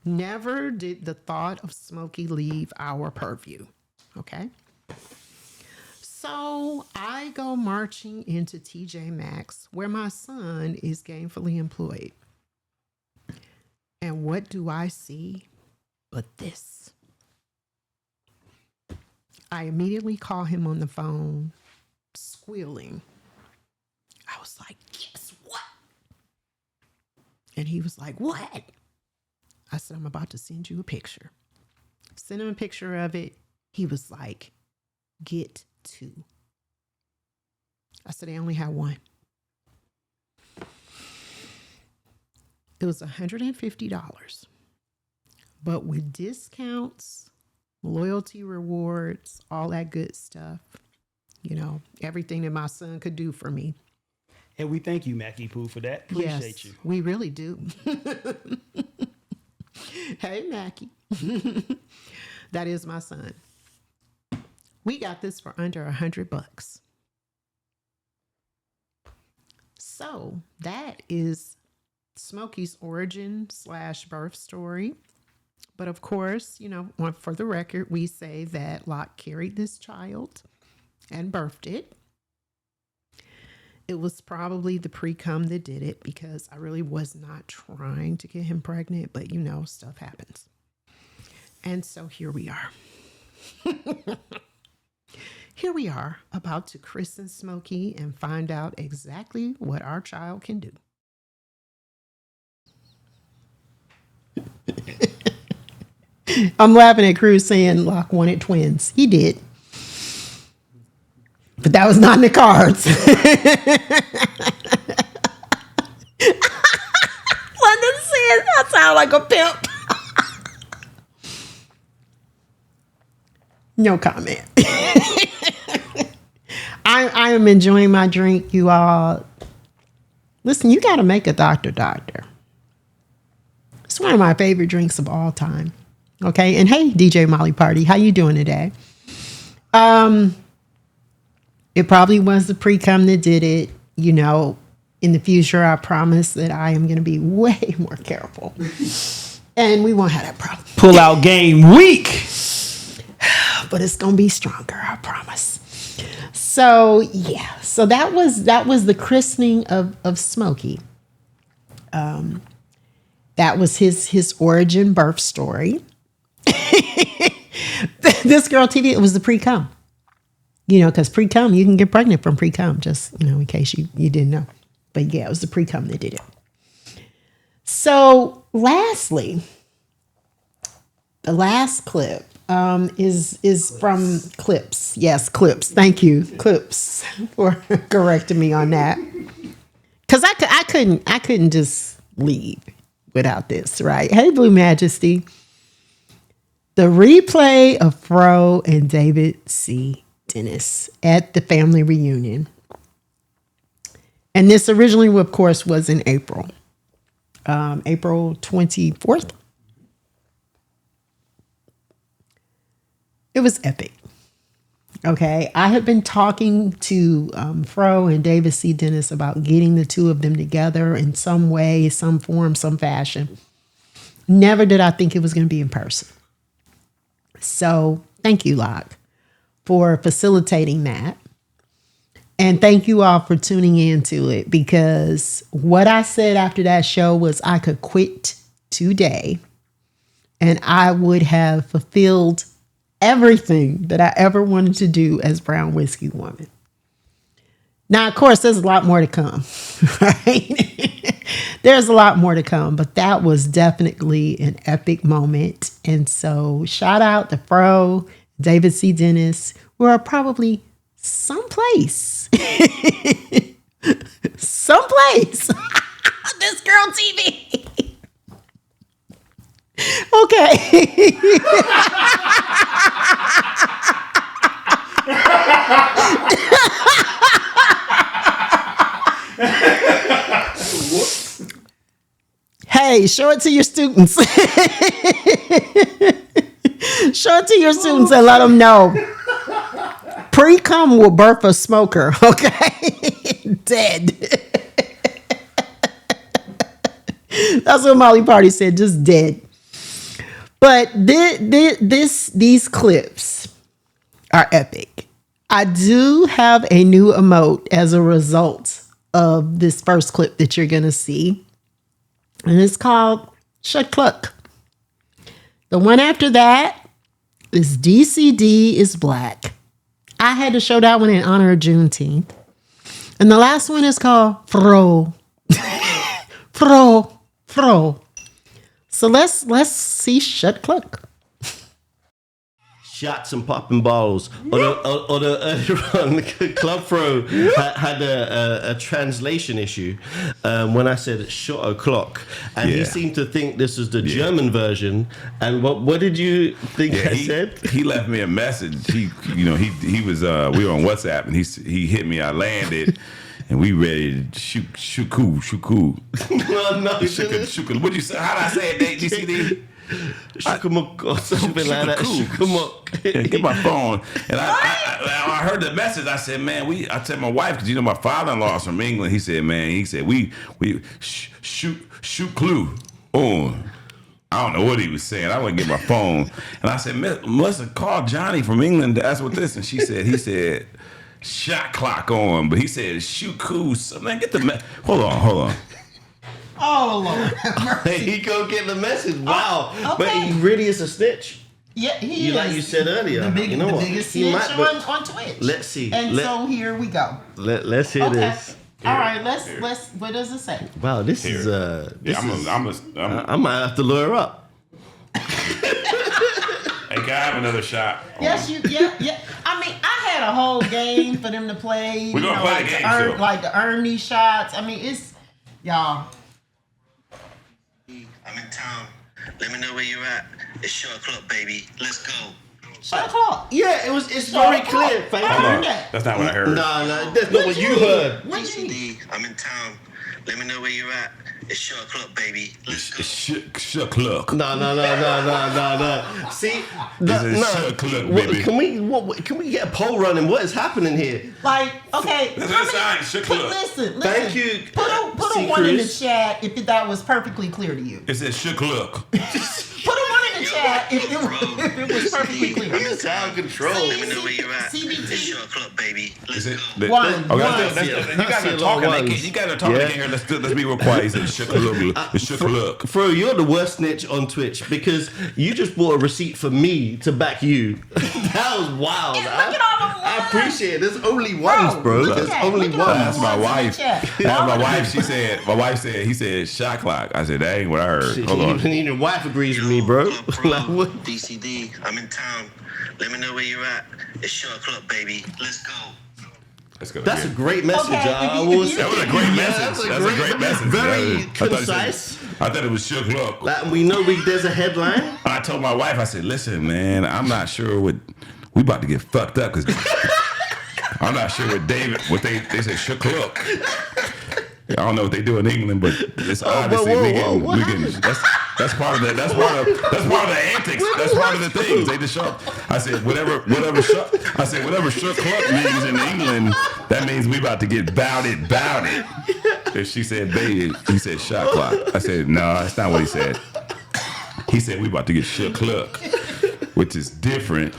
never did the thought of Smokey leave our purview. Okay? So I go marching into TJ Maxx where my son is gainfully employed. And what do I see but this? I immediately call him on the phone, squealing. I was like, guess what? And he was like, what? I said, I'm about to send you a picture. Send him a picture of it. He was like, get two. I said, I only have one. It was $150. But with discounts, loyalty rewards, all that good stuff, everything that my son could do for me. and we thank you, Mackie Poo, for that. Appreciate you. We really do. Hey, Mackie. That is my son. We got this for under $100. So that is Smokey's origin / birth story. But of course, for the record, we say that Locke carried this child and birthed it. It was probably the pre-cum that did it, because I really was not trying to get him pregnant, but stuff happens. And so here we are. Here we are, about to christen Smokey and find out exactly what our child can do. I'm laughing at Cruz saying Locke wanted twins. He did. But that was not in the cards. London says I sound like a pimp. No comment. I am enjoying my drink, you all. Listen, you got to make a doctor. It's one of my favorite drinks of all time. Okay, and hey, DJ Molly Party, how you doing today? It probably was the pre-cum that did it. In the future, I promise that I am going to be way more careful, and we won't have that problem. Pull out game week. But it's gonna be stronger, I promise. So yeah, so that was the christening of Smokey. That was his origin birth story. This girl TV, it was the pre-cum. Because pre-cum, you can get pregnant from pre-cum, just in case you didn't know. But yeah, it was the pre-cum that did it. So lastly, the last clip is from Clips. Yes, Clips. Thank you, Clips, for correcting me on that. Because I couldn't just leave without this, right? Hey, Blue Majesty. The replay of Fro and David C. Dennis at the family reunion. And this originally, of course, was in April. April 24th. It was epic. Okay. I had been talking to Fro and David C. Dennis about getting the two of them together in some way, some form, some fashion. Never did I think it was going to be in person. So thank you, Locke, for facilitating that. And thank you all for tuning into it, because what I said after that show was I could quit today and I would have fulfilled everything that I ever wanted to do as Brown Whiskey Woman. Now, of course, there's a lot more to come, right? There's a lot more to come, but that was definitely an epic moment. And so shout out to Fro, David C. Dennis, who are probably someplace. Someplace. This girl TV. Okay. Hey, show it to your students. Show it to your students and let them know. Pre-cum will birth a smoker, okay? Dead. That's what Molly Party said, just dead. But these clips are epic. I do have a new emote as a result of this first clip that you're going to see. And it's called Shut Cluck. The one after that is DCD is Black. I had to show that one in honor of Juneteenth. And the last one is called Fro. Fro. So let's see Shut Cluck. Shots and popping bottles. Or the Club Fro had a translation issue when I said shot o'clock, and he seemed to think this was the German version. And what did you think I said? He left me a message. He was we were on WhatsApp, and he hit me. I landed. And we ready to shuku. No. What'd you say? How did I say it, DCD? Shukamuk or something like that. Shukamuk. Yeah, get my phone. And I heard the message. I said, man, I tell my wife, because my father-in-law is from England. He said, we shoot clue. Oh, I don't know what he was saying. I wouldn't get my phone. And I said, must have called Johnny from England to ask what this. And he said, shot clock on. But he said, shoot cool. So, man, get the hold on. Oh, Lord. He go get the message. Wow. Okay. But he really is a snitch. Yeah, he is. Like you said earlier. The biggest snitch on Twitch. Let's see. So here we go. Let's hear this. All right, let's. What does it say? Wow, this is. I might have to lawyer up. Hey, can I have another shot? Yes, yeah. I mean, I had a whole game for them to play. We're gonna play a game, to earn these shots. I mean, it's y'all. I'm in town. Let me know where you're at. It's shot o'clock, baby. Let's go. Shot o'clock. Yeah, it's very clear. Thank you. That's not what I heard. No, that's not what you heard. DCD, I'm in town. Let me know where you're at. It's shot o'clock, baby. Let's go. Shut cluck. No. See, shut cluck, baby. Can we get a poll running? What is happening here? Like, okay. That's a sign. Shut cluck. Listen. Thank you. Put a one in the chat if that was perfectly clear to you. It says shut cluck. Put a one in the chat if it was perfectly clear. I'm in town control. Let me know where you're at. CBT. It's shot o'clock, baby. Let's go. You guys are talking again here. Let's be real quiet. He said shut cluck. Fro, you're the worst snitch on Twitch because you just bought a receipt for me to back you. That was wild. I appreciate it. There's only ones, bro. There's only one. That's my wife. My wife said, he said shot clock. I said, that ain't what I heard. Hold on. Your wife agrees with me, bro. Like, what? DCD, I'm in town. Let me know where you're at. It's shot o'clock, baby. Let's go. That's a great message. That was a great message. That's a great message. Very concise. I thought it was shook look. Like, we know there's a headline. I told my wife, I said, listen, man, I'm not sure what we about to get fucked up because I'm not sure what they said shook look. I don't know what they do in England, but it's obviously we getting that's part of the antics. That's part of the things. They just show up. I said whatever shook cluck means in England, that means we about to get bout it. And she said, baby, he said shot clock. I said, no, that's not what he said. He said we about to get shook cluck, which is different.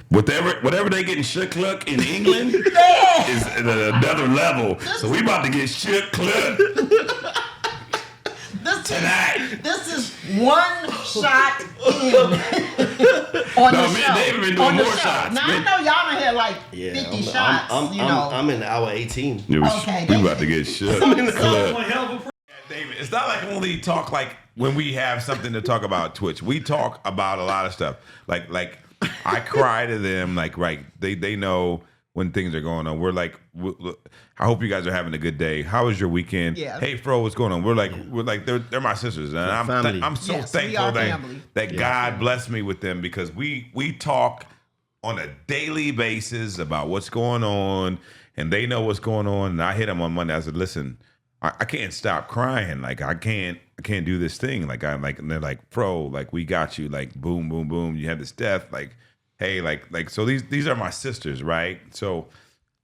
Whatever they getting shook cluck in England is at another level. So we about to get shook cluck tonight. This is one shot in on the show. They've been doing more shots. Now I know y'all done had like 50 shots. I'm in hour 18. We about to get shook cluck. David, it's not like only talk like when we have something to talk about Twitch. We talk about a lot of stuff. Like I cry to them. Like they know when things are going on. We're like, I hope you guys are having a good day. How was your weekend? Yeah. Hey, Fro, what's going on? We're like they're my sisters, and I'm so thankful that God blessed me with them because we talk on a daily basis about what's going on, and they know what's going on. And I hit them on Monday. I said, listen, I can't stop crying. Like I can't do this thing. Like and they're like, Fro, like we got you. Like boom, boom, boom. You had this death. Like, hey, like so these are my sisters, right? So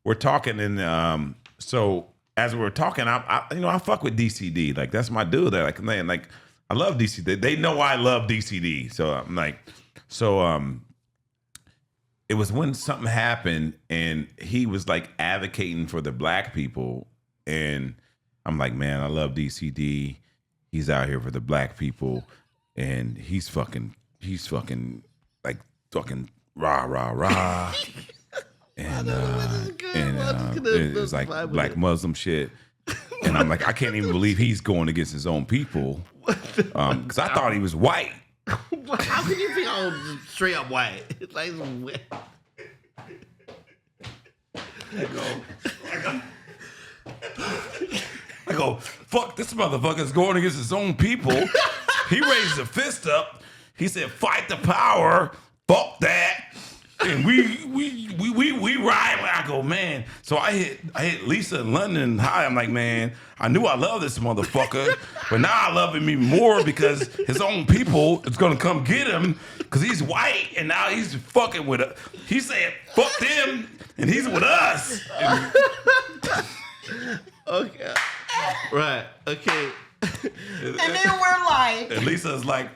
we're talking, and so as we're talking, I fuck with DCD. Like that's my dude. They're like, man, like I love DCD. They know I love DCD. So I'm like, it was when something happened, and he was like advocating for the black people, and I'm like, man, I love DCD. He's out here for the black people, and he's fucking like fucking rah. And it was like black Muslim shit. And I'm like, I can't even believe he's going against his own people. Because I thought he was white. How can you be all straight up white? It's like I go, fuck, this motherfucker's going against his own people. He raised a fist up. He said, fight the power. Fuck that. And we ride. I go, man. So I hit Lisa in London high. I'm like, man, I knew I love this motherfucker, but now I love him even more because his own people is gonna come get him because he's white and now he's fucking with us. He said, fuck them, and he's with us. Okay. Right. Okay. And then we're like, and Lisa's like,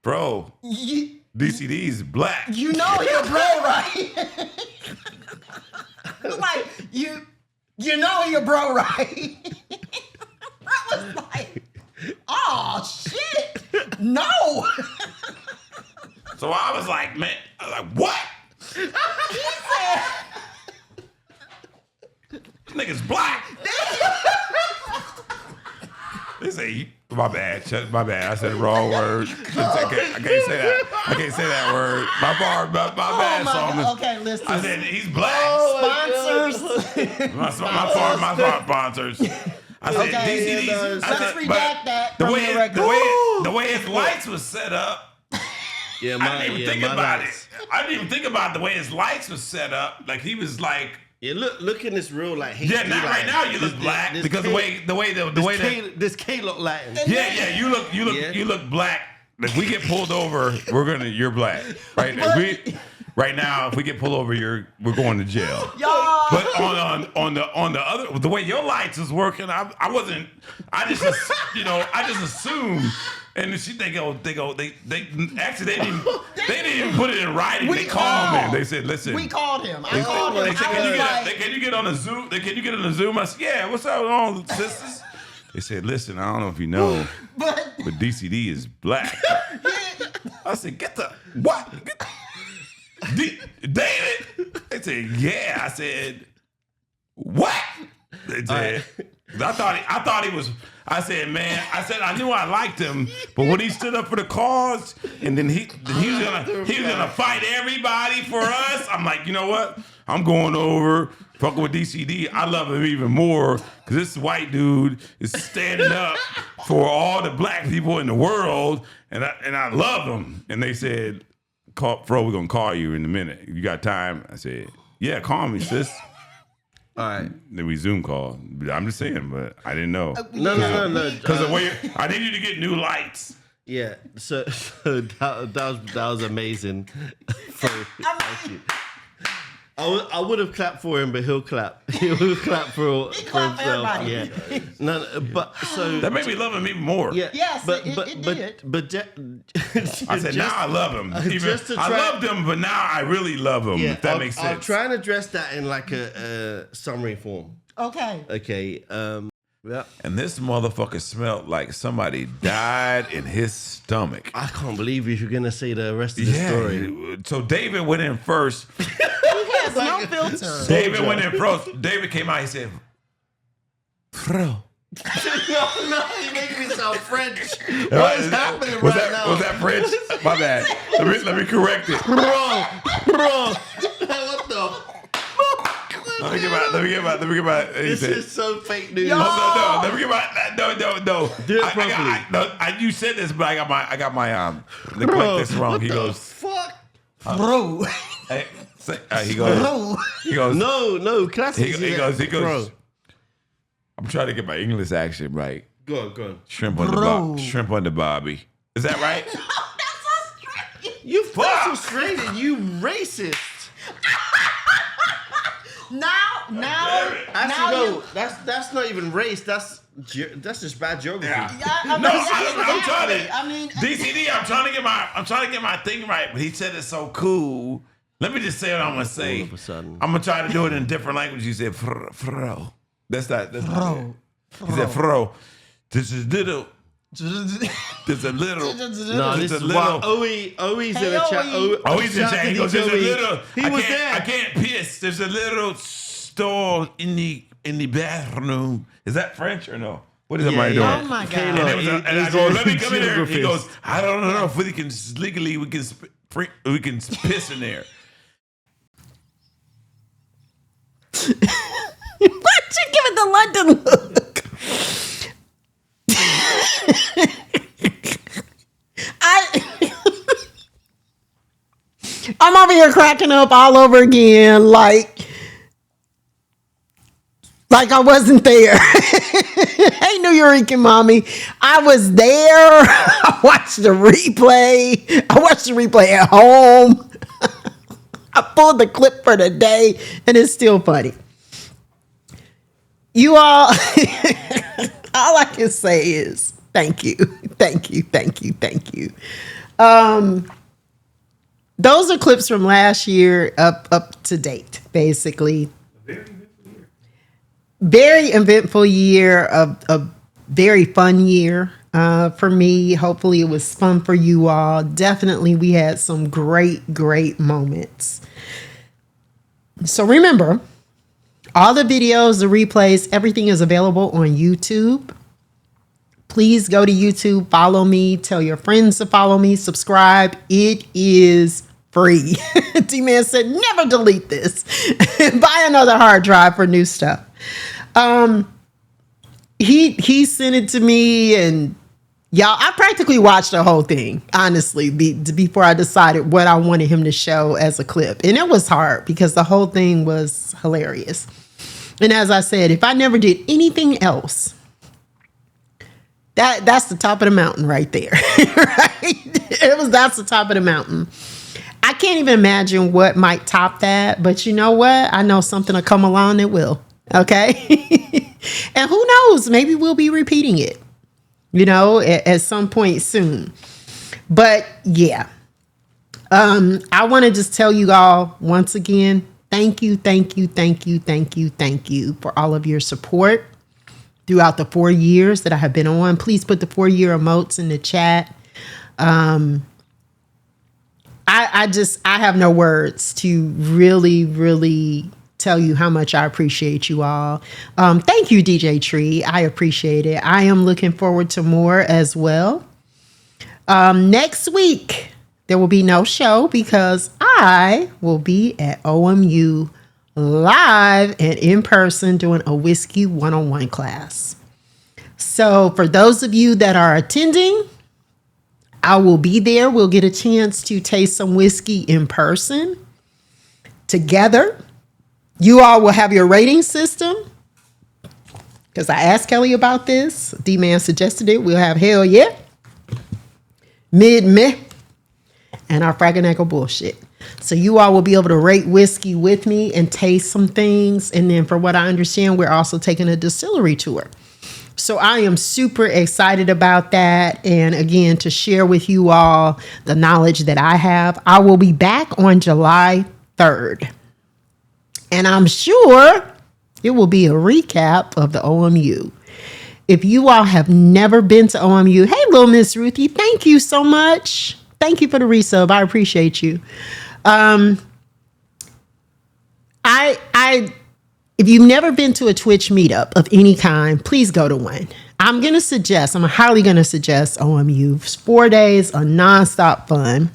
bro. DCD's black. You know you're bro, right? Like, you know you're bro, right? I was like, oh, shit. No. So I was like, man, I was like, what? He said, this nigga's black. They say, my bad. I said the wrong word. I can't say that. I can't say that word. My bad, song. Okay, listen. I said he's black. Sponsors. My sponsors. I said DCD's. Let's redact that. The way his lights was set up. Yeah, I didn't even think about it. I didn't even think about the way his lights was set up. Like he was like. Yeah, look in this real like HD not right now you look black because the way this K look Latin. Yeah, you look black. If we get pulled over, you're black, right? Right now, if we get pulled over, we're going to jail. Y'all. But on the other, the way your lights is working, I just assumed. And they actually they didn't even put it in writing. They called him. They said, "Listen." We called him. I called him. They said, "Can you get on a Zoom? Can you get on a Zoom?" I said, "Yeah. What's up, all sisters?" They said, "Listen, I don't know if you know, but DCD is black." I said, "Get the what? David?" They said, "Yeah." I said, "What?" They said, I thought he was. I said, man. I said I knew I liked him, but when he stood up for the cause, and then he was gonna fight everybody for us. I'm like, you know what? I'm going over fucking with DCD. I love him even more because this white dude is standing up for all the black people in the world, and I love him. And they said, Fro, we're gonna call you in a minute. You got time? I said, yeah, call me, sis. All right. Then we Zoom call. I'm just saying, but I didn't know. No. Because the way I need you to get new lights. Yeah. So that was amazing. Thank you. I would have clapped for him, but he'll clap. He'll clap for himself. everybody. Yeah. No, but so That made me love him even more. yeah. Yes, but it did. I said, now I love him. I loved him, but now I really love him. If that makes sense. I'll try and address that in like a summary form. Okay. Okay. Yeah. And this motherfucker smelled like somebody died in his stomach. I can't believe you're gonna say the rest of the story. So David went in first. He has no filter. David went in first. David came out. He said, "Fro." No, you make me sound French. What is happening was right that, now? Was that French? My bad. Let me correct it. Bro. What the? Let me get my. This is so fake news. No. Let me get my. No. Do it properly. You said this, but I got my the click this wrong. He goes, fuck. Bro. He goes. No. Classic. He goes. I'm trying to get my English accent right. Go on. Shrimp on the Bobby. Is that right? That's so strange. You frustrated, you racist. Now That's not even race. That's just bad geography. I'm trying to. DCD. I'm trying to get my thing right, but he said it's so cool. Let me just say what I'm gonna say. All of a sudden. I'm gonna try to do it in a different language. You said fro. That's not it. He said fro. This is little. There's a little. No, this is why Owi's in the chat. He's in the chat. He goes, there's a little. He was there. I can't piss. There's a little stall in the bathroom. Is that French or no? What is somebody doing? Oh my God. And I go, let me come in there. He goes, I don't know if we can legally we can piss in there. What you giving the London look? I'm over here cracking up all over again, like I wasn't there. Hey, New Yorican mommy, I was there. I watched the replay. I watched the replay at home. I pulled the clip for the day, and it's still funny. You all, all I can say is thank you. Those are clips from last year up to date, basically. Very eventful year, a very fun year for me. Hopefully it was fun for you all. Definitely we had some great moments. So remember, all the videos, the replays, everything is available on YouTube. Please go to YouTube, follow me, tell your friends to follow me, subscribe. It is free. T-Man said, never delete this. Buy another hard drive for new stuff. He sent it to me, and y'all, I practically watched the whole thing, honestly, before I decided what I wanted him to show as a clip. And it was hard because the whole thing was hilarious. And as I said, if I never did anything else, that's the top of the mountain right there. Right? That's the top of the mountain. I can't even imagine what might top that, but you know what? I know something will come along that will. Okay. And who knows? Maybe we'll be repeating it, at some point soon. But yeah, I want to just tell you all once again, thank you for all of your support throughout the 4 years that I have been on. Please put the 4-year emotes in the chat. I have no words to really tell you how much I appreciate you all. Thank you, DJ Tree. I appreciate it. I am looking forward to more as well. Next week, there will be no show because I will be at OMU live and in person doing a whiskey 101 class. So for those of you that are attending, I will be there. We'll get a chance to taste some whiskey in person together. You all will have your rating system. Because I asked Kelly about this. D-Man suggested it. We'll have hell yeah, meh, and our fraggle bullshit. So you all will be able to rate whiskey with me and taste some things. And then for what I understand, we're also taking a distillery tour. So I am super excited about that. And again, to share with you all the knowledge that I have. I will be back on July 3rd. And I'm sure it will be a recap of the OMU. If you all have never been to OMU, hey, little Miss Ruthie, thank you so much. Thank you for the resub. I appreciate you. If you've never been to a Twitch meetup of any kind, please go to one. I'm highly going to suggest OMU. It's 4 days of nonstop fun.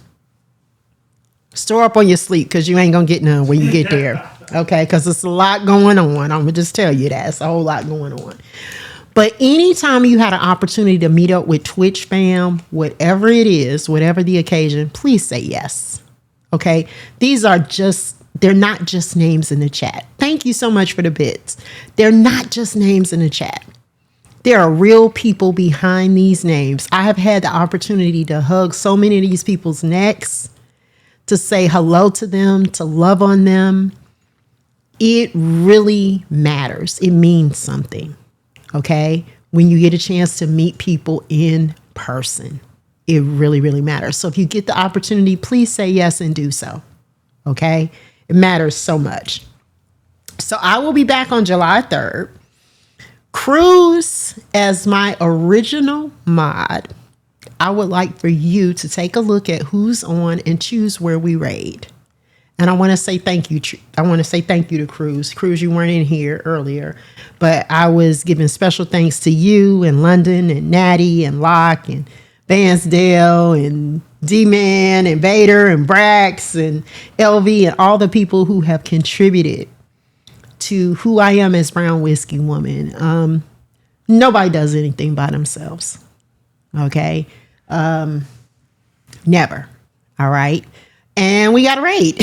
Store up on your sleep because you ain't going to get none when you get there. Okay, because it's a lot going on. I'm going to just tell you that. It's a whole lot going on. But anytime you had an opportunity to meet up with Twitch fam, whatever it is, whatever the occasion, please say yes. Okay, they're not just names in the chat. Thank you so much for the bits. They're not just names in the chat. There are real people behind these names. I have had the opportunity to hug so many of these people's necks, to say hello to them, to love on them. It really matters. It means something, okay? When you get a chance to meet people in person, it really, really matters. So if you get the opportunity, please say yes and do so, okay? It matters so much. So I will be back on July 3rd. Cruz, as my original mod, I would like for you to take a look at who's on and choose where we raid. And I want to say thank you. I want to say thank you to Cruz. Cruz, you weren't in here earlier, but I was giving special thanks to you and London and Natty and Locke and Vansdale and D-Man and Vader and Brax and LV and all the people who have contributed to who I am as Brown Whiskey Woman. Nobody does anything by themselves. Okay. Never. All right. And we got a raid.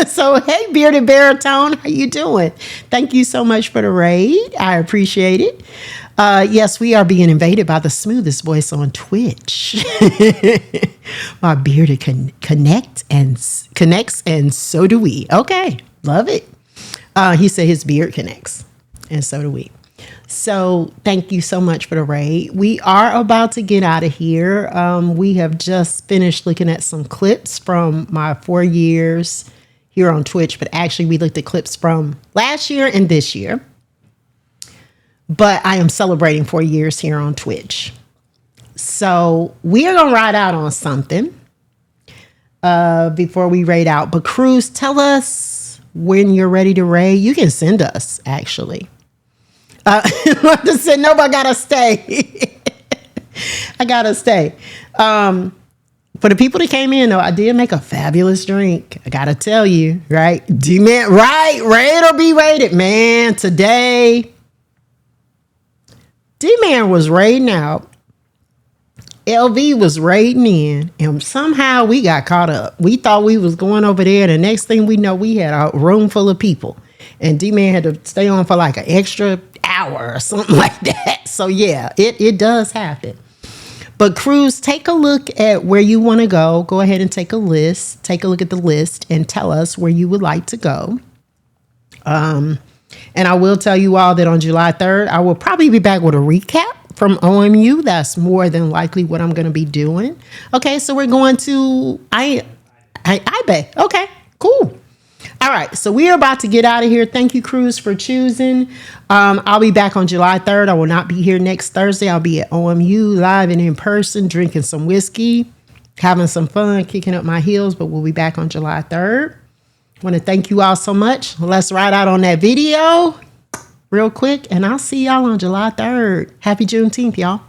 So, hey, Bearded Baritone, how you doing? Thank you so much for the raid. I appreciate it. Yes, we are being invaded by the smoothest voice on Twitch. My bearded connects, and so do we. Okay, love it. He said his beard connects, and so do we. So thank you so much for the raid. We are about to get out of here. We have just finished looking at some clips from my 4 years here on Twitch, but actually we looked at clips from last year and this year. But I am celebrating 4 years here on Twitch. So we are going to ride out on something before we raid out. But Cruz, tell us when you're ready to raid. You can send us, actually. London said, nope, I gotta stay. I gotta stay. For the people that came in, though, I did make a fabulous drink. I gotta tell you, right? D-Man, right? Raid or be raided, man. Today, D-Man was raiding out. LV was raiding in, and somehow we got caught up. We thought we was going over there. The next thing we know, we had a room full of people. And D-Man had to stay on for like an extra hour or something like that. So yeah, it does happen. But Cruz, take a look at where you want to go. Go ahead and take a list. Take a look at the list and tell us where you would like to go. And I will tell you all that on July 3rd, I will probably be back with a recap from OMU. That's more than likely what I'm going to be doing. Okay, so we're going to I bet. Okay, cool. All right, so we are about to get out of here. Thank you, Cruz, for choosing. I'll be back on July 3rd. I will not be here next Thursday. I'll be at OMU live and in person, drinking some whiskey, having some fun, kicking up my heels, but we'll be back on July 3rd. I want to thank you all so much. Let's ride out on that video real quick, and I'll see y'all on July 3rd. Happy Juneteenth, y'all.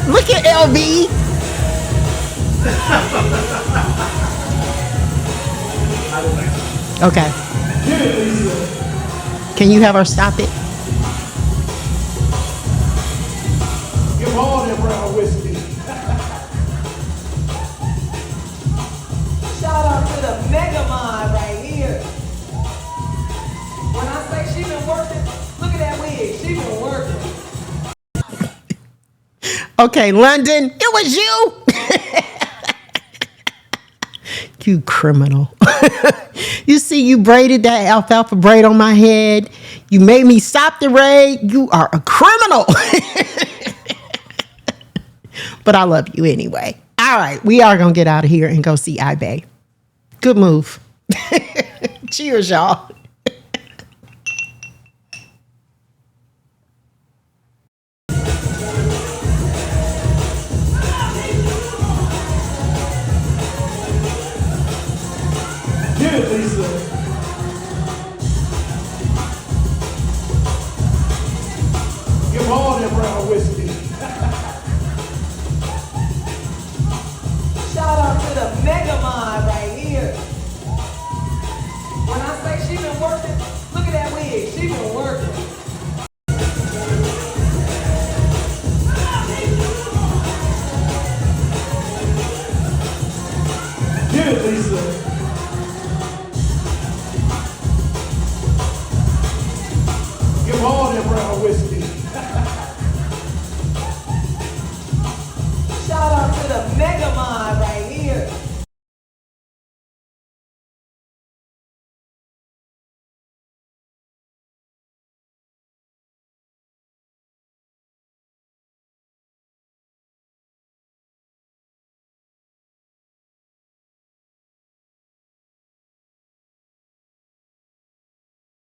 Look at LB. Okay. Can you have her stop it? Give all that brown whiskey. Shout out to the Mega Mod right here. Okay, London, it was you. You criminal. You see, you braided that alfalfa braid on my head. You made me stop the raid. You are a criminal. But I love you anyway. All right, we are going to get out of here and go see iBay. Good move. Cheers, y'all. Get it, Lisa. Give them all that brown whiskey. Shout out to the Mega Mod right here. When I say she been working, look at that wig. She been working. Get it, Lisa. Give them all that brown whiskey. Shout out to the Mega Mod.